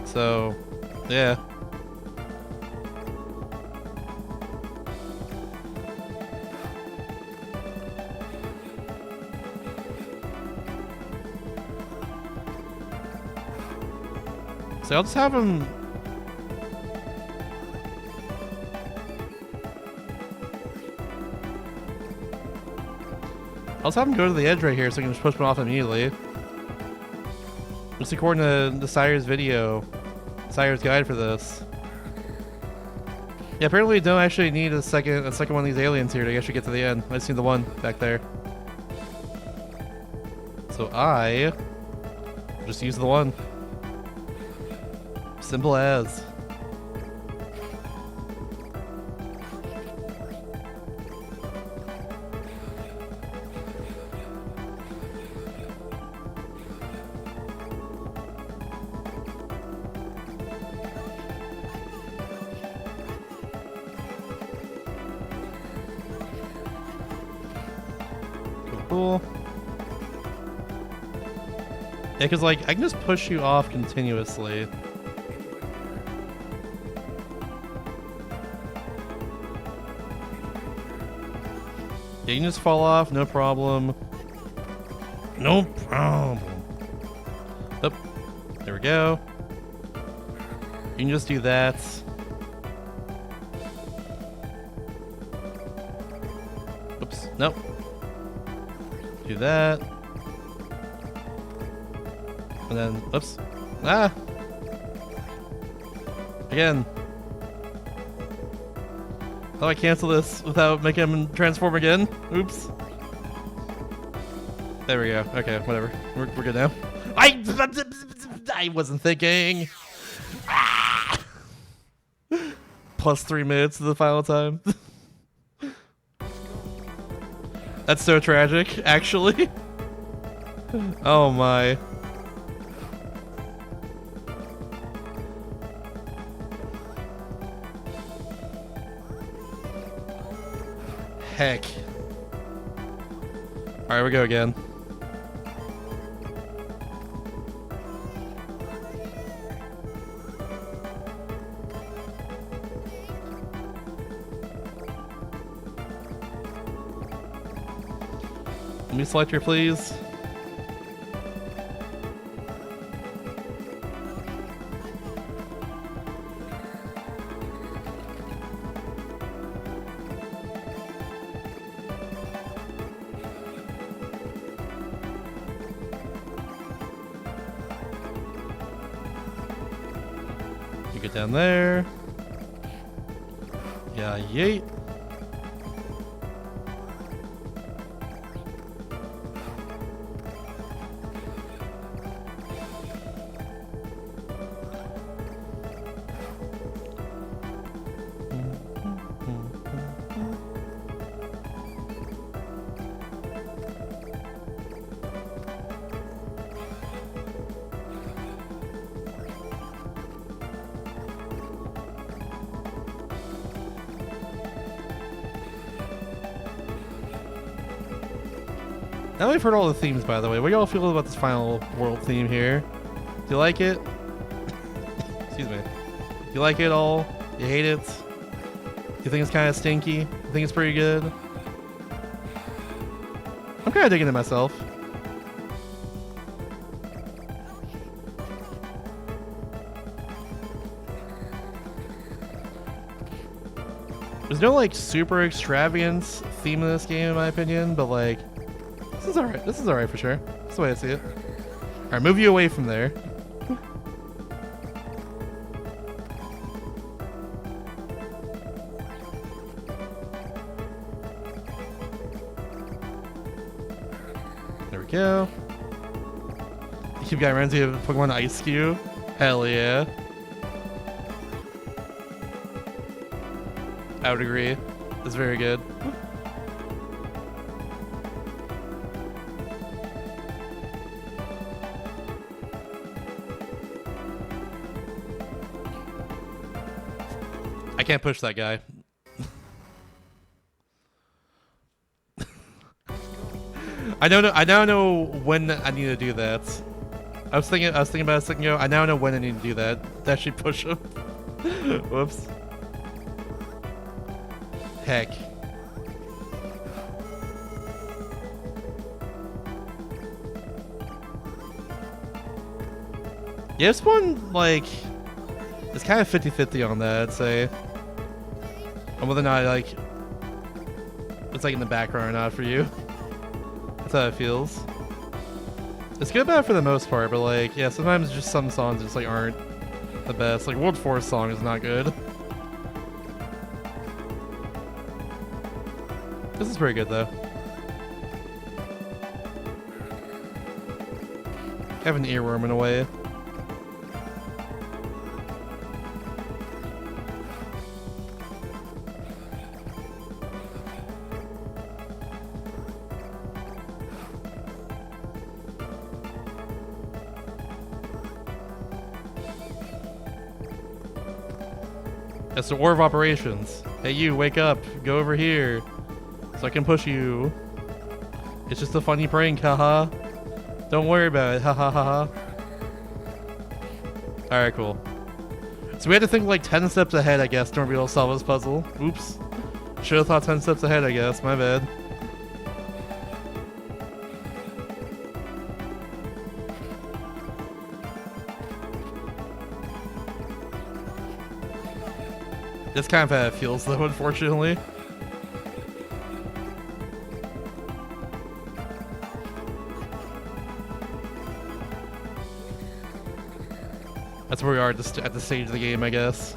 So, yeah. So I'll just have him. I'll just have him go to the edge right here so I can just push him off immediately. Just according to the Sire's video, Sire's guide for this. Yeah, apparently you don't actually need a second one of these aliens here to actually get to the end. I just need the one back there. So I just use the one. Simple as. Cool. Yeah, because like I can just push you off continuously. Yeah, you can just fall off, no problem. No problem. Up. There we go. You can just do that. Oops. Nope. Do that. And then, oops. Ah! Again. How do I cancel this without making him transform again? Oops. There we go. Okay, whatever. We're good now. I wasn't thinking. Ah! Plus 3 minutes to the final time. That's so tragic, actually. Oh my. Heck. Alright, we go again. Let me select her, please. You get down there. Yeah, yeet. Now we've heard all the themes, by the way. What do y'all feel about this final world theme here? Do you like it? Excuse me. Do you like it all? You hate it? You think it's kind of stinky? You think it's pretty good? I'm kind of digging it myself. There's no like super extravagant theme in this game in my opinion, but like this is alright. This is alright for sure. That's the way I see it. Alright, move you away from there. There we go. You've got reminds me of Pokemon Ice Cube. Hell yeah. I would agree. It's very good. I can't push that guy. I now know when I need to do that. I was thinking about it a second ago. I now know when I need to do that. To actually push him. Whoops. Heck. Yeah, this one, like, it's kind of 50-50 on that, I'd say. On whether or not, like, it's, like, in the background or not for you. That's how it feels. It's good bad for the most part, but, like, yeah, sometimes just some songs just, like, aren't the best. Like, World Force song is not good. This is pretty good, though. I have an earworm in a way. That's the War of Operations. Hey, you, wake up. Go over here. So I can push you. It's just a funny prank, haha. Don't worry about it, haha haha. Alright, cool. So we had to think like 10 steps ahead, I guess, in order to be able to solve this puzzle. Oops. Should have thought 10 steps ahead, I guess. My bad. That's kind of how it feels, though, unfortunately. That's where we are at the stage of the game, I guess.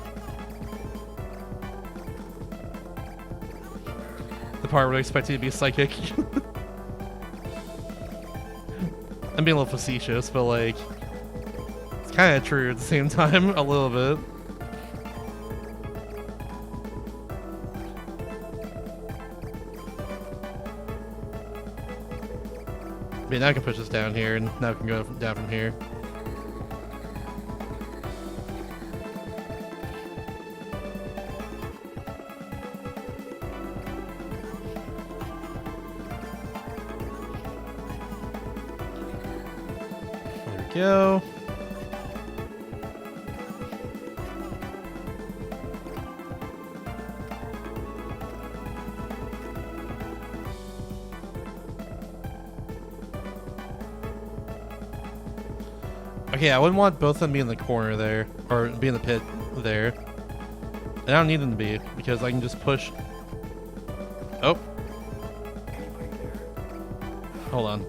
The part where I expect you to be psychic. I'm being a little facetious, but like, it's kind of true at the same time, a little bit. I mean, now I can push this down here, and now I can go down from here. There we go. Okay, I wouldn't want both of them to be in the corner there, or be in the pit there. And I don't need them to be, because I can just push. Oh. Hold on.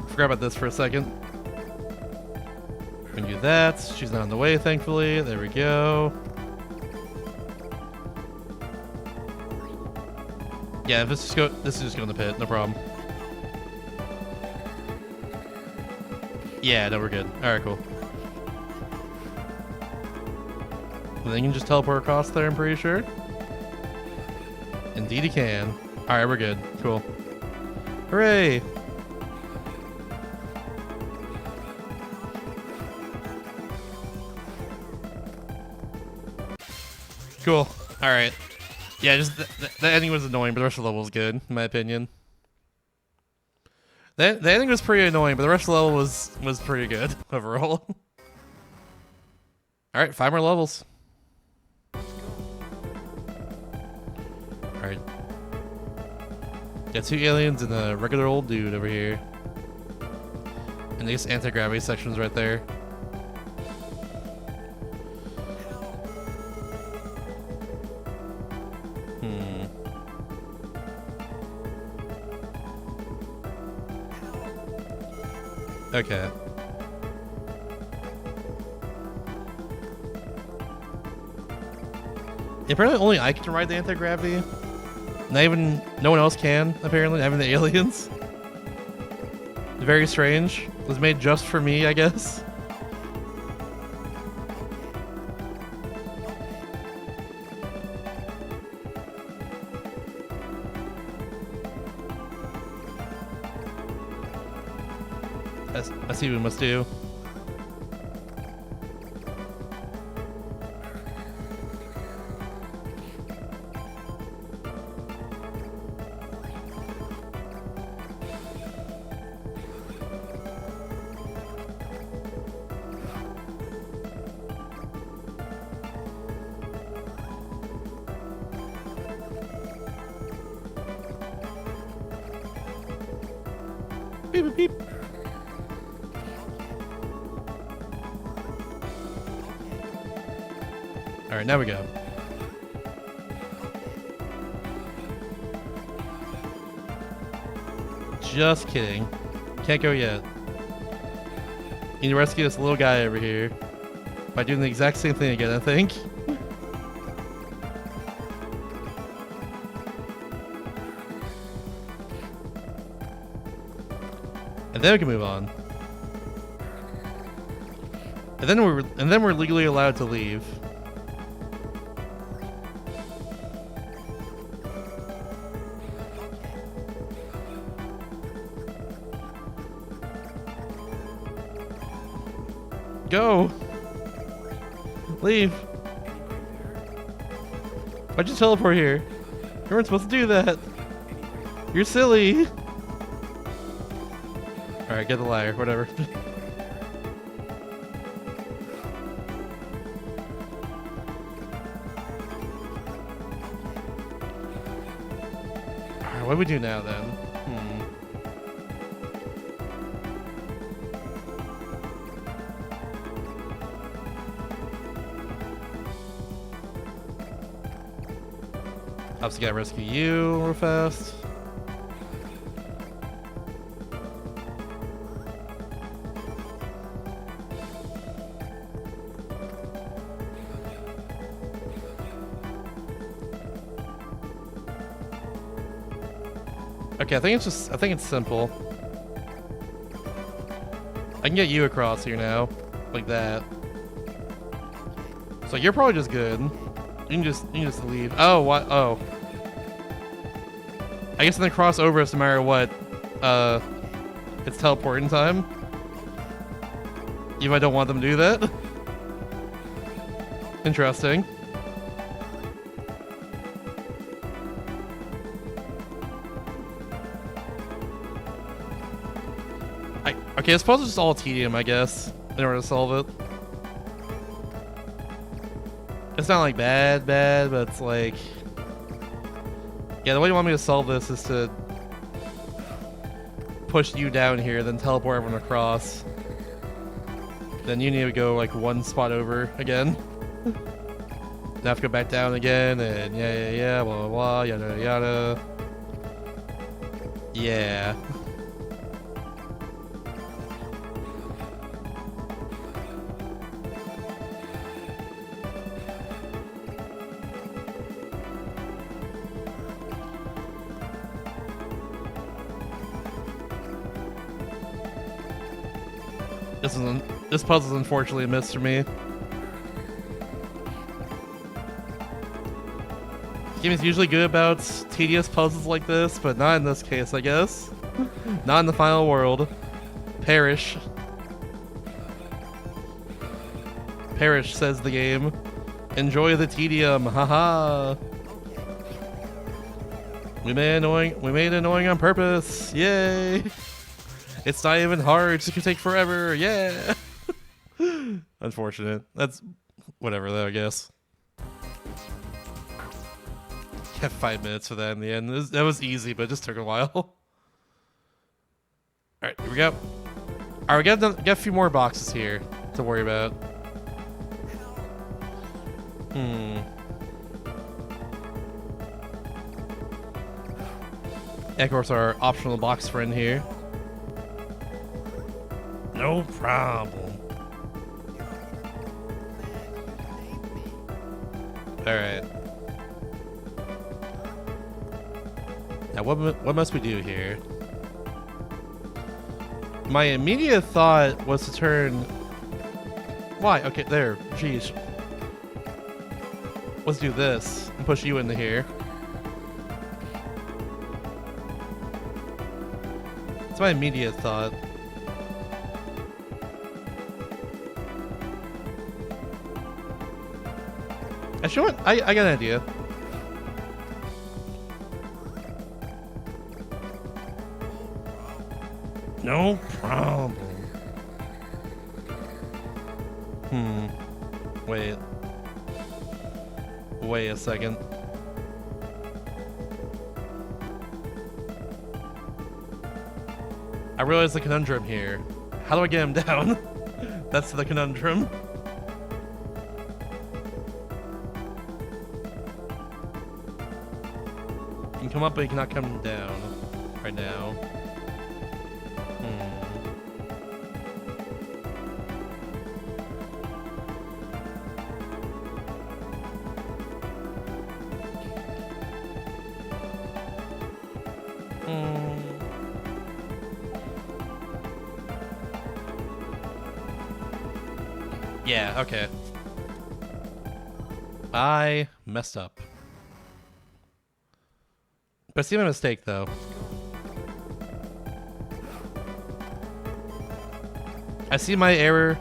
Forgot about this for a second. We can do that. She's not in the way, thankfully. There we go. Yeah, if this is just go in the pit, no problem. Yeah, no, we're good. Alright, cool. And then you can just teleport across there, I'm pretty sure. Indeed he can. Alright, we're good. Cool. Hooray! Cool. Alright. Yeah, just the ending was annoying, but the rest of the level was good, in my opinion. The ending was pretty annoying, but the rest of the level was pretty good overall. Alright, 5 more levels. Alright. Got 2 aliens and a regular old dude over here. And these anti-gravity sections right there. Okay. Apparently only I can ride the anti-gravity. No one else can, apparently, having the aliens. Very strange. It was made just for me, I guess. I see what we must do. Beep, beep, beep. Alright, now we go. Just kidding. Can't go yet. Need to rescue this little guy over here by doing the exact same thing again, I think. And then we can move on. And then we're legally allowed to leave. Go! Leave! Why'd you teleport here? You weren't supposed to do that! You're silly! Alright, get the lyre, whatever. Alright, what do we do now then? Obviously gotta rescue you real fast. Okay, I think it's simple. I can get you across here now, like that. So you're probably just good. You can just leave. Oh, what? Oh. I guess then cross over us no matter what. It's teleporting time. Even if I don't want them to do that. Interesting. Okay, I suppose it's just all tedium, I guess, in order to solve it. It's not like bad, but it's like... Yeah, the way you want me to solve this is to push you down here, then teleport everyone across. Then you need to go like one spot over again. Now I have to go back down again, and yeah, blah, blah, blah, yada, yada. Yeah. This puzzle's unfortunately a miss for me. The game is usually good about tedious puzzles like this, but not in this case, I guess. Not in the final world. Perish. Perish, says the game. Enjoy the tedium, haha. We made it annoying on purpose. Yay! It's not even hard, so it can take forever. Yeah. Unfortunate. That's whatever though, I guess. Kept 5 minutes for that in the end. That was easy, but it just took a while. Alright, here we go. Alright, we got a few more boxes here to worry about. Of course, our optional box friend here. No problem. Alright. Now, what must we do here? My immediate thought was to turn... Why? Okay, there. Jeez. Let's do this and push you into here. That's my immediate thought. Actually, I got an idea. No problem. Wait a second. I realized the conundrum here. How do I get him down? That's the conundrum. You can come up, but you cannot come down right now. Yeah, okay. I messed up. But I see my mistake, though. I see my error.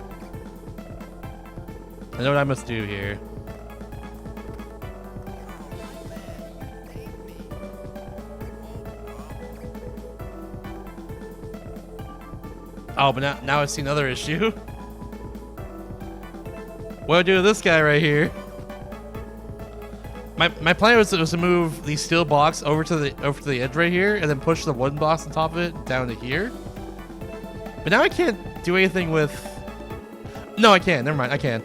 I know what I must do here. Oh, but now I see another issue. What do I do with this guy right here? My plan was to move the steel box over to the edge right here, and then push the wooden box on top of it down to here. But now I can't do anything with. No, I can. Never mind. I can.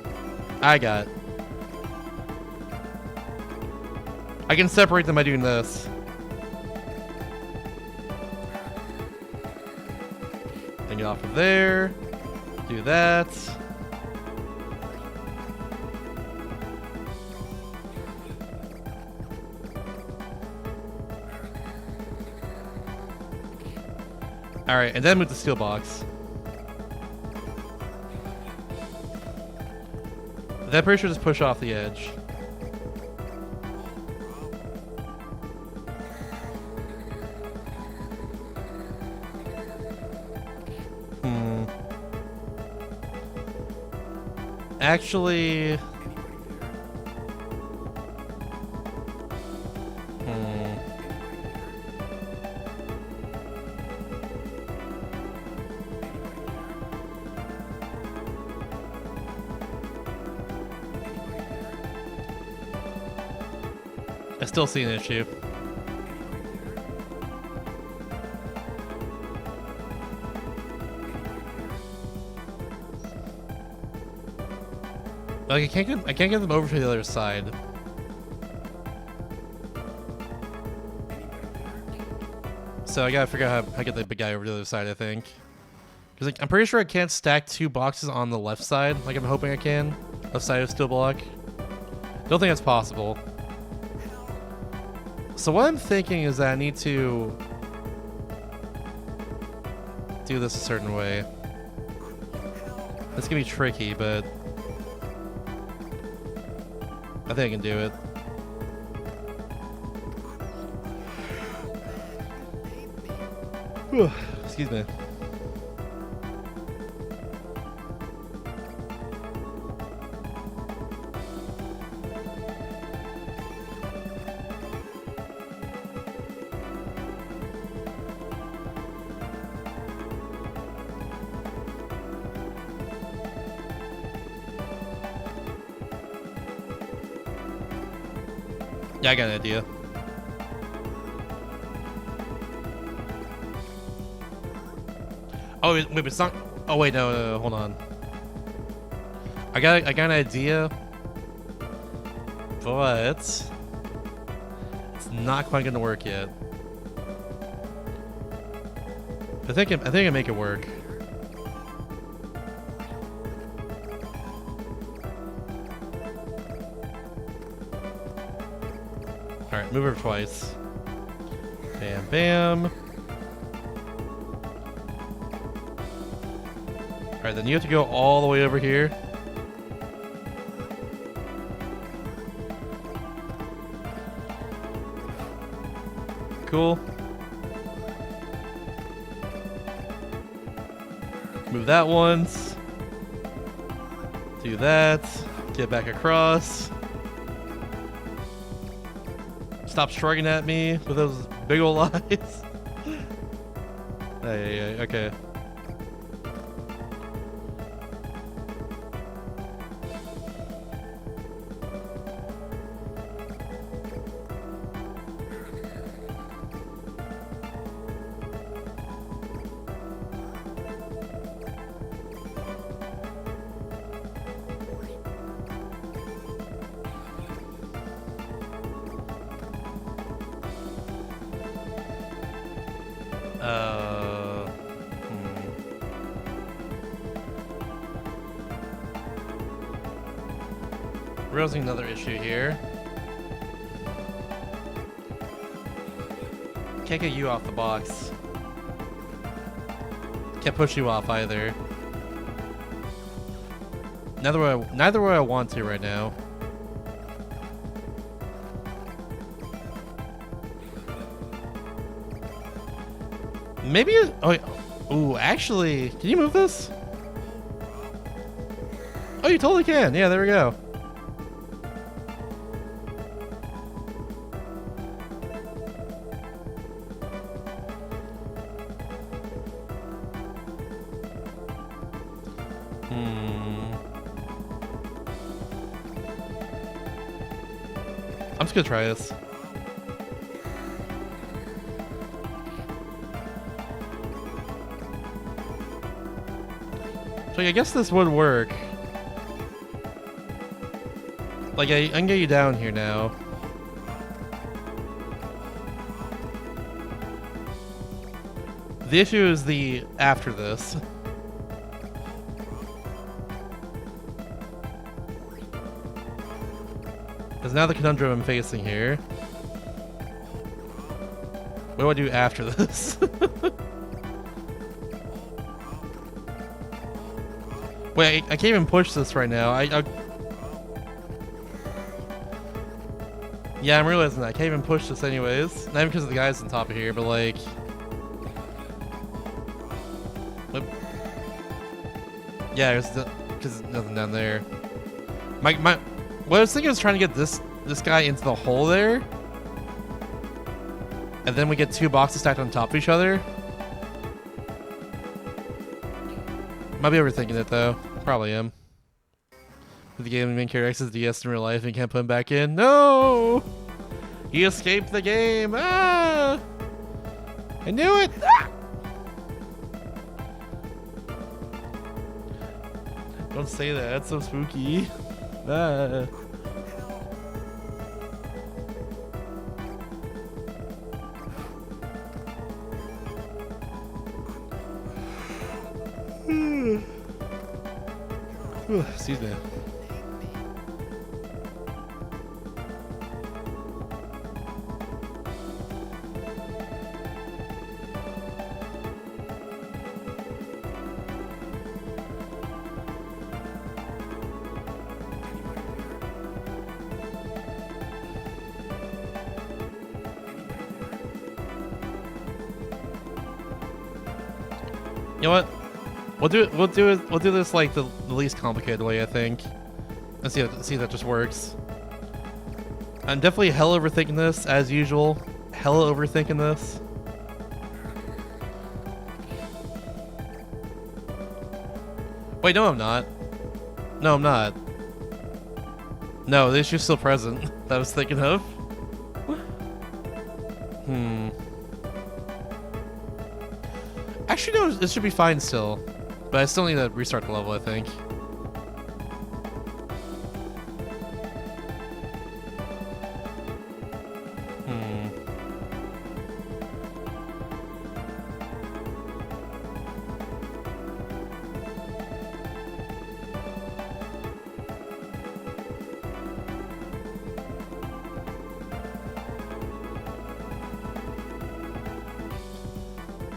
I got it. I can separate them by doing this. Then get off of there. Do that. Alright, and then move the steel box. That pretty sure just push off the edge. Actually... I still see an issue. Like I can't get them over to the other side. So I gotta figure out how to get the big guy over to the other side, I think. Because like, I'm pretty sure I can't stack 2 boxes on the left side, like I'm hoping I can. Left side of steel block. Don't think that's possible. So what I'm thinking is that I need to do this a certain way. It's gonna be tricky, but I think I can do it. Whew, excuse me. Yeah, I got an idea. Oh, wait, but it's not. Oh, wait, no, hold on. I got an idea, but it's not quite gonna work yet. I think I make it work. All right, move her twice. Bam, bam. All right, then you have to go all the way over here. Cool. Move that once. Do that. Get back across. Stop shrugging at me with those big old eyes. Hey, okay. Realizing another issue here. Can't get you off the box. Can't push you off either. Neither way I want to right now. Maybe. Oh, ooh, actually, can you move this? Oh, you totally can. Yeah, there we go. I'm just gonna try this. So I guess this would work. Like I can get you down here now. The issue is the after this. Because now the conundrum I'm facing here. What do I do after this? Wait, I can't even push this right now. Yeah, I'm realizing that. I can't even push this anyways. Not even because of the guys on top of here, but like... Whoop. Yeah, because there's nothing down there. What I was thinking was trying to get this guy into the hole there. And then we get 2 boxes stacked on top of each other. Might be overthinking it though. Probably am. The game main character exits DS in real life and can't put him back in. No! He escaped the game! Ah! I knew it! Ah! Don't say that, that's so spooky. Ah. Excuse me. You know what? We'll do this like the least complicated way, I think. Let's see if that just works. I'm definitely hell overthinking this as usual. Hell overthinking this. Wait, no, I'm not. No, I'm not. No, the issue's still present that I was thinking of. Actually, no, it should be fine still. But I still need to restart the level, I think.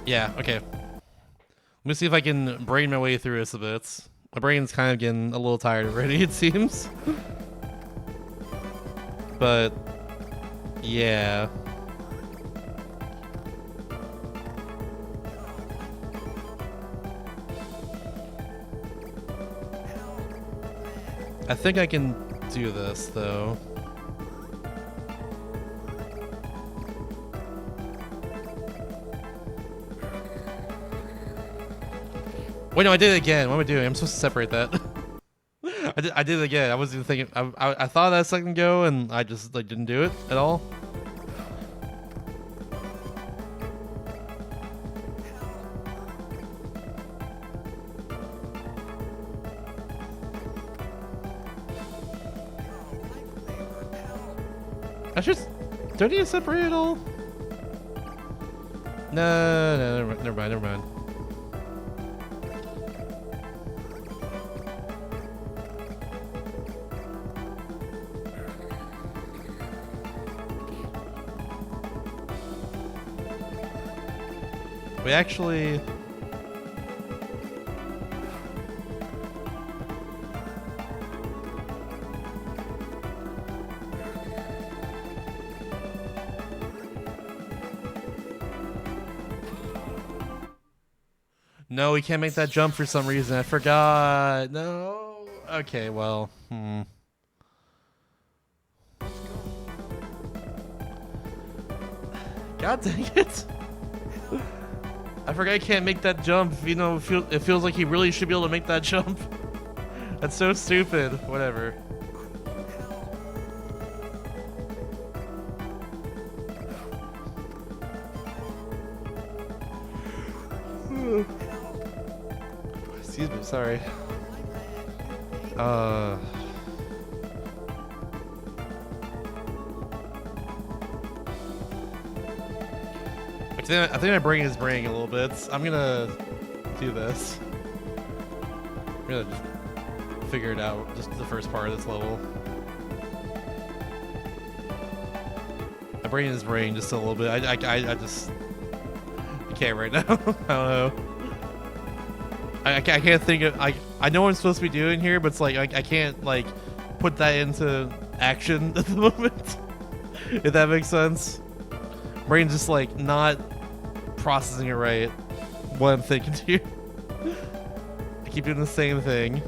Yeah, okay. Let me see if I can brain my way through this a bit. My brain's kind of getting a little tired already, it seems. But, yeah. I think I can do this, though. Wait, no, I did it again. What am I doing? I'm supposed to separate that. I did it again. I wasn't even thinking. I thought that a second ago, and I just like didn't do it at all. I should. Do I need to separate it all? No, never mind. We actually... No, we can't make that jump for some reason. I forgot. No. Okay, well. God dang it. I forgot I can't make that jump. You know, it feels like he really should be able to make that jump. That's so stupid. Whatever. Excuse me, sorry. I think my brain is braining a little bit. I'm gonna do this. I'm gonna just figure it out, just the first part of this level. My brain is braining just a little bit. I can't right now. I don't know. I can't think of... I know what I'm supposed to be doing here, but it's like I can't like put that into action at the moment. If that makes sense. Brain's just like not processing it right. What I'm thinking here. I keep doing the same thing.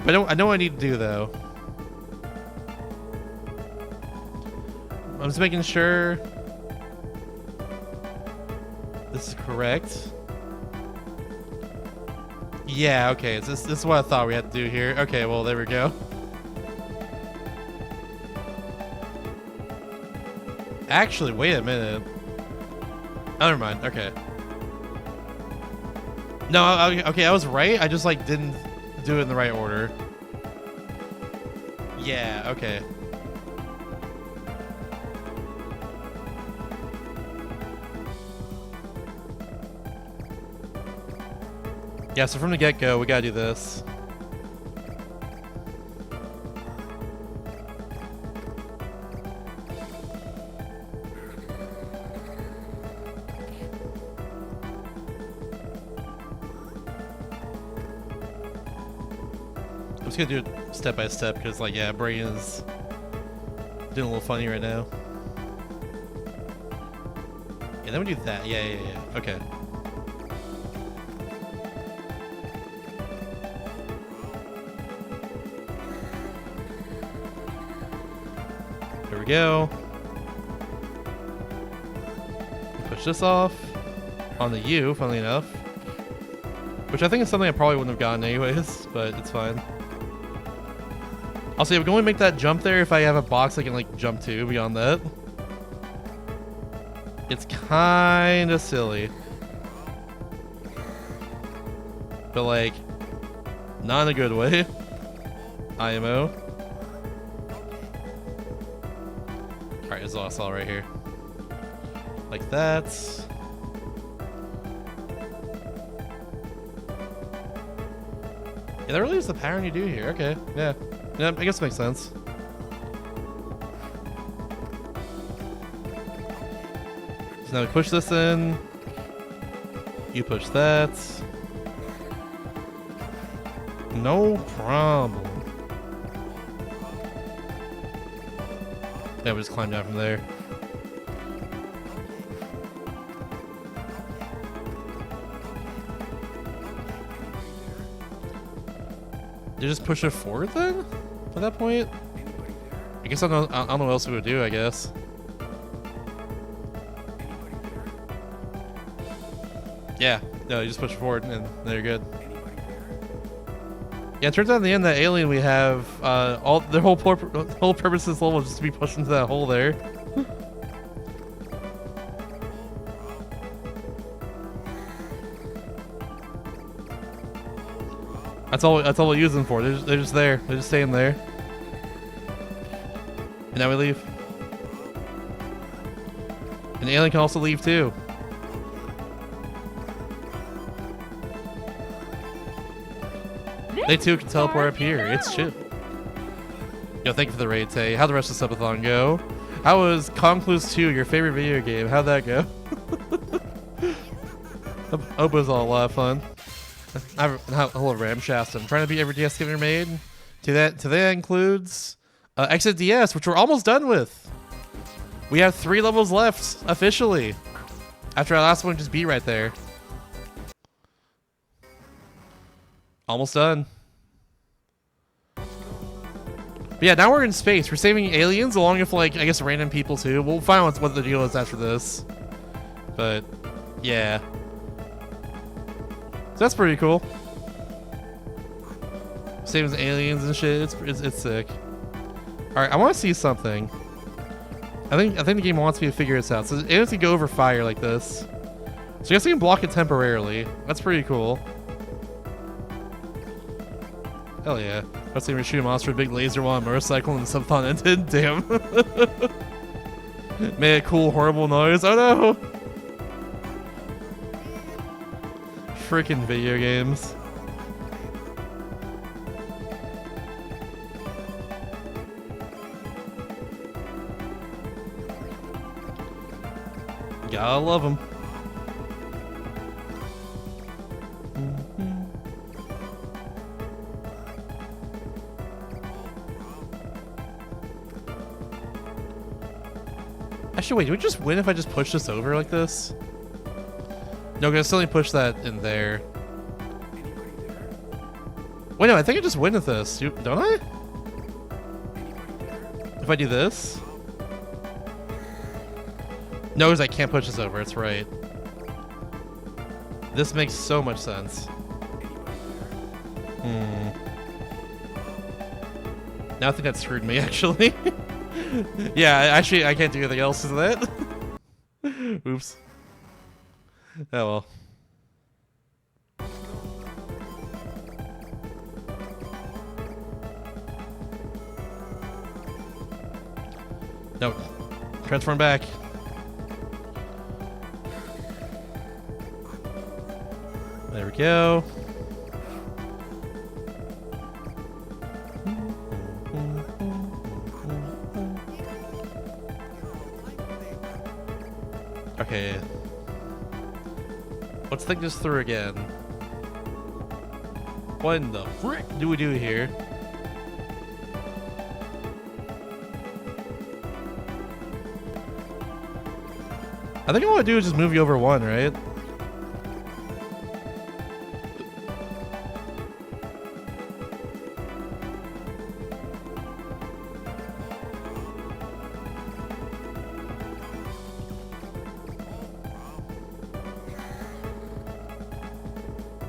But I know what I need to do though. I'm just making sure this is correct. Yeah, okay. This is what I thought we had to do here. Okay, well, there we go. Actually, wait a minute. Oh, never mind. Okay. No, okay, I was right. I just, like, didn't do it in the right order. Yeah, okay. Yeah, so from the get-go, we gotta do this. I'm just gonna do it step by step because, like, yeah, brain is doing a little funny right now. Yeah, then we do that. Yeah. Okay. There we go. Push this off on the U, funnily enough. Which I think is something I probably wouldn't have gotten anyways, but it's fine. Also, yeah, we can only make that jump there if I have a box I can, like, jump to beyond that. It's kinda silly. But, like, not in a good way. IMO. Alright, it's all right here. Like that. Yeah, that really is the pattern you do here. Okay, yeah. Yeah, I guess it makes sense. So now we push this in. You push that. No problem. Yeah, we just climb down from there. You just push it forward then? At that point? I guess I don't know what else we would do, I guess. Yeah, no, you just push it forward and then you're good. Yeah, it turns out in the end that alien we have, all the whole purpose of this level is just to be pushed into that hole there. That's all we use them for. They're just there. They're just staying there. And now we leave. And the alien can also leave too. They too can teleport up here. It's chill. Yo, thank you for the raid, Tay. How'd the rest of the subathon go? How was Concluse 2 your favorite video game? How'd that go? I hope it was all a lot of fun. I have a whole Ramshafts. I'm trying to beat every DS game ever made. Today includes Exit DS, which we're almost done with. We have 3 levels left officially. After our last one just beat right there. Almost done. But yeah, now we're in space. We're saving aliens along with, like, I guess random people too. We'll find out what the deal is after this. But yeah. So that's pretty cool. Saving aliens and shit. It's sick. Alright, I want to see something. I think the game wants me to figure this out. So aliens can go over fire like this. So I guess we can block it temporarily. That's pretty cool. Hell yeah. I was going to shoot a monster with a big laser while on a motorcycle and the subathon ended. Damn. Made a cool, horrible noise. Oh no! Freaking video games. Gotta love them. Actually, wait, do we just win if I just push this over like this? No, I'm gonna still need to push that in there. Wait, no, I think I just win with this. Don't I? If I do this? No, because I can't push this over. It's right. This makes so much sense. Now I think that screwed me, actually. Yeah, actually, I can't do anything else, is that? Oops. Oh well. No. Transform back. There we go. Okay. Let's think this through again. What in the frick do we do here? I think all I want to do is just move you over one, right?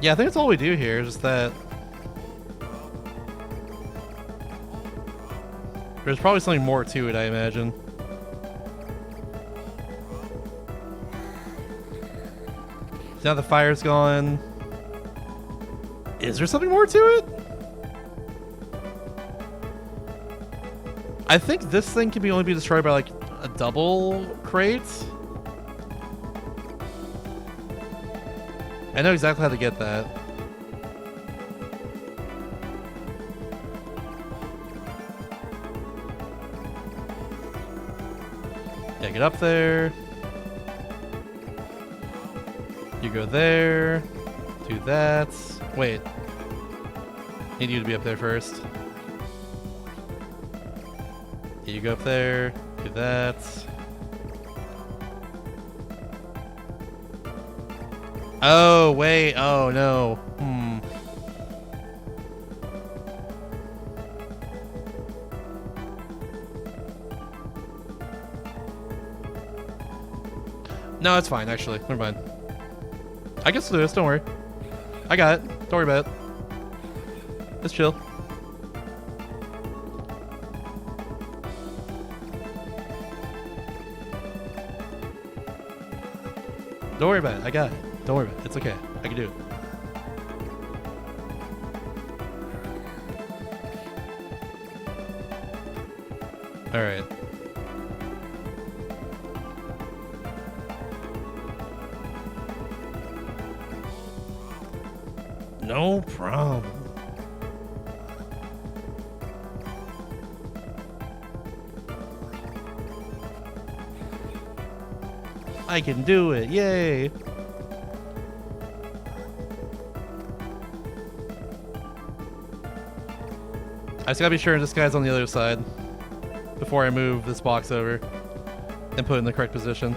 Yeah, I think that's all we do here, just that there's probably something more to it, I imagine. Now the fire's gone. Is there something more to it? I think this thing can only be destroyed by like a double crate. I know exactly how to get that. Yeah, get up there. You go there. Do that. Wait. Need you to be up there first. You go up there. Do that. Oh, wait. Oh, no. No, it's fine, actually. Never mind. I guess we'll do this. Don't worry. I got it. Don't worry about it. It's chill. Don't worry about it. I got it. Don't worry about it. It's okay. I can do it. All right. No problem. I can do it. Yay. I just gotta be sure this guy's on the other side before I move this box over and put it in the correct position.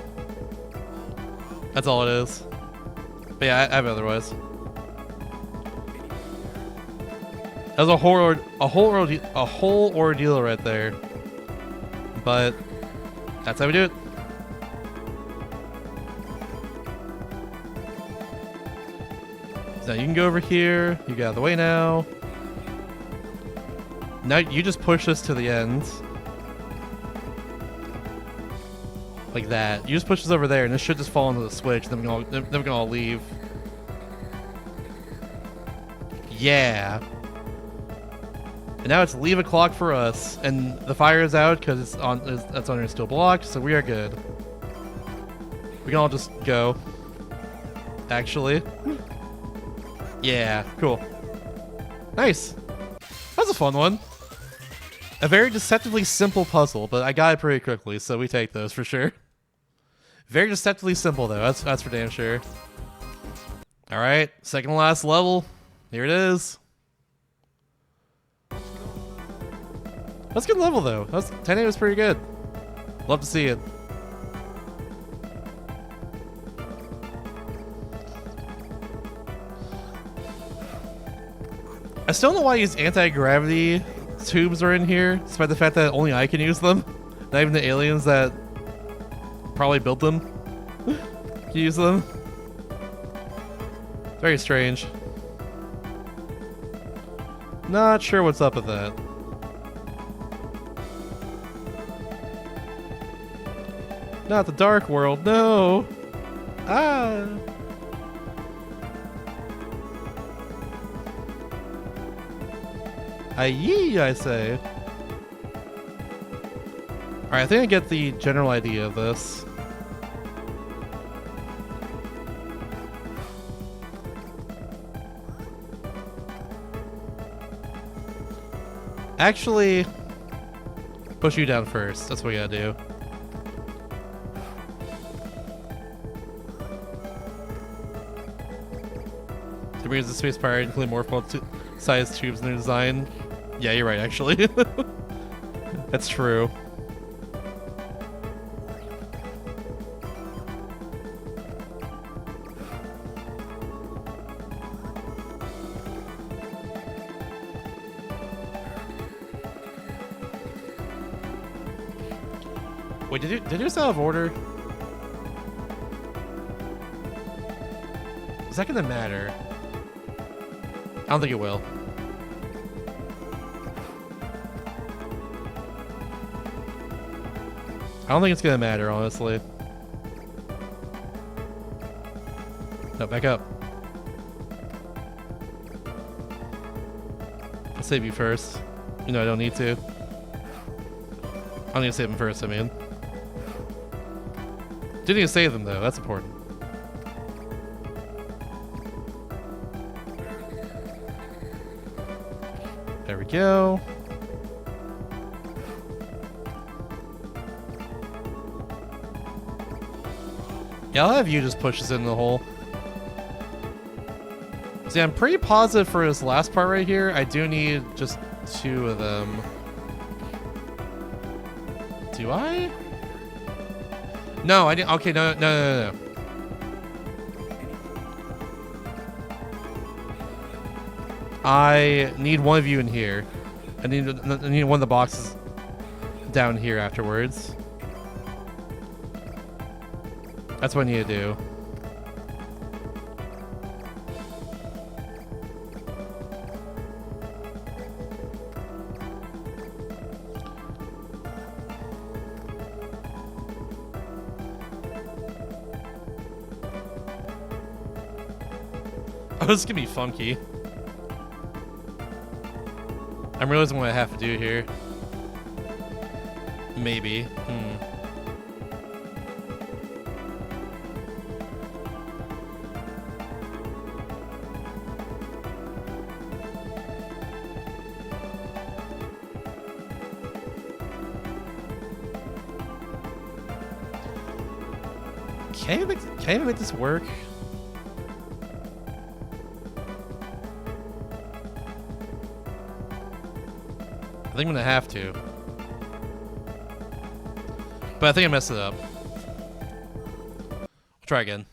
That's all it is. But yeah, I have otherwise. That was a whole ordeal right there. But that's how we do it. So now you can go over here. You get out of the way now. Now you just push this to the end. Like that. You just push this over there and this should just fall into the switch. Then we can all leave. Yeah. And now it's leave a clock for us. And the fire is out because that's under still blocked, so we are good. We can all just go. Actually. Yeah, cool. Nice. That was a fun one. A very deceptively simple puzzle, but I got it pretty quickly, so we take those for sure. Very deceptively simple though, that's for damn sure. Alright, second to last level. Here it is. That's a good level though. 10-8 was pretty good. Love to see it. I still don't know why these anti-gravity tubes are in here, despite the fact that only I can use them. Not even the aliens that probably built them can use them. Very strange. Not sure what's up with that. Not the dark world, no! Ah! Aye, I say. Alright, Alright, I think I get the general idea of this. Actually, push you down first. That's what we gotta do. To bring the space pirate, including more size tubes in their design. Yeah, you're right, actually. That's true. Wait, did you still have order? Is that gonna matter? I don't think it will. I don't think it's gonna matter, honestly. No, back up. I'll save you first. You know I don't need to. I need to save him first, I mean. Didn't even save them though, that's important. There we go. Yeah, I'll have you just push us into the hole. See, I'm pretty positive for this last part right here, I do need just 2 of them. Do I? No, I didn't. Okay, no. I need one of you in here. I need one of the boxes down here afterwards. That's what I need to do. Oh, this is gonna be funky. I'm realizing what I have to do here. Maybe. Can you make this work? I think I'm gonna have to. But I think I messed it up. We'll try again.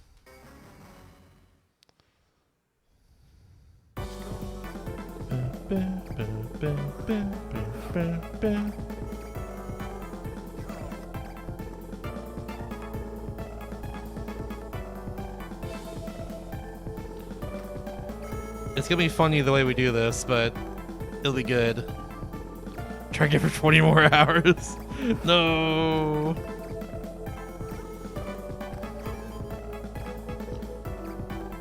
It's gonna be funny the way we do this, but it'll be good. Try to get for 20 more hours. No.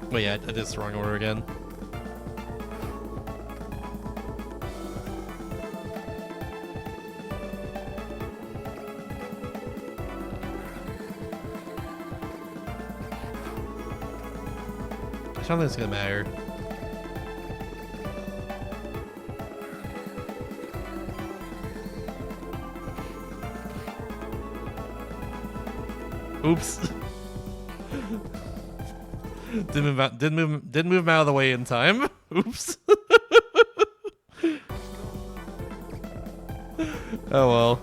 Wait, yeah, I did this the wrong order again. I don't think it's gonna matter. Oops. Didn't move him out of the way in time. Oops. Oh well.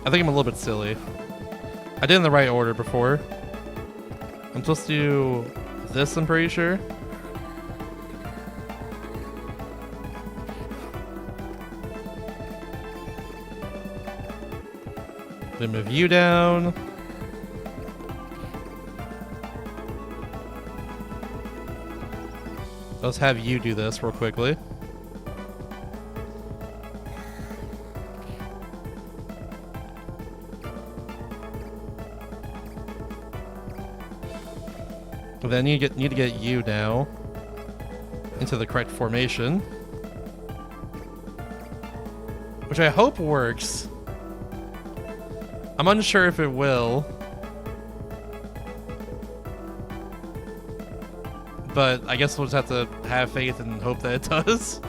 I think I'm a little bit silly. I did it in the right order before. I'm supposed to do this, I'm pretty sure. Then move you down. Let's have you do this real quickly. Then you need to get you now into the correct formation, which I hope works. I'm unsure if it will, but I guess we'll just have to have faith and hope that it does.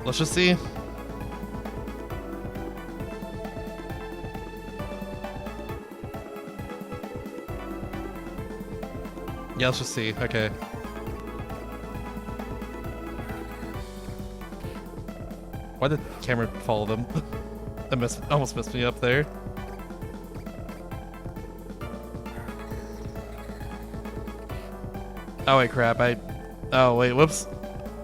Let's just see. Yeah, let's just see. Okay. Why did the camera follow them? That almost messed me up there. Oh wait, crap! Oh wait, whoops!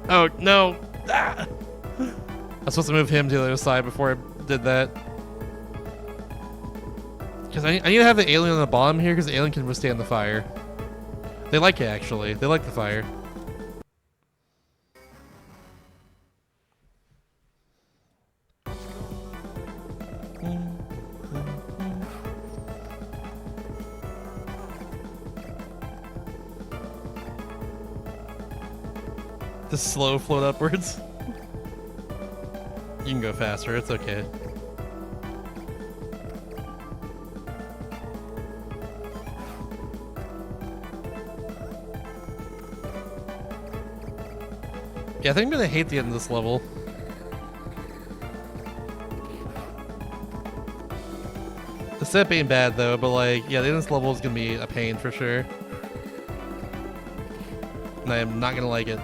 Oh no! Ah! I was supposed to move him to the other side before I did that. Because I need to have the alien on the bottom here, because the alien can withstand the fire. They like it, actually. They like the fire. The slow float upwards. You can go faster, it's okay. Yeah, I think I'm gonna hate the end of this level. The setup ain't bad though, but like, yeah, the end of this level is gonna be a pain for sure. And I am not gonna like it.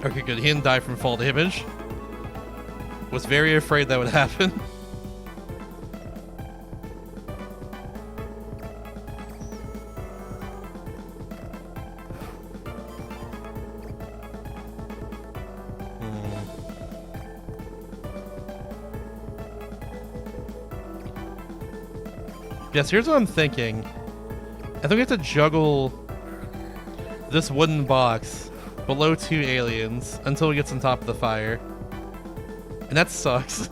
Okay, good. He didn't die from fall damage. Was very afraid that would happen. Yes, here's what I'm thinking. I think we have to juggle this wooden box below 2 aliens until it gets on top of the fire. And that sucks.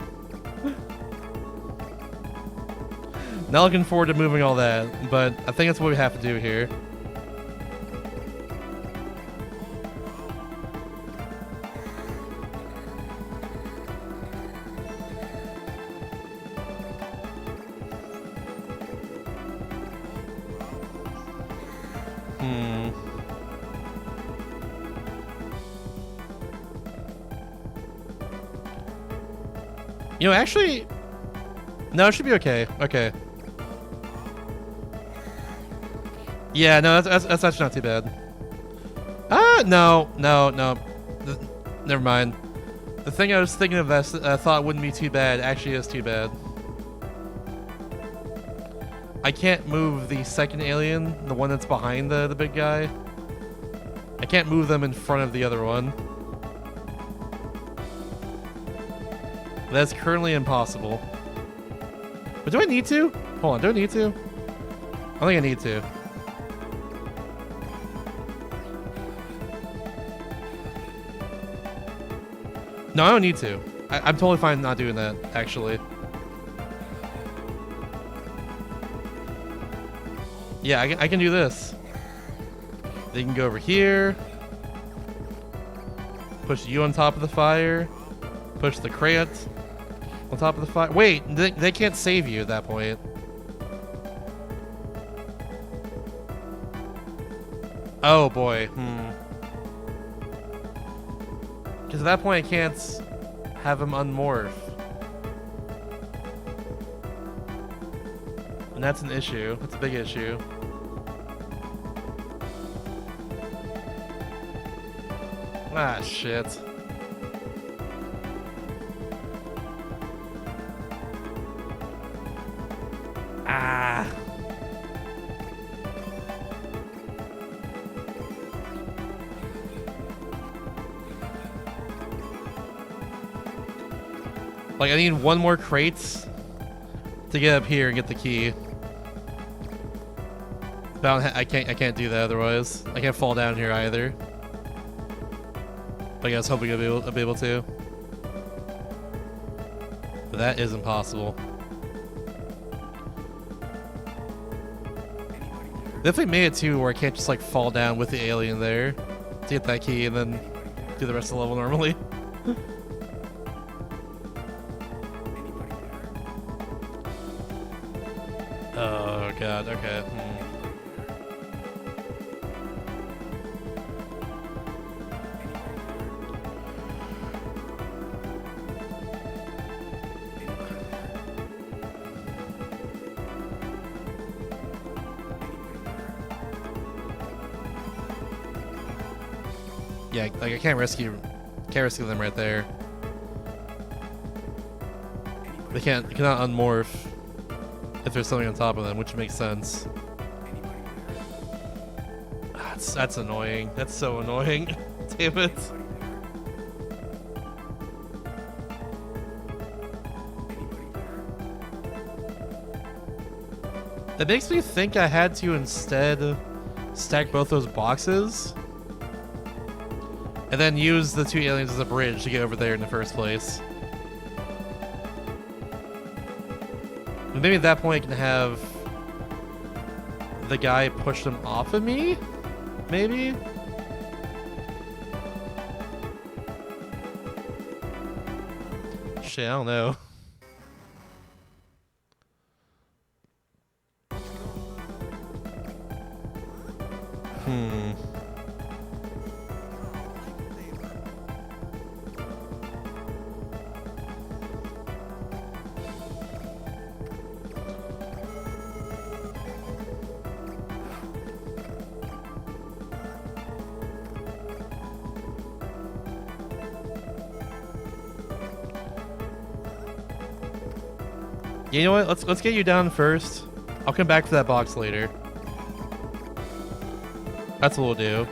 Not looking forward to moving all that, but I think that's what we have to do here. You know, actually, no, it should be okay. Okay. Yeah, no, that's actually not too bad. No. Never mind. The thing I was thinking of that I thought wouldn't be too bad actually is too bad. I can't move the second alien, the one that's behind the big guy. I can't move them in front of the other one. That's currently impossible. But do I need to? Hold on, do I need to? I think I need to. No, I don't need to. I'm totally fine not doing that, actually. Yeah, I can do this. They can go over here. Push you on top of the fire. Push the crate on top of the fire. Wait, they can't save you at that point. Oh boy. Because at that point I can't have him unmorph. And that's an issue. That's a big issue. Ah, shit. Like, I need one more crate to get up here and get the key. But I can't do that otherwise. I can't fall down here either. Like I was hoping I'd be able to. But that is impossible. Definitely made it too where I can't just like fall down with the alien there to get that key and then do the rest of the level normally. Oh god, okay. Yeah, like I can't rescue them right there. They cannot unmorph if there's something on top of them, which makes sense. That's annoying. That's so annoying. Damn it. That makes me think I had to instead stack both those boxes and then use the two aliens as a bridge to get over there in the first place. And maybe at that point I can have the guy push them off of me? Maybe? Shit, I don't know. You know what? Let's get you down first. I'll come back for that box later. That's what we'll do.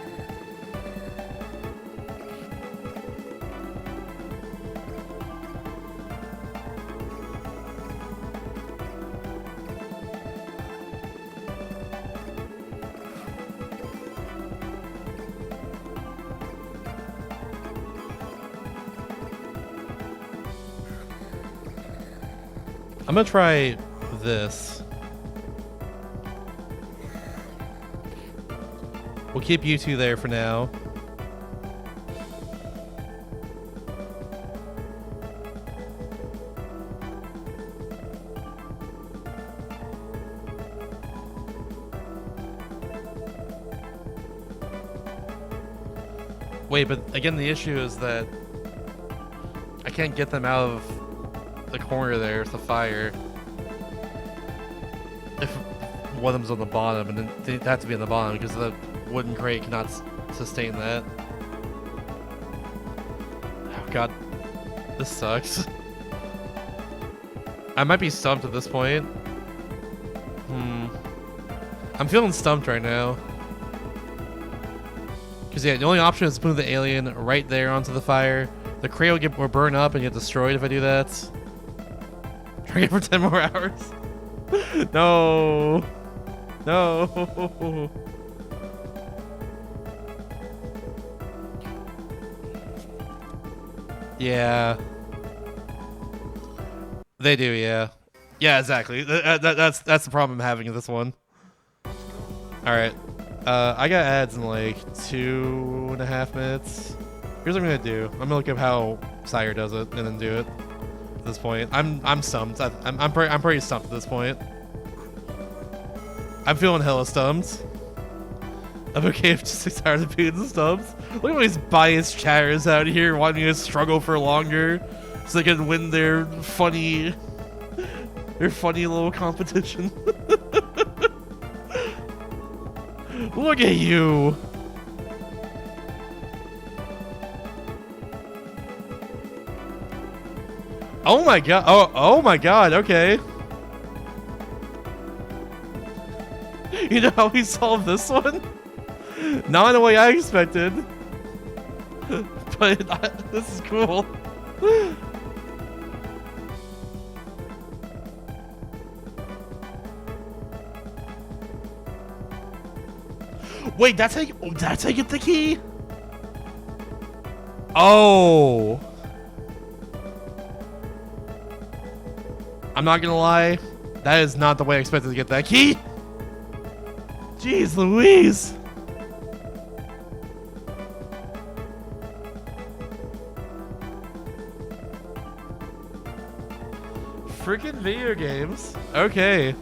I'm gonna try this. We'll keep you two there for now. Wait, but again, the issue is that I can't get them out of the corner there with the fire. If one of them's on the bottom, and then they have to be on the bottom because the wooden crate cannot sustain that. Oh god, this sucks. I might be stumped at this point. I'm feeling stumped right now. Because yeah, the only option is to move the alien right there onto the fire. The crate will burn up and get destroyed if I do that. Trying it for 10 more hours. No. No. Yeah. They do, yeah. Yeah, exactly. That's the problem I'm having in this one. Alright. I got ads in like 2.5 minutes. Here's what I'm gonna do. I'm gonna look up how Sire does it and then do it. At this point, I'm stumped. I'm pretty stumped at this point. I'm feeling hella stumped. I'm okay if just tired of being stumped. Look at all these biased chatters out here wanting me to struggle for longer so they can win their funny little competition. Look at you. Oh my god. Oh my god. Okay. You know how we solved this one? Not in the way I expected. But this is cool. Wait, that's how you get the key? Oh. I'm not gonna lie. That is not the way I expected to get that key. Jeez Louise. Freaking video games. Okay.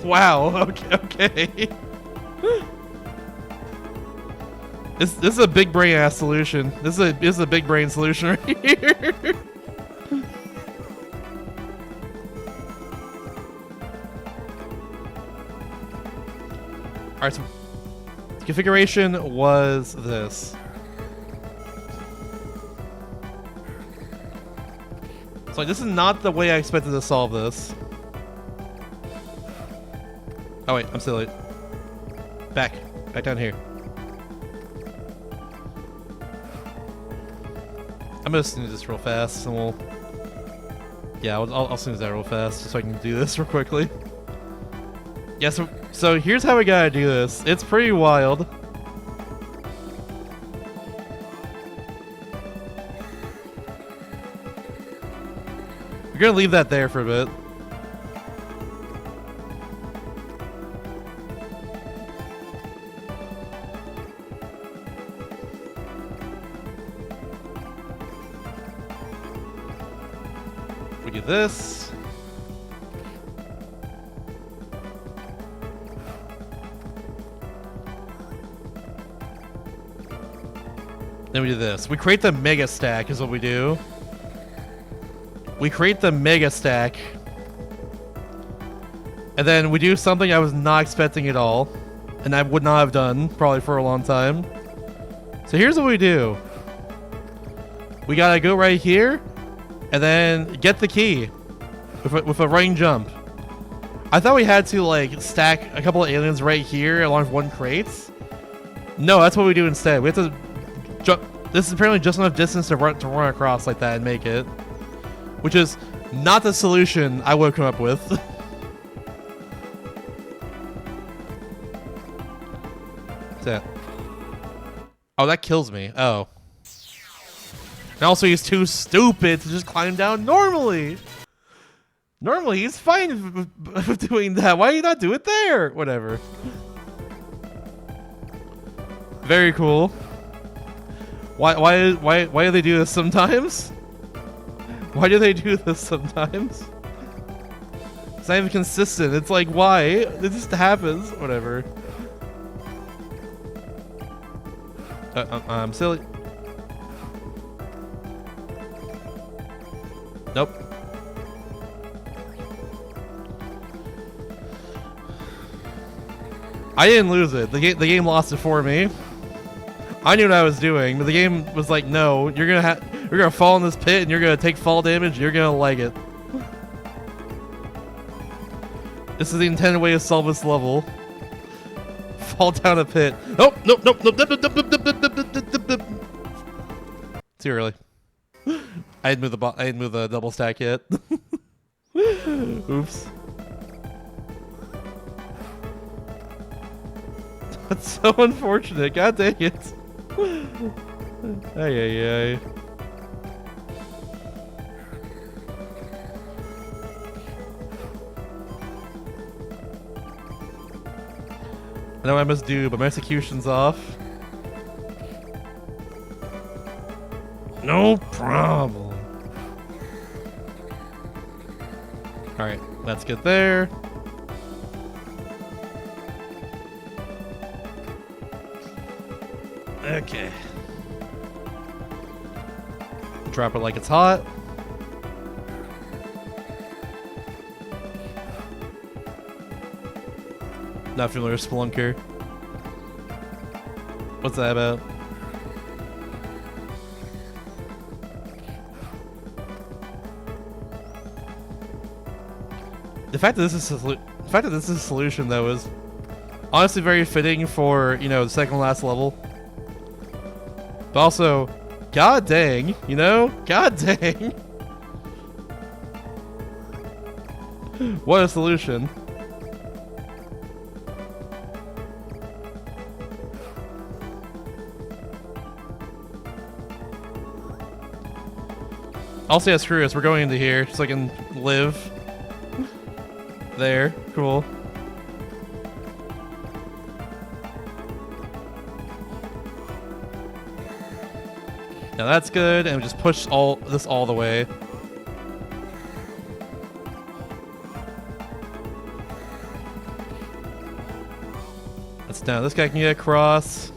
Wow. Okay. This is a big brain ass solution. This is a big brain solution right here. Alright, so the configuration was this. So this is not the way I expected to solve this. Oh wait, I'm silly. Back down here. I'm gonna snooze this real fast, and we'll. Yeah, I'll snooze that real fast, just so I can do this real quickly. Yeah, so here's how we gotta do this. It's pretty wild. We're gonna leave that there for a bit. We do this. Then we do this. We create the mega stack is what we do. We create the mega stack. And then we do something I was not expecting at all. And I would not have done probably for a long time. So here's what we do. We gotta go right here and then get the key with a running jump. I thought we had to like stack a couple of aliens right here along with one crate. No, that's what we do instead. We have to jump. This is apparently just enough distance to run across like that and make it. Which is not the solution I would have come up with. What's that? Oh, that kills me. Oh. And also he's too stupid to just climb down normally. Normally he's fine with doing that. Why do you not do it there? Whatever. Very cool. Why do they do this sometimes? Why do they do this sometimes? It's not even consistent. It's like, why? It just happens. Whatever. I'm silly. Nope. I didn't lose it. The game lost it for me. I knew what I was doing, but the game was like, no, you're gonna fall in this pit and you're gonna take fall damage and you're gonna like it. This is the intended way to solve this level. Fall down a pit. Oh, nope. Too early. I didn't move the double stack yet. Oops. That's so unfortunate. God dang it. Ay. I know what I must do, but my execution's off. No problem. Alright, let's get there. Okay. Drop it like it's hot. Not familiar with Spelunker. What's that about? The fact that this is a solution though is honestly very fitting for, you know, the second last level. But also, god dang, you know? God dang. What a solution. I'll say screw us. We're going into here so I can live. There. Cool. Now that's good, and we just push all the way. That's down. This guy can get across.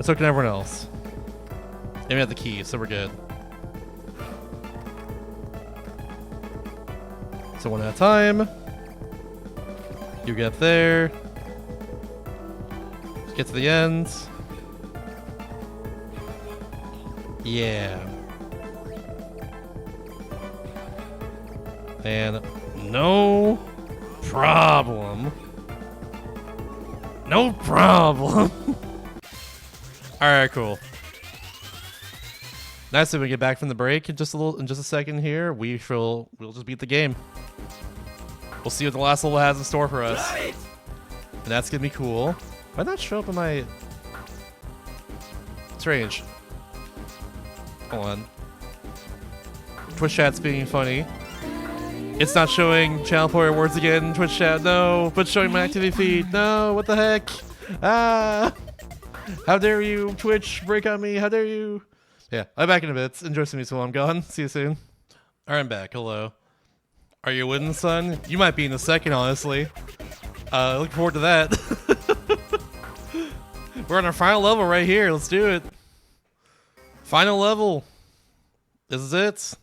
So can everyone else. And we have the key, so we're good. So one at a time. You get there. Get to the end. Yeah. And no problem. No problem. Alright, cool. Nice that we get back from the break in just a second here. We'll just beat the game. We'll see what the last level has in store for us. And that's gonna be cool. Why not show up in my... Strange. Hold on. Twitch chat's being funny. It's not showing channel player awards again, Twitch chat, no. But showing my activity feed, no, what the heck? Ah! How dare you, Twitch, break on me, how dare you? Yeah, I'm back in a bit. Enjoy some music while I'm gone. See you soon. Alright, I'm back, hello. Are you winning, son? You might be in a second, honestly. Looking forward to that. We're on our final level right here, let's do it. Final level. This is it.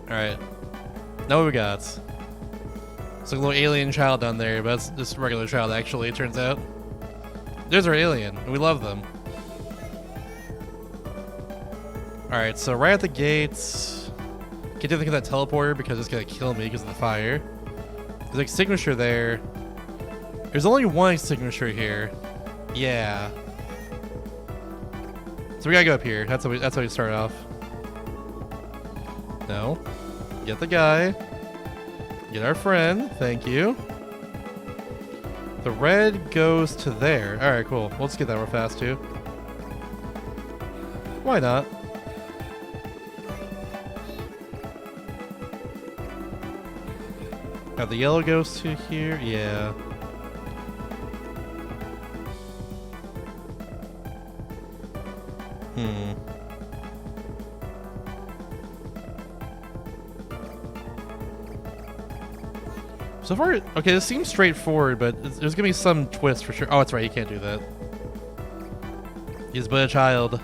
Alright. Now what we got? It's like a little alien child down there, but it's just a regular child actually, it turns out. There's our alien, and we love them. Alright, so right at the gates. Can't do anything with that teleporter because it's gonna kill me because of the fire. There's like extinguisher there. There's only one extinguisher here. Yeah. So we gotta go up here. That's how we start off. No. Get the guy. Get our friend. Thank you. The red goes to there. Alright, cool. We'll just get that real fast too. Why not? Now the yellow goes to here. Yeah. So far, okay, this seems straightforward, but there's gonna be some twist for sure. Oh, that's right, you can't do that. He's but a child.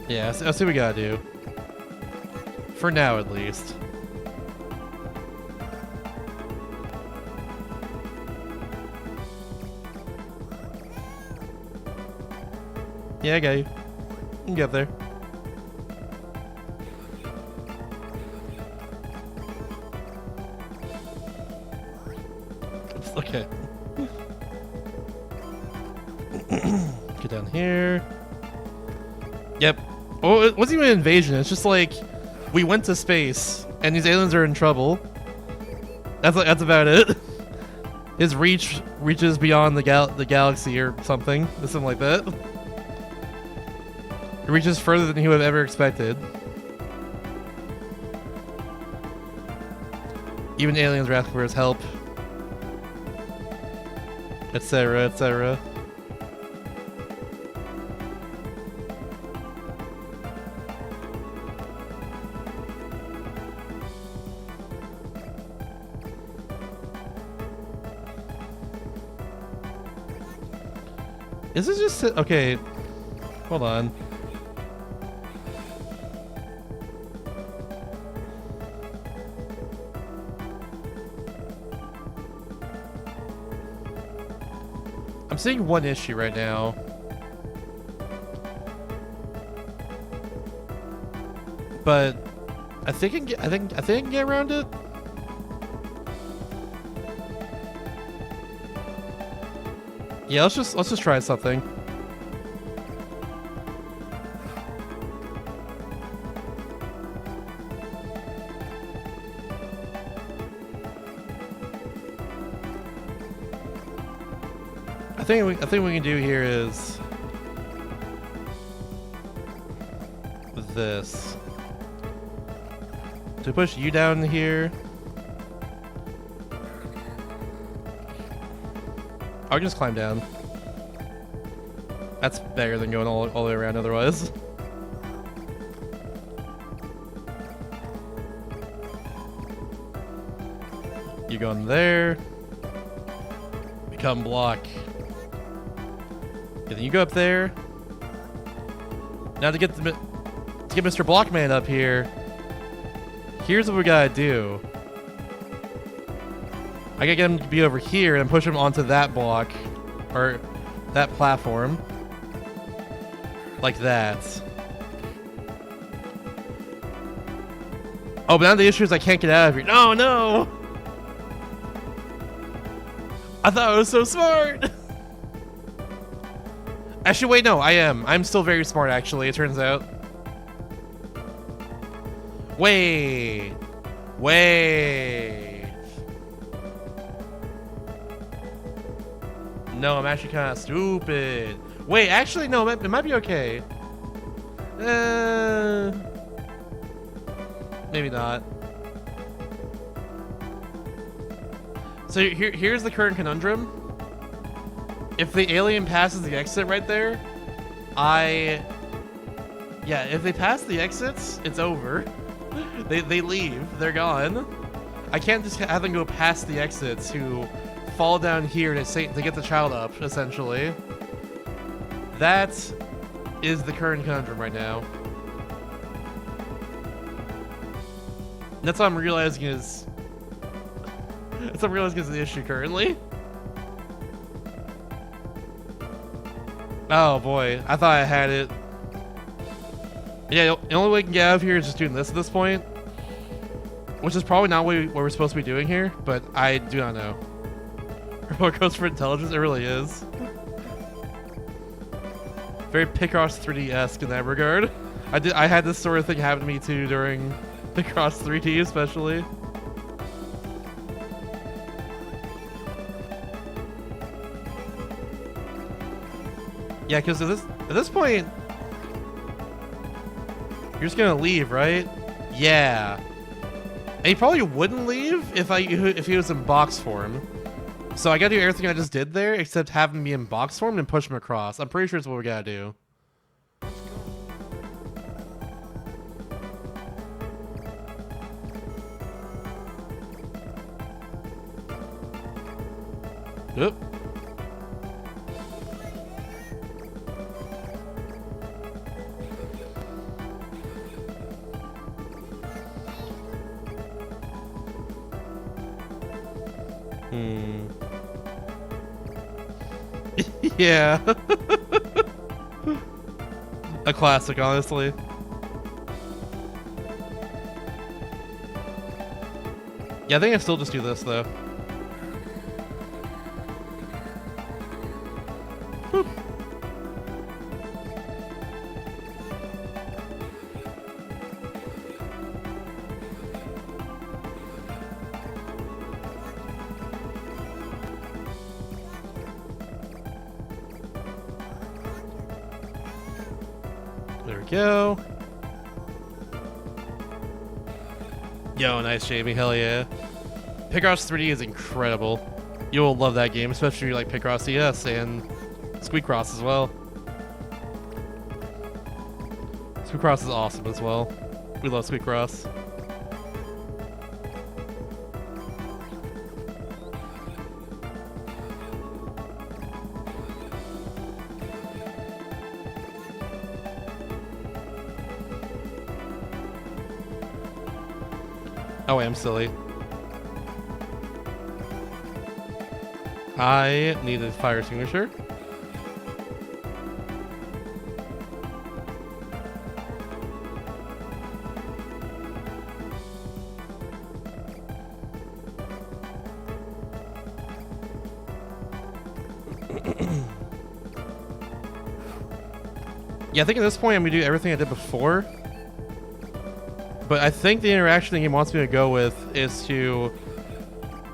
Yeah, that's what we gotta do. For now, at least. Yeah, I got you. You can get there. Okay. Get down here. Yep. Oh, it wasn't even an invasion. It's just like we went to space and these aliens are in trouble. That's about it. His reach reaches beyond the galaxy or something like that. It reaches further than he would have ever expected. Even aliens are asking for his help, etc., etc. Is this just okay? Hold on. I'm seeing one issue right now. But I think I think I can get around it. Yeah, let's just try something. I think what we can do here is this. To push you down here. I can just climb down. That's better than going all the way around otherwise. You go in there. Become block. And then you go up there. Now to get Mr. Blockman up here, here's what we gotta do. I gotta get him to be over here and push him onto that block, or that platform. Like that. Oh, but now the issue is I can't get out of here. No, no! I thought I was so smart! Actually, wait, no, I am. I'm still very smart, actually, it turns out. Wait. No, I'm actually kind of stupid. Wait, actually, no, it might be okay. Maybe not. So here's the current conundrum. If the alien passes the exit right there, yeah, if they pass the exits, it's over. They leave. They're gone. I can't just have them go past the exits to fall down here to get the child up, essentially. That is the current conundrum right now. That's what I'm realizing is... That's what I'm realizing is the issue currently. Oh boy, I thought I had it. Yeah, the only way I can get out of here is just doing this at this point. Which is probably not what we're supposed to be doing here, but I do not know. Remote goes for intelligence, it really is. Very Picross 3D-esque in that regard. I had this sort of thing happen to me too during Picross 3D especially. Yeah, because at this point, you're just gonna leave, right? Yeah. And he probably wouldn't leave if he was in box form. So I gotta do everything I just did there, except have him be in box form and push him across. I'm pretty sure it's what we gotta do. Oop. Yeah. A classic, honestly. Yeah, I think I still just do this, though. Whew. There we go. Yo, nice, Jamie. Hell yeah. Picross 3D is incredible. You will love that game, especially if you like Picross ES and Squeakross as well. Squeakross is awesome as well. We love Squeakross. Oh, I am silly. I need a fire extinguisher. Yeah, I think at this point I'm gonna do everything I did before. But I think the interaction the game wants me to go with is to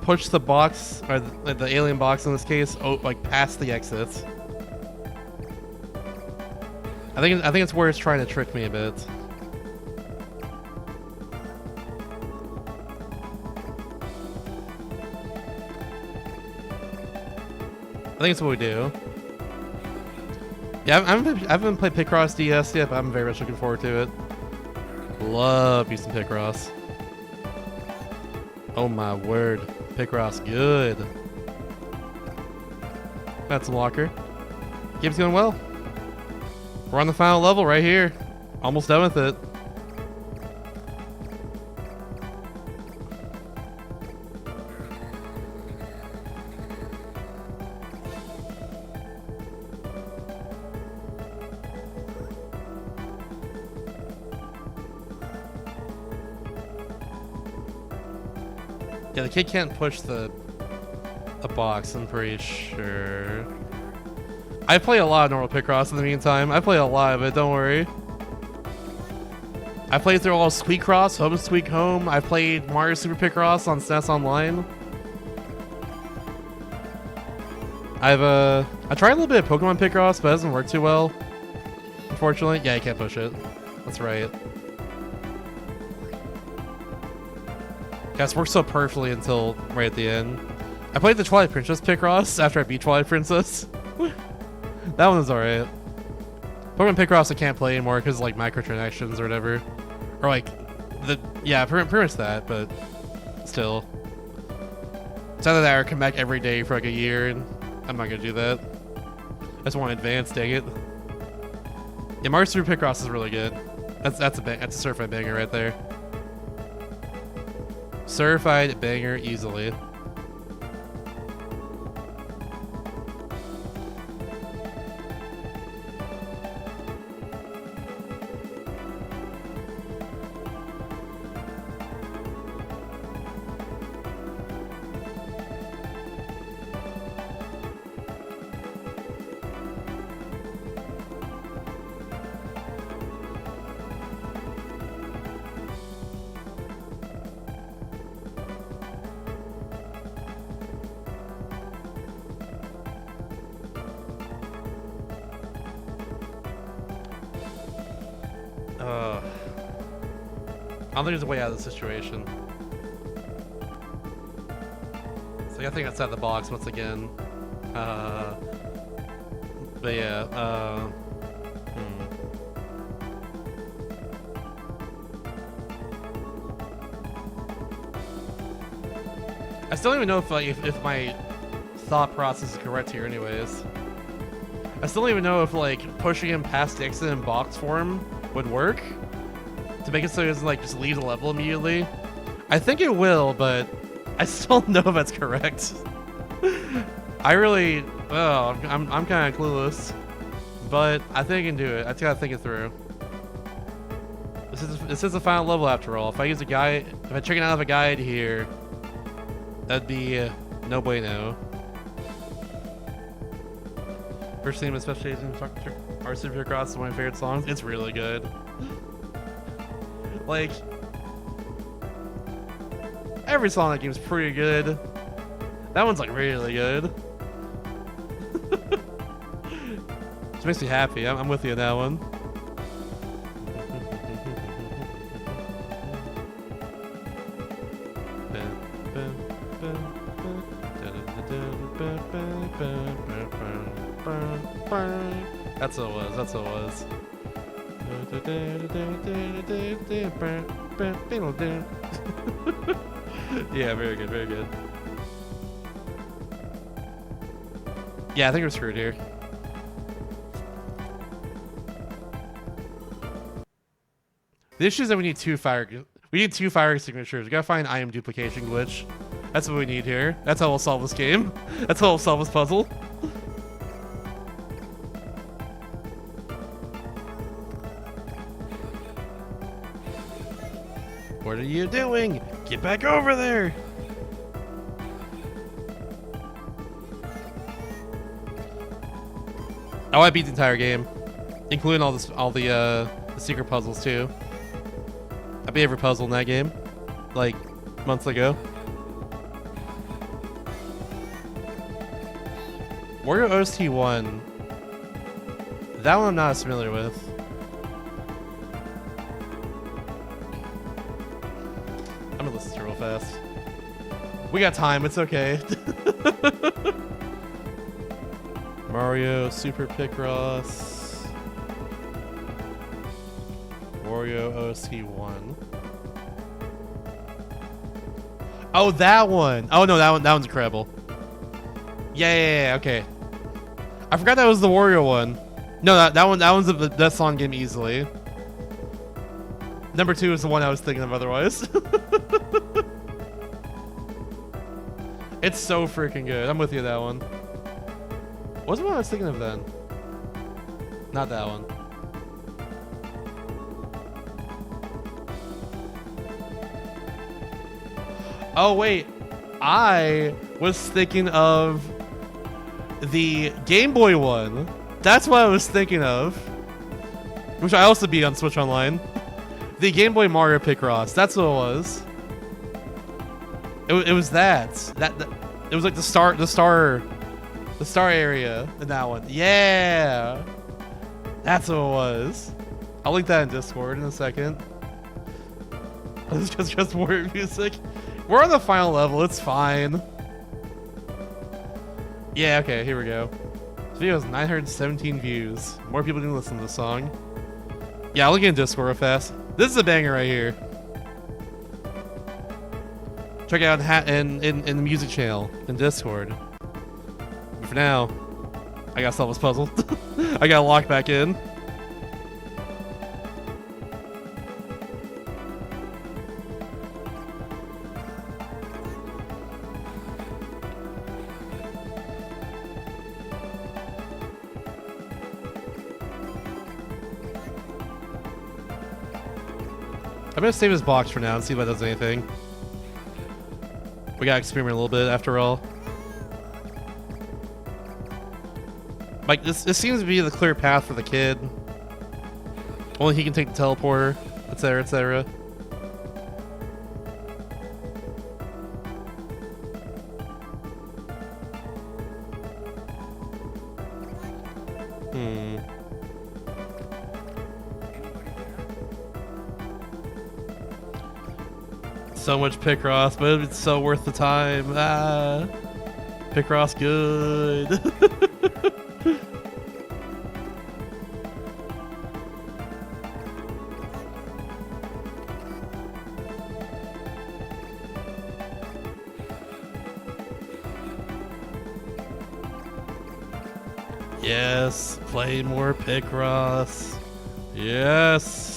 push the box, or the alien box in this case, like past the exits. I think it's where it's trying to trick me a bit. I think it's what we do. Yeah, I haven't played Picross DS yet, but I'm very much looking forward to it. Love me some Picross. Oh my word, Picross good. That's a locker. Game's going well. We're on the final level right here. Almost done with it. Yeah, the kid can't push the box, I'm pretty sure. I play a lot of normal Picross in the meantime. I play a lot of it, don't worry. I played through all of Squeak Cross, Home Squeak Home. I played Mario Super Picross on SNES Online. I tried a little bit of Pokemon Picross, but it doesn't work too well. Unfortunately. Yeah, you can't push it. That's right. Guys, worked so perfectly until right at the end. I played the Twilight Princess Picross after I beat Twilight Princess. That one was alright. Pokemon Picross I can't play anymore because of like microtransactions or whatever. Or like, yeah, pretty much that, but still. It's either that or come back every day for like a year, and I'm not gonna do that. I just want to advance, dang it. Yeah, Mario Super Picross is really good. That's a certified banger right there. Certified banger easily. I don't think there's a way out of the situation. So I think outside the box once again. But yeah, I still don't even know if my thought process is correct here anyways. I still don't even know if like pushing him past the exit in box form would work to make it so he doesn't like just leave the level immediately. I think it will, but I still don't know if that's correct. I really, I'm kind of clueless, but I think I can do it. I just gotta think it through. This is the final level after all. If I use a guide, if I check it out of a guide here, that'd be no bueno. First theme, especially in our Super Picross, is one of my favorite songs. It's really good. Like, every song in that game is pretty good. That one's like really good. Just makes me happy. I'm with you on that one. That's what it was. That's what it was. Yeah, very good, very good. Yeah, I think we're screwed here. The issue is that we need two fire signatures. We gotta find item duplication glitch. That's what we need here. That's how we'll solve this game. That's how we'll solve this puzzle. What are you doing? Get back over there! Oh, I beat the entire game, including all the secret puzzles too. I beat every puzzle in that game, like months ago. Wario OST 1. That one I'm not as familiar with. I'm gonna listen to it real fast. We got time, it's okay. Mario Super Picross. Wario OST 1. Oh, that one. Oh no, that one's incredible. Yeah, okay. I forgot that was the Wario one. No, that one's the best song game easily. Number 2 is the one I was thinking of otherwise. It's so freaking good. I'm with you that one. What's the one I was thinking of then? Not that one. Oh wait, I was thinking of the Game Boy one. That's what I was thinking of. Which I also beat on Switch Online. The Game Boy Mario Picross. That's what it was. It was that. It was like the star area in that one. Yeah. That's what it was. I'll link that in Discord in a second. It's just more music. We're on the final level. It's fine. Yeah, okay, here we go. This video has 917 views. More people didn't listen to the song. Yeah, I'll look in Discord real fast. This is a banger right here. Check it out in the music channel in Discord. But for now, I gotta solve this puzzle. I gotta lock back in. I'm gonna save this box for now and see if that does anything. We gotta experiment a little bit after all. Like, this seems to be the clear path for the kid. Only he can take the teleporter, etc., etc. So much Picross, but it's so worth the time. Ah, Picross good. Yes, play more Picross. Yes.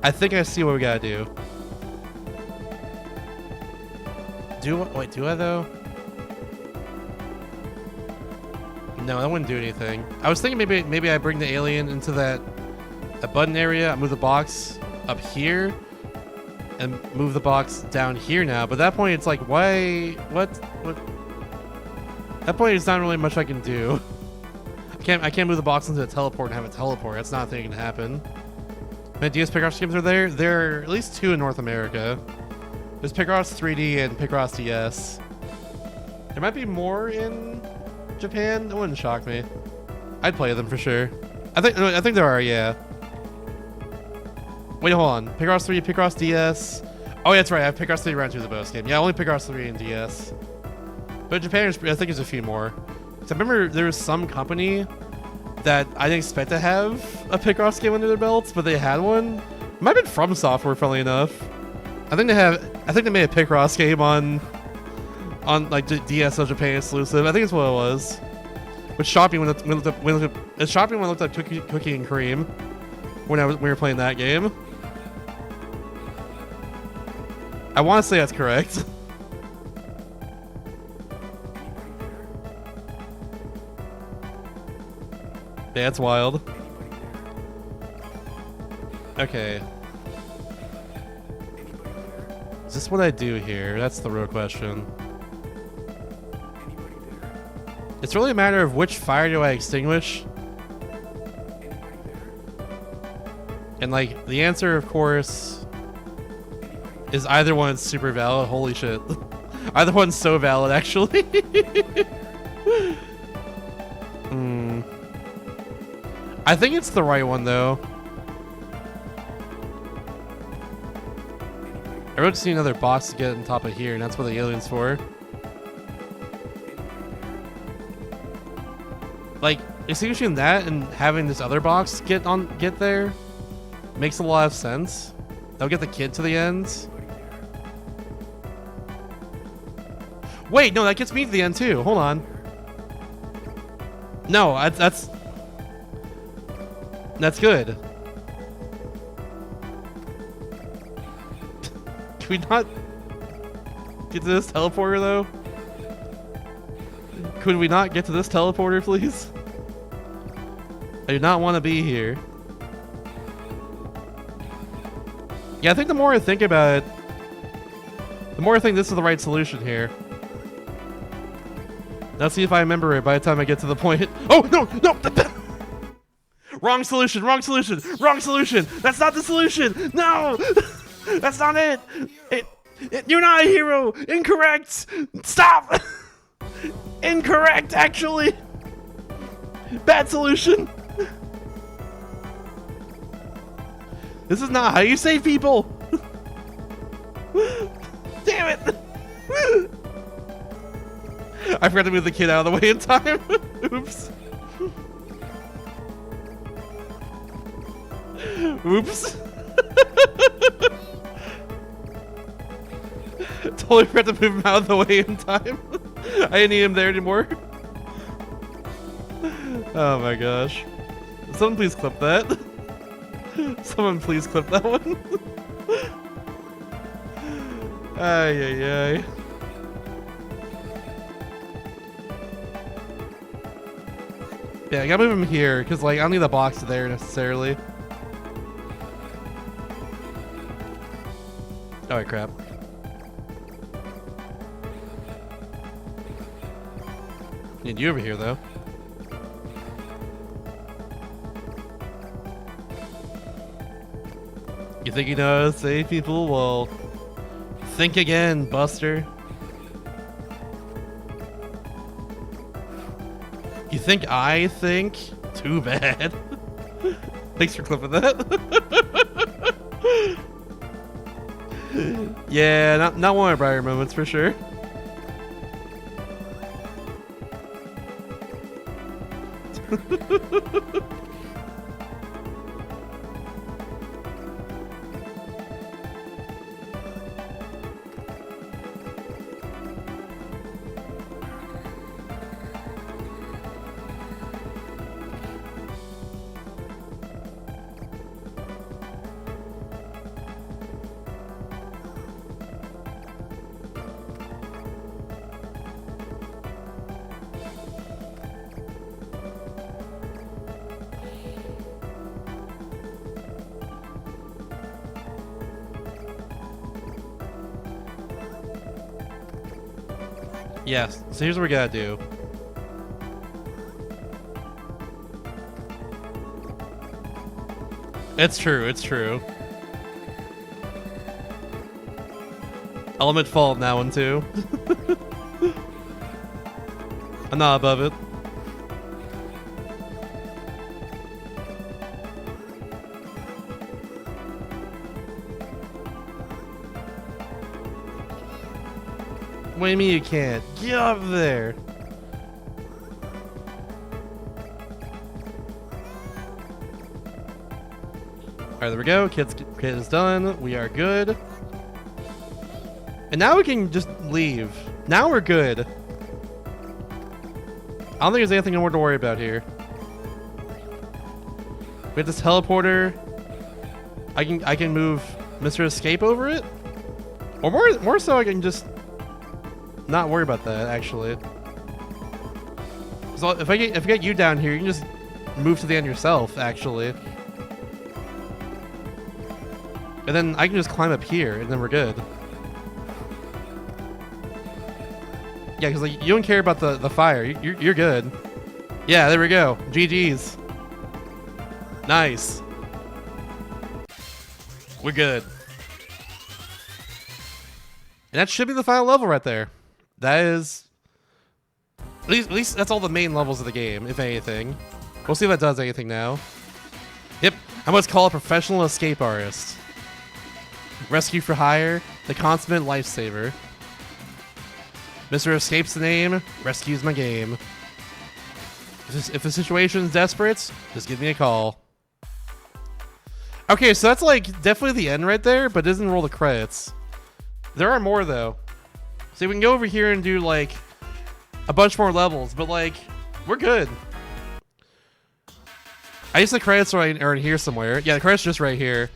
I think I see what we gotta do. Wait, do I though? No, that wouldn't do anything. I was thinking maybe I bring the alien into that button area, I move the box up here, and move the box down here now. But at that point, it's like, why? What? At that point, there's not really much I can do. I can't move the box into a teleport and have it teleport. That's not a thing that can happen. And DS Picross games are there. There are at least 2 in North America. There's Picross 3D and Picross DS. There might be more in Japan. That wouldn't shock me. I'd play them for sure. I think there are, yeah. Wait, hold on. Picross 3, Picross DS. Oh, yeah, that's right. I have Picross 3 Round 2 the bonus game. Yeah, only Picross 3 and DS. But in Japan, I think there's a few more. So I remember there was some company that I didn't expect to have a Picross game under their belts, but they had one. It might have been From Software, funnily enough. I think they made a Picross game on like the DSO Japan exclusive. I think it's what it was. Which shocked me when it shocked me when it looked like Cookie and Cream when we were playing that game. I want to say that's correct. Yeah, it's wild. Okay. Is this what I do here? That's the real question. It's really a matter of which fire do I extinguish. And like, the answer, of course, is either one's super valid. Holy shit. Either one's so valid, actually. I think it's the right one, though. I really just need another box to get on top of here, and that's what the alien's for. Like, extinguishing that and having this other box get there makes a lot of sense. That'll get the kid to the end. Wait, no, that gets me to the end too. Hold on. No, that's good. Can we not get to this teleporter though? Could we not get to this teleporter, please? I do not want to be here. Yeah, I think the more I think about it, the more I think this is the right solution here. Let's see if I remember it by the time I get to the point. Oh, no, no! Wrong solution, wrong solution, wrong solution! That's not the solution! No! That's not it! You're not a hero! Incorrect! Stop! Incorrect, actually! Bad solution! This is not how you save people! Damn it! I forgot to move the kid out of the way in time. Oops. Oops. Totally forgot to move him out of the way in time. I didn't need him there anymore. Oh my gosh. Someone please clip that. Someone please clip that one. Ay, ay, ay. Yeah, I gotta move him here, because like, I don't need the box there necessarily. Oh, crap. Need you over here, though. You think you know how to save people? Well, think again, Buster. You think I think? Too bad. Thanks for clipping that. Yeah, not one of my brighter moments for sure. Yes, so here's what we gotta do. It's true, it's true. Element fault in that one too. I'm not above it. What do you mean you can't? Get up there! Alright, there we go. Kid is done. We are good. And now we can just leave. Now we're good. I don't think there's anything more to worry about here. We have this teleporter. I can move Mr. Escape over it, or more so I can just not worry about that actually. So if I get you down here, you can just move to the end yourself actually, and then I can just climb up here, and then we're good. Yeah, because like, you don't care about the fire. You're good. Yeah, there we go. GG's. Nice. We're good. And that should be the final level right there. That is... At least that's all the main levels of the game, if anything. We'll see if that does anything now. Yep, I must call a professional escape artist. Rescue for hire, the consummate lifesaver. Mr. Escape's the name, rescues my game. If the situation's desperate, just give me a call. Okay, so that's like definitely the end right there, but it doesn't roll the credits. There are more though. So we can go over here and do like a bunch more levels, but like we're good. I guess the credits are in here somewhere. Yeah, the credits are just right here.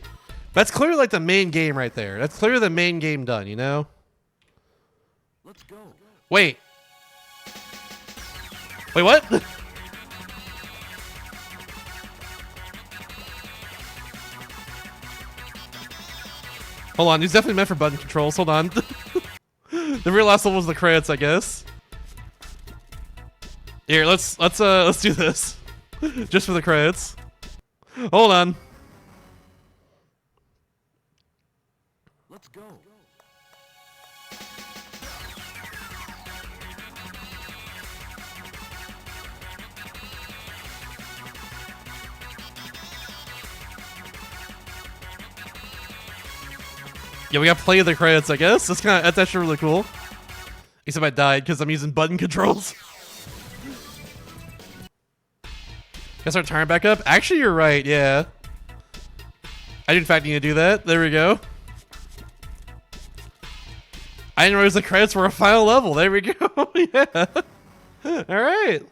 That's clearly like the main game right there. That's clearly the main game done, you know? Let's go. Wait. Wait, what? Hold on, these definitely meant for button controls. Hold on. The real last level was the credits, I guess. Here, let's do this. Just for the credits. Hold on. Let's go. Yeah, we got to play the credits, I guess. That's actually really cool. Except I died because I'm using button controls. Guess our turn back up? Actually, you're right, yeah. I did in fact need to do that. There we go. I didn't realize the credits were a final level. There we go. Yeah. Alright.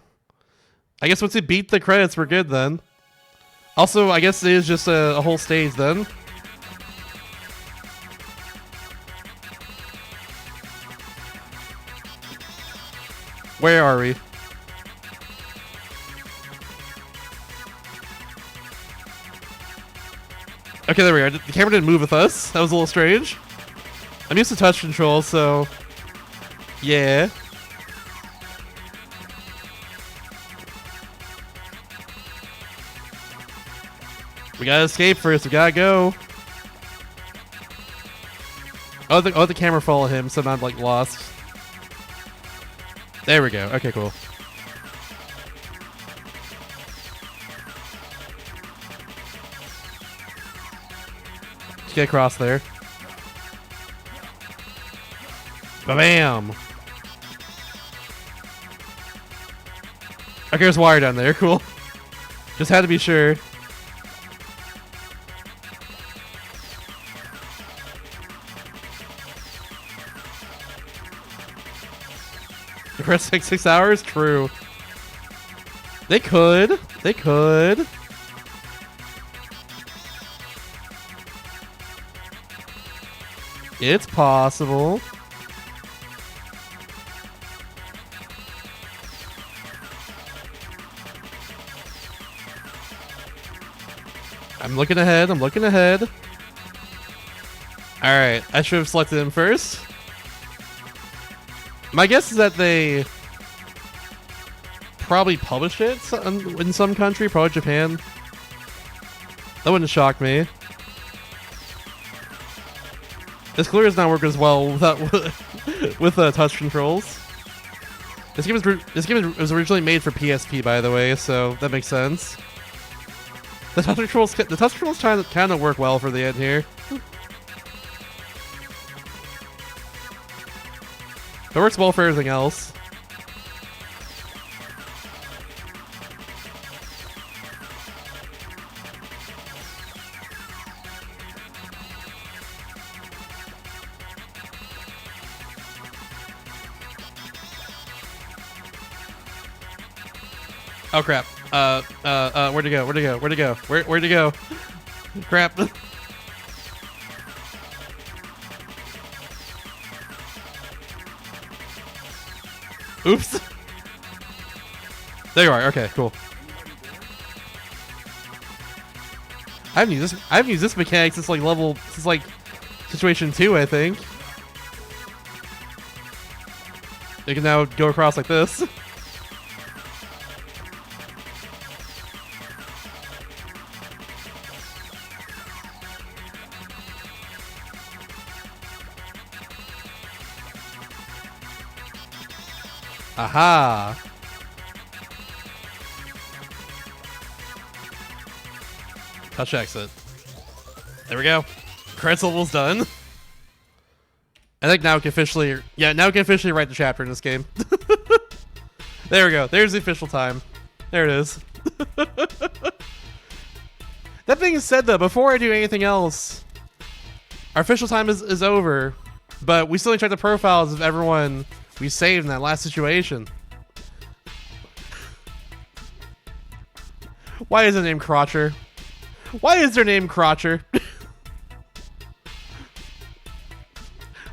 I guess once we beat the credits, we're good then. Also, I guess it is just a whole stage then. Where are we? Okay, there we are. The camera didn't move with us. That was a little strange. I'm used to touch control, so... Yeah. We gotta escape first. We gotta go. Oh, the camera followed him, so I'm like lost. There we go. Okay, cool. Let's get across there. Bam! Okay, there's wire down there. Cool. Just had to be sure. The first 6 hours? True. They could. They could. It's possible. I'm looking ahead. I'm looking ahead. Alright, I should have selected him first. My guess is that they probably publish it in some country, probably Japan. That wouldn't shock me. This clearly does not work as well without with touch controls. This game was originally made for PSP, by the way, so that makes sense. The touch controls kind of work well for the end here. It works well for everything else. Oh crap. Where'd it go? Where'd it go? Where'd it go? Where'd it go? Crap. Oops. There you are. Okay, cool. I haven't used this mechanic since like situation 2, I think. You can now go across like this. Aha! Touch exit. There we go. Credits level's done. I think now we can officially, write the chapter in this game. There we go. There's the official time. There it is. That being said, though, before I do anything else, our official time is over, but we still need to check the profiles of everyone we saved in that last situation. Why is their name Crotcher? Why is their name Crotcher?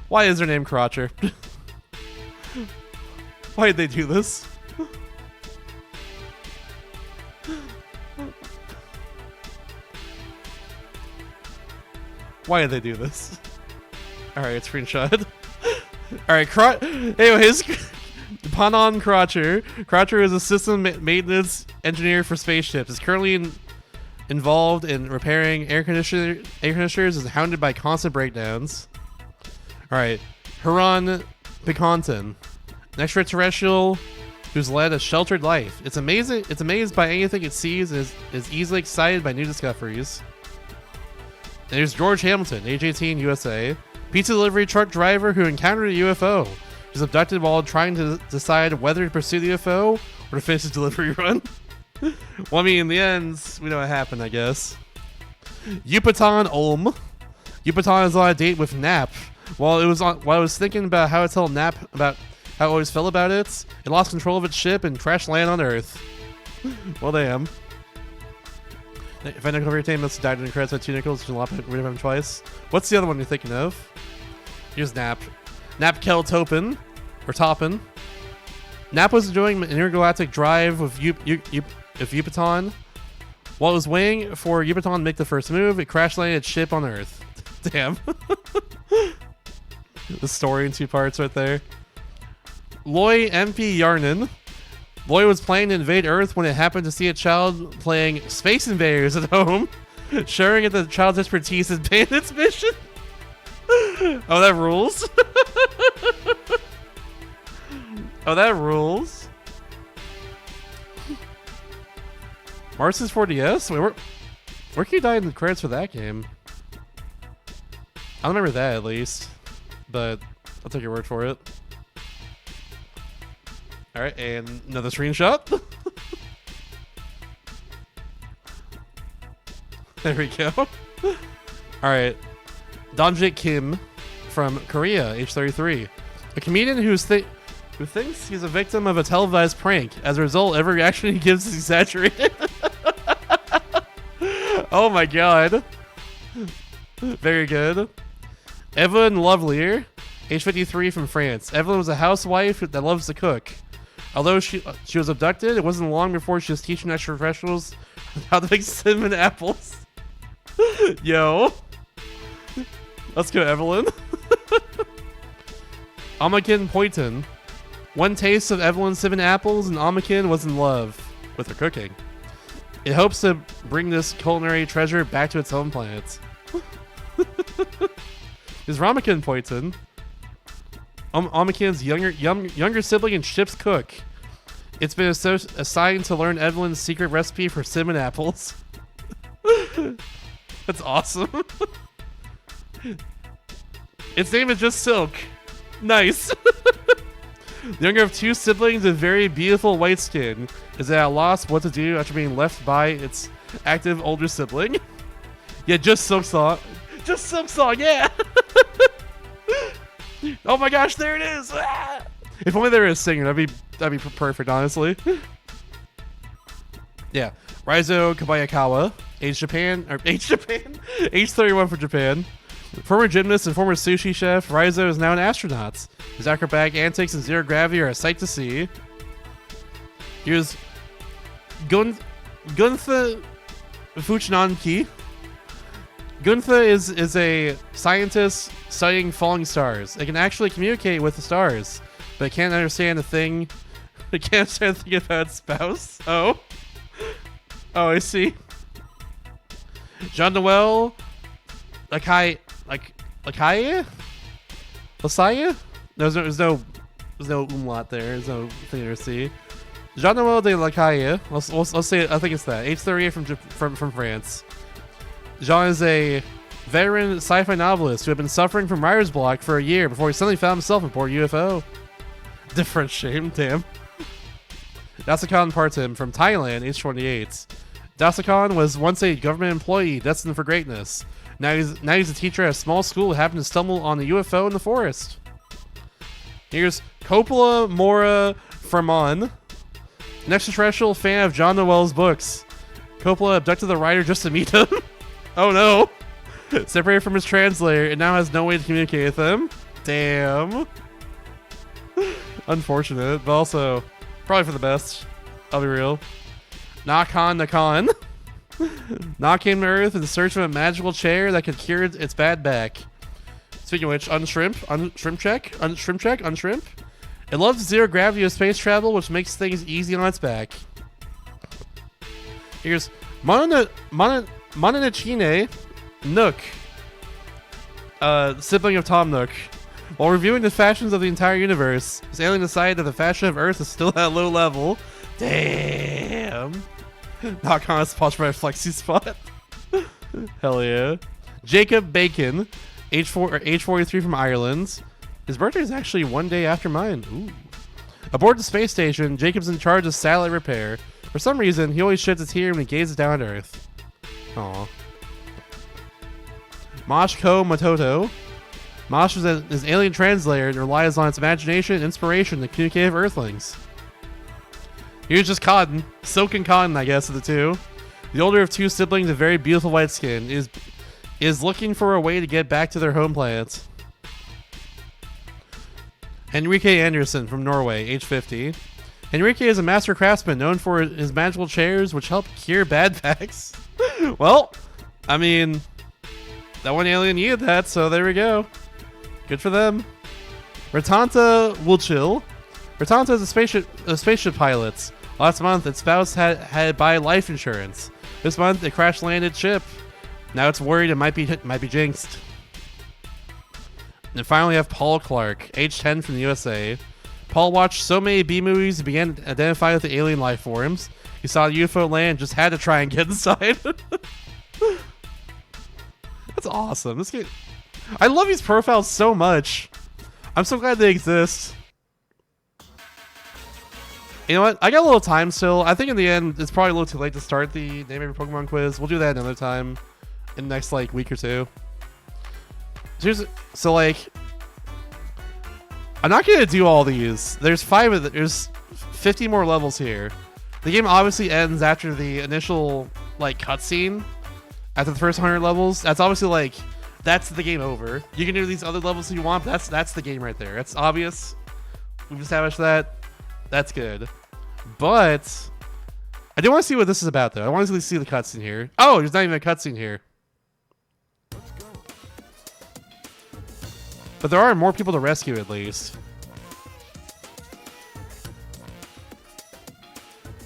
Why is their name Crotcher? Why did they do this? Why did they do this? Alright, screenshot. Alright, anyways, Panon Crotcher. Crotcher is a system maintenance engineer for spaceships. Is currently involved in repairing air conditioners. Is hounded by constant breakdowns. Alright, Huron Piconton, an extraterrestrial who's led a sheltered life. It's amazed by anything it sees and is easily excited by new discoveries. And there's George Hamilton, age 18, USA. Pizza delivery truck driver who encountered a UFO. He was abducted while trying to decide whether to pursue the UFO or to finish his delivery run. Well, I mean, in the end, we know what happened, I guess. Yupaton Olm. Yupaton is on a date with Nap. While I was thinking about how to tell Nap about how I always felt about it lost control of its ship and crashed land on Earth. Well, damn. If I know over your team, that's died in the credits by 2 nickels, you can rid of him twice. What's the other one you're thinking of? Here's Nap. Nap Kel Topin. Or Toppin. Nap was doing an intergalactic drive with Yupaton. While it was waiting for Yupaton to make the first move, it crash landed its ship on Earth. Damn. The story in 2 parts right there. Loy MP Yarnin. Loy was planning to invade Earth when it happened to see a child playing Space Invaders at home, sharing at the child's expertise in Bandit's mission. Oh, that rules. Oh, that rules. Mars's 4DS? Wait, where can you die in the credits for that game? I don't remember that, at least. But I'll take your word for it. Alright, and another screenshot. There we go. Alright. Donjik Kim from Korea, age 33. A comedian who thinks he's a victim of a televised prank. As a result, every reaction he gives is exaggerated. Oh my god. Very good. Evelyn Lovelier, age 53, from France. Evelyn was a housewife that loves to cook. Although she was abducted, it wasn't long before she was teaching extraterrestrials how to make cinnamon apples. Yo. Let's go, Evelyn. Amakin Poyton. One taste of Evelyn's cinnamon apples and Amakin was in love with her cooking. It hopes to bring this culinary treasure back to its home planet. Is Ramakin Poyton. Amakin's younger sibling and ship's cook. It's been assigned to learn Evelyn's secret recipe for cinnamon apples. That's awesome. Its name is just Silk. Nice. The younger of 2 siblings with very beautiful white skin is at a loss what to do after being left by its active older sibling. Yeah, just Silk Song. Just Silk Song, yeah. Oh my gosh, there it is. Ah! If only there was a singer, that'd be perfect, honestly. Yeah. Raizo Kobayakawa, age Japan, or age Japan, age 31 for Japan. Former gymnast and former sushi chef, Raizo is now an astronaut. His acrobatic antics in zero gravity are a sight to see. Here's Gunther Fuchinanki. Gunther is a scientist studying falling stars. It can actually communicate with the stars, but it can't understand a thing. It can't understand a thing about its spouse. Oh, I see. Jean-Noel Lacaille? Lasaya? There's no umlaut there. There's no thing to see. Jean-Noel de Lacaille. Let's say it. I think it's that. Age 38 from France. Jean is a veteran sci-fi novelist who had been suffering from writer's block for a year before he suddenly found himself aboard UFO. Different shame, damn. Dasakan Partim from Thailand, age 28. Dasakan was once a government employee destined for greatness. Now he's a teacher at a small school who happened to stumble on a UFO in the forest. Here's Coppola Mora Ferman, an extraterrestrial fan of John Noel's books. Coppola abducted the writer just to meet him. Oh no! Separated from his translator and now has no way to communicate with him. Damn. Unfortunate, but also probably for the best. I'll be real. Nakan. Nak came to Earth in search of a magical chair that could cure its bad back. Speaking of which, unshrimp check. It loves zero gravity of space travel, which makes things easy on its back. Here's Mononachine Nook, sibling of Tom Nook. While reviewing the fashions of the entire universe, this alien decided that the fashion of Earth is still at a low level. Damn. Not kind of sponsored by Flexi Spot. Hell yeah. Jacob Bacon, age 43 from Ireland. His birthday is actually one day after mine. Ooh. Aboard the space station, Jacob's in charge of satellite repair. For some reason, he always sheds a tear when he gazes down at Earth. Aww. Moshko Matoto. Mosh is his alien translator and relies on its imagination and inspiration to communicate with Earthlings. Here's just Cotton. Silk and Cotton, I guess, of the two. The older of two siblings with very beautiful white skin is looking for a way to get back to their home planet. Henrique Anderson from Norway, age 50. Henrique is a master craftsman known for his magical chairs which help cure bad backs. Well, I mean, that one alien needed that, so there we go. Good for them. Ratanta Wulchil. Ratanta is a spaceship pilot. Last month, its spouse had to buy life insurance. This month, it crash-landed ship. Now it's worried it might be jinxed. And finally, we have Paul Clark, age 10 from the USA. Paul watched so many B movies he began to identify with the alien life forms. He saw the UFO land, just had to try and get inside. That's awesome. This game, I love these profiles so much. I'm so glad they exist. You know what? I got a little time still. I think in the end, it's probably a little too late to start the Name Every Pokemon quiz. We'll do that another time in the next week or two. So I'm not gonna do all these. There's 50 more levels here. The game obviously ends after the initial cutscene. After the first 100 levels, that's obviously that's the game over. You can do these other levels if you want, but that's the game right there. That's obvious. We've established that. That's good. But I do want to see what this is about, though. I want to see the cutscene here. Oh, there's not even a cutscene here. Let's go. But there are more people to rescue, at least.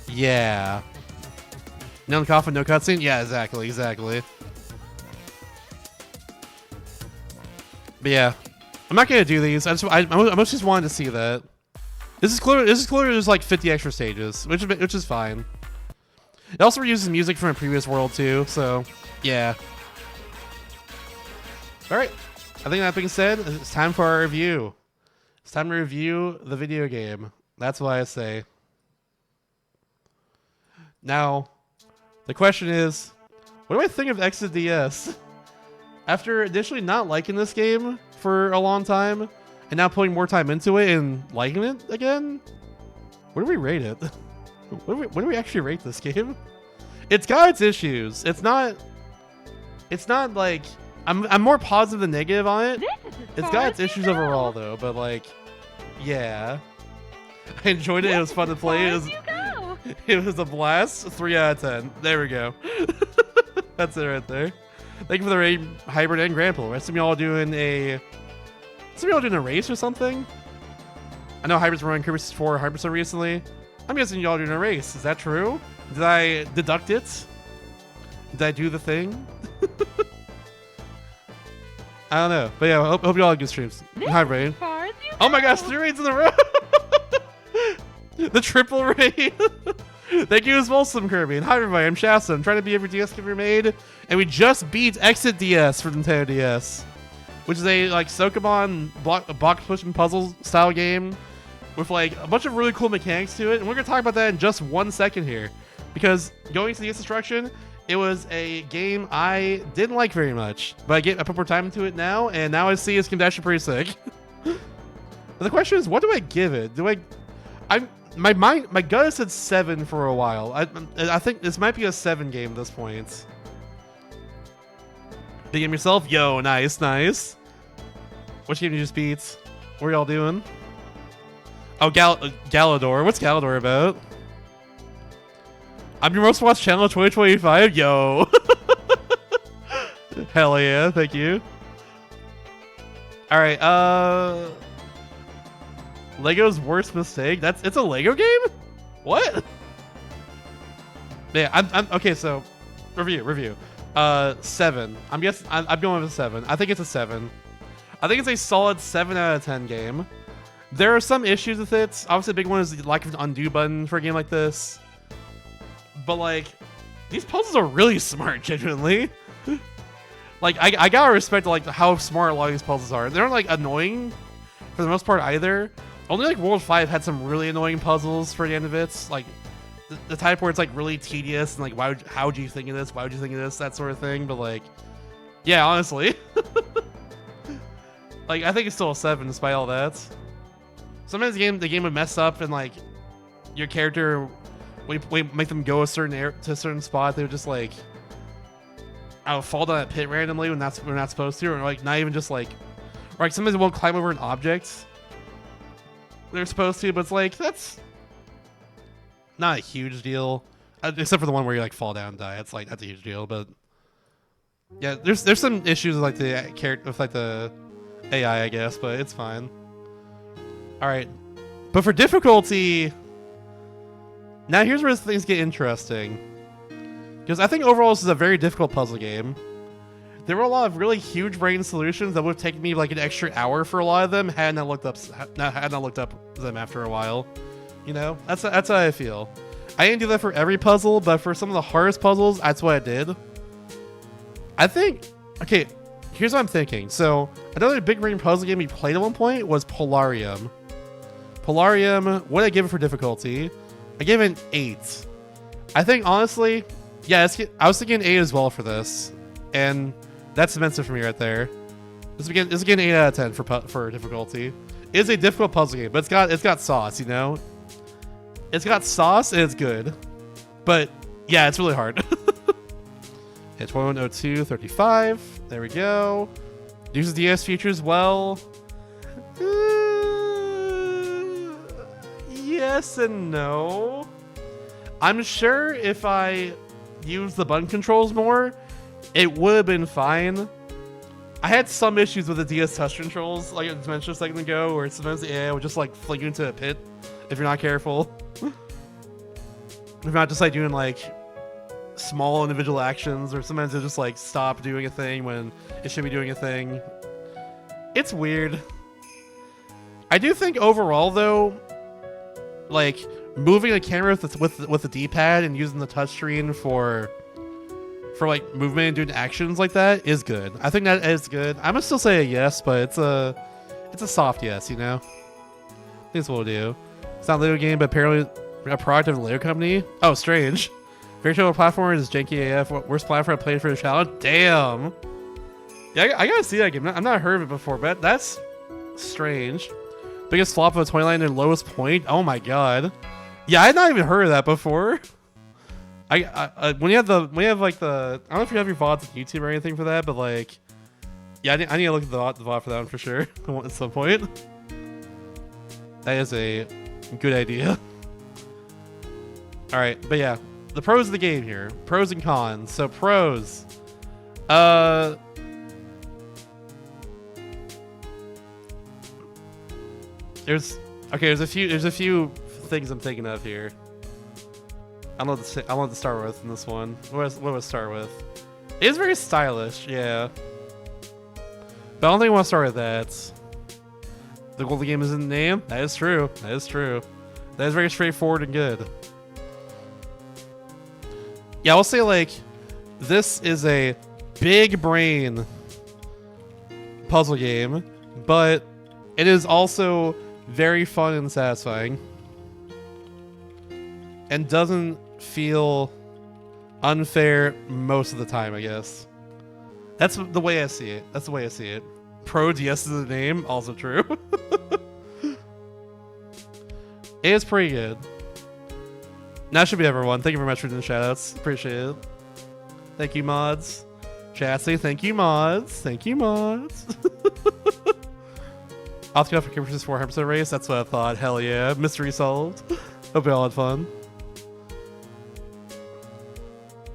Yeah. No coffin, no cutscene? Yeah, exactly. But yeah, I'm not gonna do these. I just wanted to see that. This is clear. There's 50 extra stages, which is fine. It also reuses music from a previous world too, so yeah. All right. I think that being said, it's time for our review. It's time to review the video game. That's what I say. Now, the question is, what do I think of Exodus? After initially not liking this game for a long time, and now putting more time into it and liking it again, what do we rate it? What do we actually rate this game? It's got its issues. It's not like I'm more positive than negative on it. This is as It's far got as its you issues go. overall though, but like, yeah, I enjoyed it. It was fun to As play. far It as was, you go. it was a blast. 3 out of 10. There we go. That's it right there. Thank you for the raid, Hybrid and Grandpa. I assume y'all doing a race or something. I know Hybrid's running Kirby 4 100% recently. I'm guessing y'all doing a race. Is that true? Did I deduct it? Did I do the thing? I don't know, but yeah, I hope y'all have good streams. This Hi, is Rain. as far as you Oh my go. gosh, 3 raids in a row! The triple raid! Thank you as well, Slim Kirby. And hi everybody, I'm Shasta. I'm trying to be every DS game ever made, and we just beat Exit DS for Nintendo DS, which is a like Sokobon block pushing puzzle style game with like a bunch of really cool mechanics to it, and we're gonna talk about that in just 1 second here, because going to DS Destruction, it was a game I didn't like very much, but I put more time into it now, and now I see it's actually pretty sick. But the question is, what do I give it? My gut said 7 for a while. I think this might be a 7 game at this point. Big game yourself? Yo, nice. Which game did you just beat? What are y'all doing? Oh, Galador. What's Galador about? I'm your most watched channel 2025. Yo. Hell yeah, thank you. All right, Lego's worst mistake. It's a Lego game? What? Yeah, I'm okay, so review. 7. I'm going with a 7. I think it's a 7. I think it's a solid 7 out of 10 game. There are some issues with it. Obviously, the big one is the lack of an undo button for a game like this. But like, these puzzles are really smart, genuinely. Like, I gotta respect like how smart a lot of these puzzles are. They're not like annoying for the most part either. Only like World 5 had some really annoying puzzles for the end of it. Like the type where it's like really tedious and like how would you think of this? Why would you think of this? That sort of thing. But like, yeah, honestly, like I think it's still a 7 despite all that. Sometimes the game would mess up and like your character, we make them go to a certain spot. They would just like, I would fall down that pit randomly when we're not supposed to, or like not even just like, or like sometimes they won't climb over an object they're supposed to, but it's like that's not a huge deal, except for the one where you like fall down and die. It's like that's a huge deal, but yeah, there's some issues with like the character with like the AI, I guess, but it's fine. All right, but for difficulty, now here's where things get interesting, because I think overall this is a very difficult puzzle game. There were a lot of really huge brain solutions that would have taken me like an extra hour for a lot of them had I not looked up them after a while. You know, that's how I feel. I didn't do that for every puzzle, but for some of the hardest puzzles, that's what I did. I think, okay, here's what I'm thinking. So another big brain puzzle game we played at one point was Polarium. Polarium, what did I give it for difficulty? I gave it an 8. I think honestly, yeah, I was thinking 8 as well for this, and that's immense for me right there. This is again 8 out of 10 for difficulty. It is a difficult puzzle game, but it's got sauce, you know. It's got sauce and it's good, but yeah, it's really hard. Yeah, 210235. There we go. Uses DS features well. Yes and no. I'm sure if I used the button controls more, it would have been fine. I had some issues with the DS touch controls, like I mentioned a second ago, where sometimes the AI would just like fling you into a pit if you're not careful. If you're not just like doing like small individual actions, or sometimes it'll just like stop doing a thing when it should be doing a thing. It's weird. I do think overall though, like moving the camera with the D-pad and using the touchscreen for like movement and doing actions like that is good. I think that is good. I'm gonna still say a yes, but it's a soft yes, you know. I think it's what we'll do. It's not a Lego game, but apparently a product of the Lego company. Oh, strange. Very Show platform is janky AF. Worst platform I played for the challenge. Damn. Yeah, I gotta see that game. I've not heard of it before, but that's strange. Biggest flop of a 29 and lowest point. Oh my god. Yeah, I had not even heard of that before. When you have like the, I don't know if you have your VODs on YouTube or anything for that, but like, yeah, I need to look at the VOD for that one for sure at some point. That is a good idea. All right, but yeah, the pros of the game here, pros and cons. So pros, there's a few things I'm thinking of here. I don't know what to start with in this one. What do I start with? It is very stylish, yeah. But I don't think I want to start with that. The goal of the game is in the name. That is true. That is true. That is very straightforward and good. Yeah, I'll say like this is a big brain puzzle game, but it is also very fun and satisfying. And doesn't feel unfair most of the time, I guess. That's the way I see it. Pro DS is the name, also true. It is pretty good. That should be everyone. Thank you very much for doing the shoutouts. Appreciate it. Thank you, mods. Chassis, thank you, mods. Thank you, mods. I'll have to go for Kim vs. 400% race. That's what I thought. Hell yeah. Mystery solved. Hope you all had fun.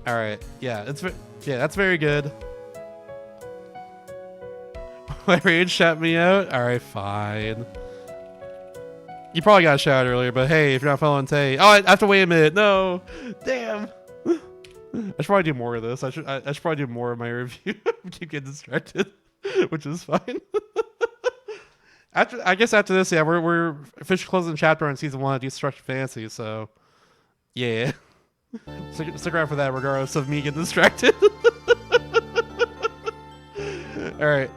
Alright. Yeah, that's very good. My rage shout me out? Alright, fine. You probably got a shout earlier, but hey, if you're not following Tay. Oh, I have to wait a minute. No. Damn. I should probably do more of this. I should probably do more of my review. Keep getting distracted, which is fine. I guess after this, yeah, we're officially closing the chapter on season 1 of Destruction Fantasy, so yeah. Stick around for that, regardless of me getting distracted. All right.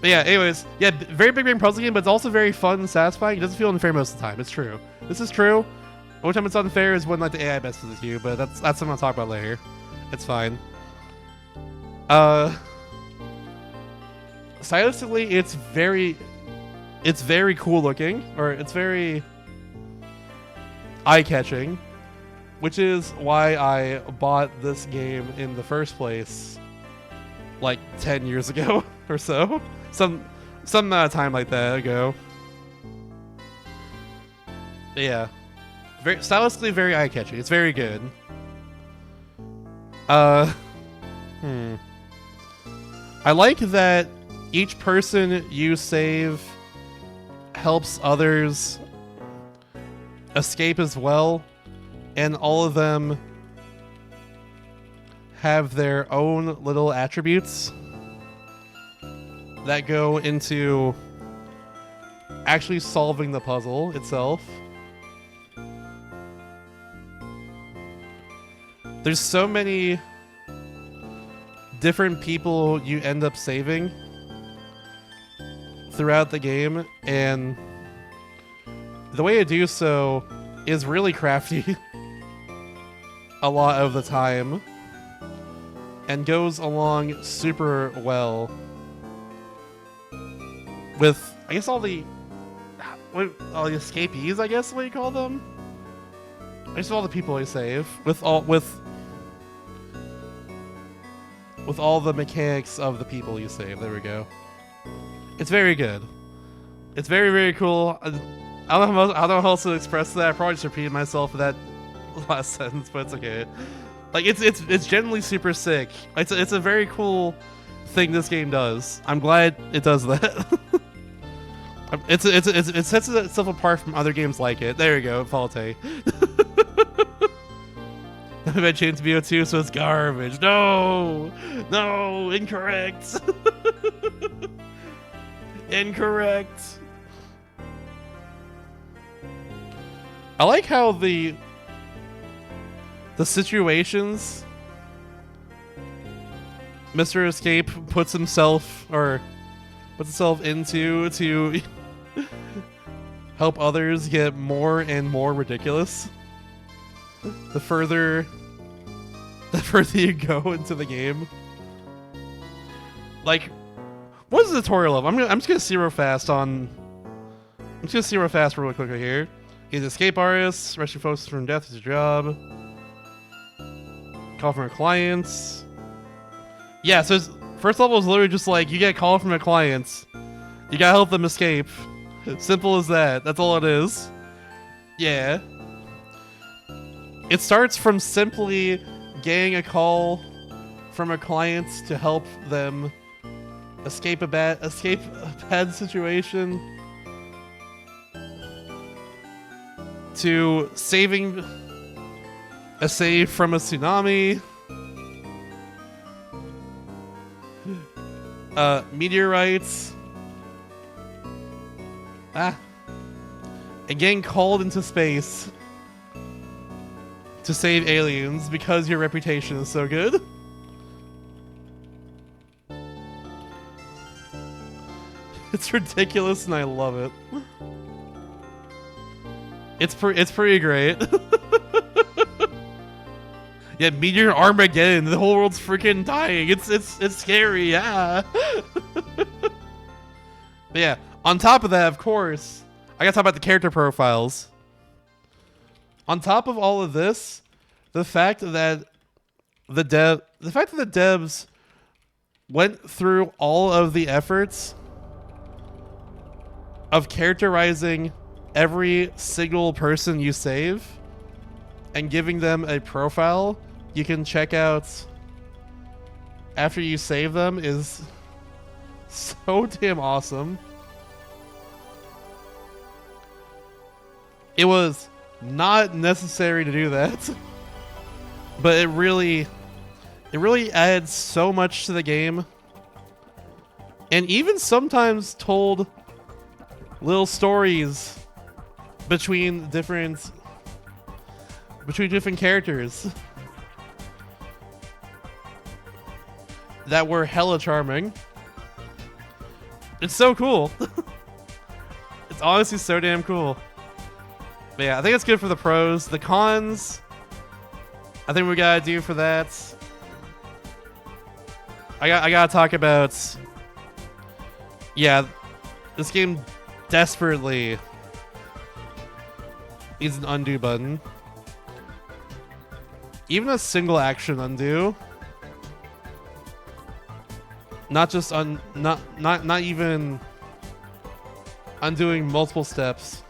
But yeah, anyways, yeah, very big brain puzzle game, but it's also very fun and satisfying. It doesn't feel unfair most of the time. It's true. This is true. The only time it's unfair is when like the AI messes with you, but that's something I'll talk about later. It's fine. Stylistically, it's very cool looking, or it's very eye-catching, which is why I bought this game in the first place like 10 years ago or so. Some amount of time like that ago. But yeah. Stylistically very eye-catching. It's very good. I like that each person you save helps others escape as well, and all of them have their own little attributes that go into actually solving the puzzle itself. There's so many different people you end up saving throughout the game, and the way to do so is really crafty a lot of the time and goes along super well with, I guess, all the escapees, I guess what you call them. I guess all the people you save with all the mechanics of the people you save. There we go. It's very good. It's very, very cool. I don't know how else to express that. I probably just repeated myself in that last sentence, but it's okay. Like it's generally super sick. It's a very cool thing this game does. I'm glad it does that. It sets itself apart from other games like it. There you go, Falte. I changed BO2, so it's garbage. No, incorrect. Incorrect. I like how the situations Mr. Escape puts himself into to help others get more and more ridiculous. The further you go into the game. Like, what is the tutorial of? I'm just gonna see real fast really quickly here. He's an escape artist, rescue folks from death is your job. call from a client. Yeah, so first level is literally just like you get a call from a client. You gotta help them escape. Simple as that. That's all it is. Yeah. It starts from simply getting a call from a client to help them escape a bad situation, to saving a save from a tsunami, meteorites, and getting called into space to save aliens because your reputation is so good. It's ridiculous and I love it. It's pretty great. Yeah, Meteor Armageddon. The whole world's freaking dying. It's scary. Yeah. But yeah. On top of that, of course, I gotta talk about the character profiles. On top of all of this, the fact that the devs went through all of the efforts of characterizing every single person you save and giving them a profile you can check out after you save them is so damn awesome. It was not necessary to do that, but it really adds so much to the game, and even sometimes told little stories between different characters that were hella charming. It's so cool. It's honestly so damn cool. But yeah, I think it's good for the pros. The cons, I think we gotta do for that. I gotta talk about. Yeah, this game desperately needs an undo button. Even a single action undo. Not just not even undoing multiple steps.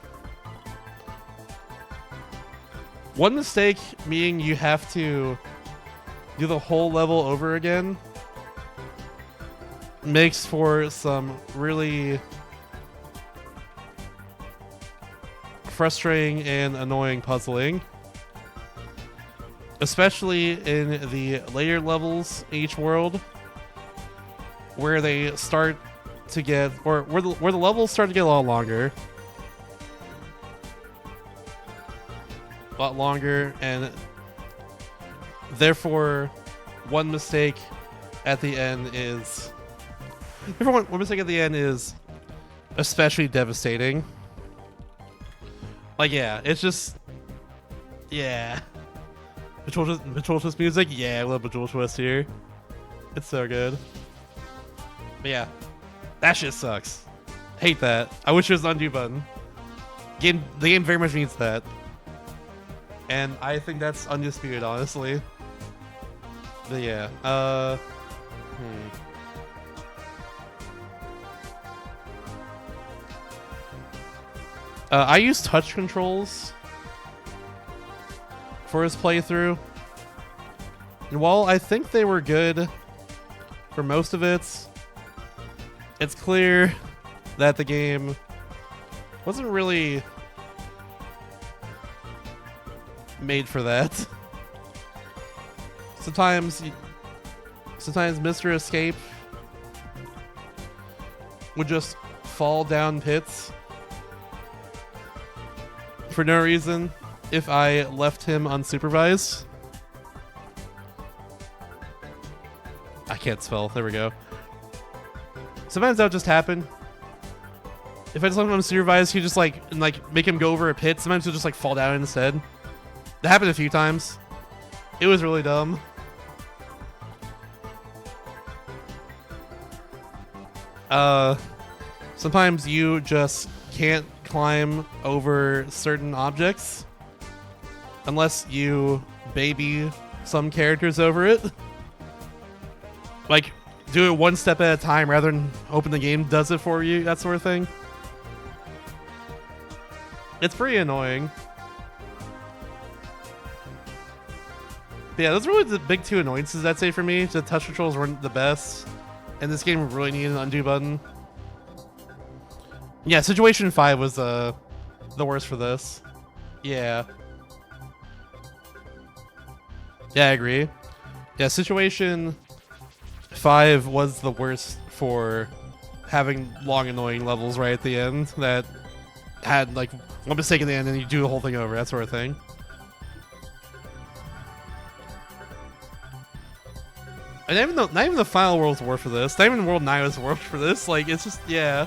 One mistake meaning you have to do the whole level over again makes for some really frustrating and annoying puzzling. Especially in the later levels in each world, where they start to get, or where the levels start to get a lot longer. And therefore one mistake at the end is especially devastating. Like, yeah, it's just, yeah. Bejeweled Twist music, yeah, I love Bejeweled Twist here. It's so good. But yeah, that shit sucks. Hate that. I wish there was an undo button. The game very much needs that. And I think that's undisputed, honestly. But yeah, I use touch controls for his playthrough. And while I think they were good for most of it, it's clear that the game wasn't really made for that. Sometimes Mr. Escape would just fall down pits for no reason if I left him unsupervised. I can't spell. There we go. Sometimes that would just happen. If I just left him unsupervised, he'd just like make him go over a pit. Sometimes he'll just like fall down instead. That happened a few times. It was really dumb. Sometimes you just can't climb over certain objects unless you baby some characters over it. Like, do it one step at a time rather than hoping the game does it for you, that sort of thing. It's pretty annoying. But yeah, those are really the big two annoyances, I'd say, for me. The touch controls weren't the best, and this game really needed an undo button. Yeah, Situation 5 was the worst for this. Yeah. Yeah, I agree. Yeah, Situation 5 was the worst for having long, annoying levels right at the end that had, like, one mistake in the end and you do the whole thing over, that sort of thing. And not even the final world's worse for this. Not even World 9 was worse for this. Like, it's just, yeah.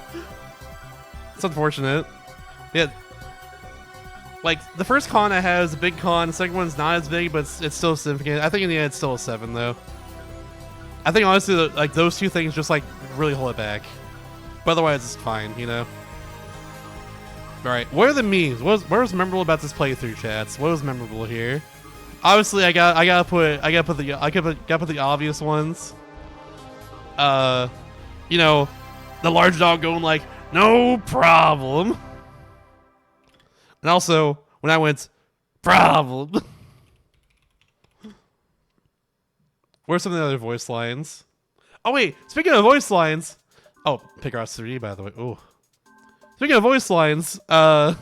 It's unfortunate. Yeah. Like, the first con I had is a big con. The second one's not as big, but it's still significant. I think in the end it's still a 7, though. I think, honestly, like, those two things just, like, really hold it back. But otherwise, it's fine, you know? Alright, what are the memes? What was memorable about this playthrough, chats? What was memorable here? Obviously, I gotta put the obvious ones. You know, the large dog going like, no problem. And also, when I went, problem. What are some of the other voice lines? Oh wait, speaking of voice lines. Oh, Picross 3, by the way. Ooh. Speaking of voice lines, I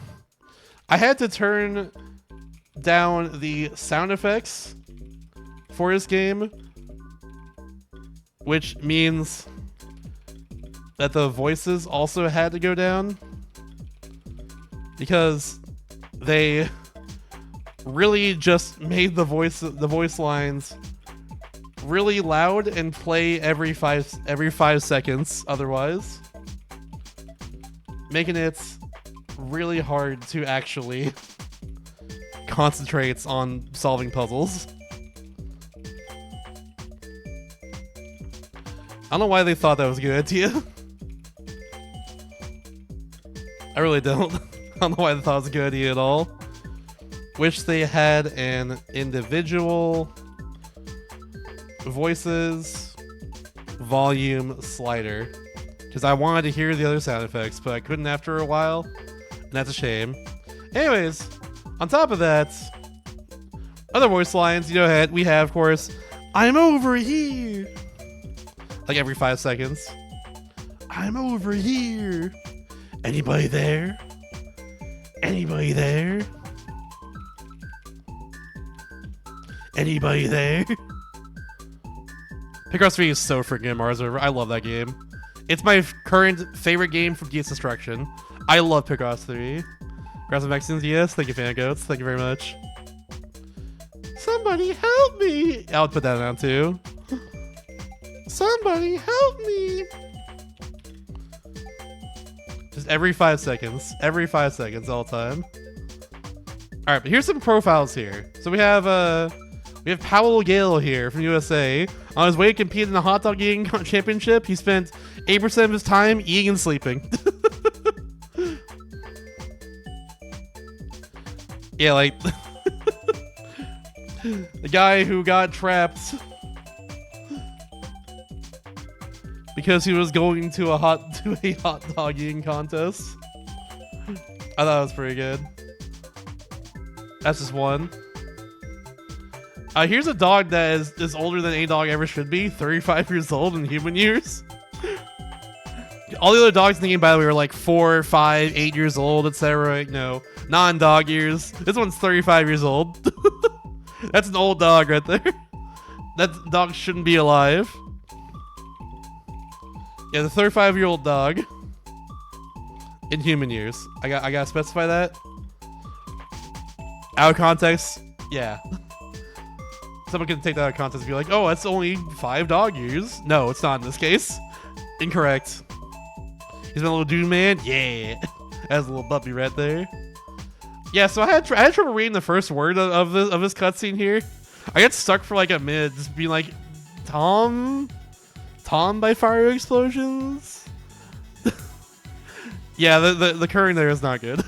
had to turn down the sound effects for this game, which means that the voices also had to go down because they really just made the voice lines really loud and play every five seconds otherwise, making it really hard to actually concentrates on solving puzzles. I don't know why they thought that was a good idea. I really don't. I don't know why they thought it was a good idea at all. Wish they had an individual voices volume slider, because I wanted to hear the other sound effects, but I couldn't after a while, and that's a shame. Anyways, on top of that, other voice lines, you know, we have, of course, I'm over here. Like every 5 seconds. I'm over here. Anybody there? Anybody there? Anybody there? Picross 3 is so freaking Mars River. I love that game. It's my current favorite game from DS Destruction. I love Picross 3. Grab some vaccines, yes. Thank you, Fangoats. Thank you very much. Somebody help me! I'll put that down too. Somebody help me! Just every 5 seconds. Every 5 seconds, all the time. Alright, but here's some profiles here. So we have Powell Gale here from USA. On his way to compete in the hot dog eating championship, he spent 8% of his time eating and sleeping. Yeah, like the guy who got trapped because he was going to a hot dog eating contest. I thought it was pretty good. That's just one. Here's a dog that is older than any dog ever should be, 35 years old in human years. All the other dogs in the game, by the way, were like 4, 5, 8 years old, etc. No, non-dog years. This one's 35 years old. That's an old dog right there. That dog shouldn't be alive. Yeah, the 35-year-old dog in human years. I gotta specify that. Out of context, yeah. Someone can take that out of context and be like, oh, that's only 5 dog years. No, it's not in this case. Incorrect. He's been a little dude man. Yeah. That's a little puppy right there. Yeah, so I had trouble reading the first word of this cutscene here. I got stuck for like a minute just being like, Tom by fire explosions? Yeah, the current there is not good.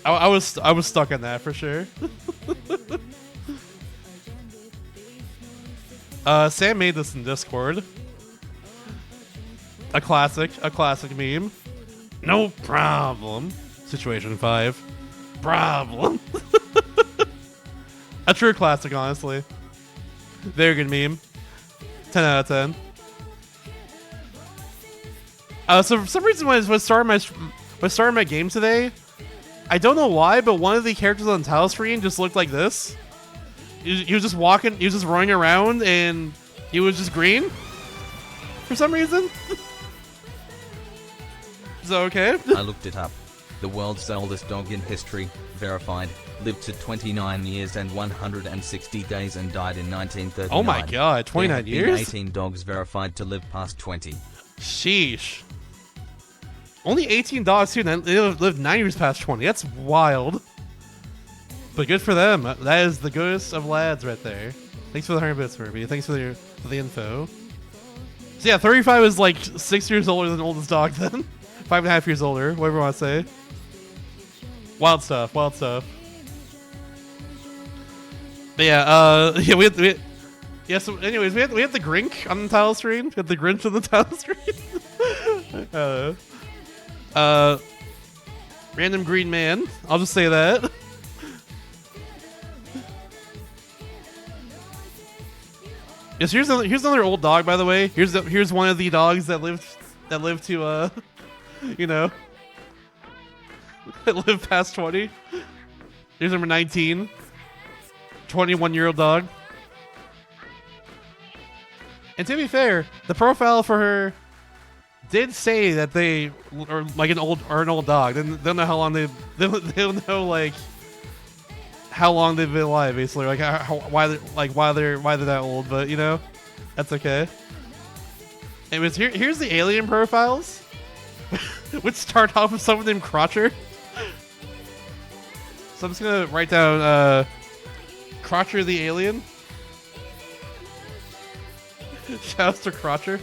I was stuck on that for sure. Sam made this in Discord. A classic meme. No problem. Situation 5. Problem. A true classic, honestly. Very good meme. 10 out of 10. So for some reason when I was starting my game today, I don't know why, but one of the characters on the title screen just looked like this. He was just walking, he was just running around, and he was just green for some reason. Is that okay? I looked it up. The world's oldest dog in history, verified, lived to 29 years and 160 days and died in 1939. Oh my god, 29 There have been years? 18 dogs verified to live past 20. Sheesh. Only 18 dogs too, and they lived 9 years past 20. That's wild. But good for them. That is the goodest of lads right there. Thanks for the 100 bits, Furby. Thanks for the info. So yeah, 35 is like 6 years older than the oldest dog then. 5.5 years older, whatever you want to say. Wild stuff, wild stuff. But yeah, yeah, yeah, so anyways, we have the Grink on the title screen. We have the Grinch on the title screen. Random green man. I'll just say that. Yes, here's another old dog, by the way. Here's one of the dogs that lived to you know, that lived past 20. Here's number 19. 21-year-old dog. And to be fair, the profile for her did say that they are like an old dog. They don't know how long they don't know like how long they've been alive, basically, like why they're that old. But you know, that's okay. Anyways, here's the alien profiles, which start off with someone named Crotcher. So I'm just gonna write down Crotcher the alien. Shouts to Crotcher.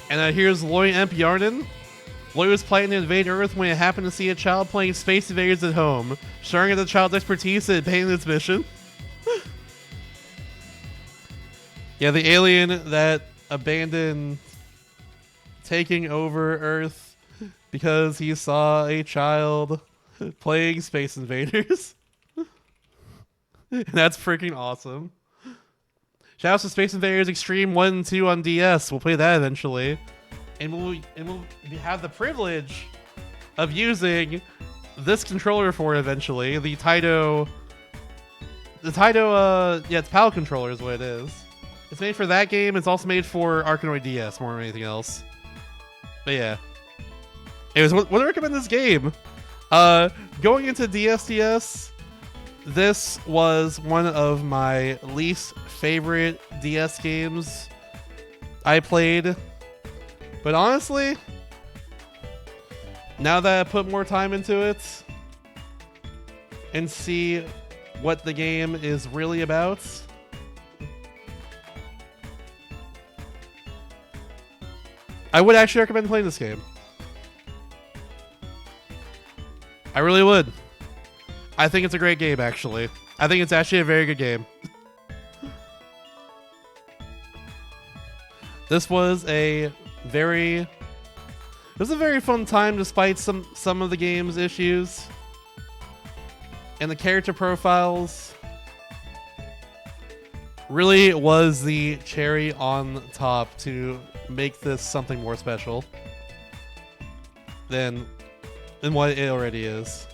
And here's Loy Emp Yarden. Loy was planning to invade Earth when it happened to see a child playing Space Invaders at home, showing the child's expertise in paying its mission. Yeah, the alien that abandoned taking over Earth because he saw a child playing Space Invaders. And that's freaking awesome. Shoutouts to Space Invaders Extreme 1 and 2 on DS. We'll play that eventually. And we'll have the privilege of using this controller for it eventually. The Taito, yeah, it's PAL controller is what it is. It's made for that game. It's also made for Arkanoid DS more than anything else. But yeah. Anyways, what do I recommend this game? Going into DSDS, this was one of my least favorite DS games I played. But honestly, now that I put more time into it and see what the game is really about, I would actually recommend playing this game. I really would. I think it's a great game, actually. I think it's actually a very good game. This was a very fun time despite some of the game's issues. And the character profiles really was the cherry on top to make this something more special than what it already is.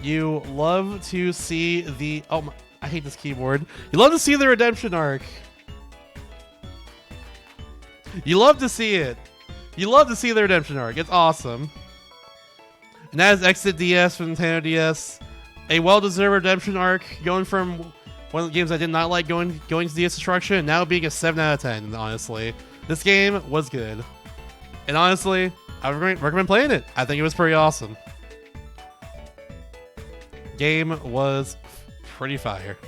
You love to see the... Oh, my, I hate this keyboard. You love to see the redemption arc. You love to see it. You love to see the redemption arc. It's awesome. And that is Exit DS for Nintendo DS. A well-deserved redemption arc, going from one of the games I did not like going to DS Destruction, and now being a 7 out of 10, honestly. This game was good. And honestly, I would recommend playing it. I think it was pretty awesome. Game was pretty fire.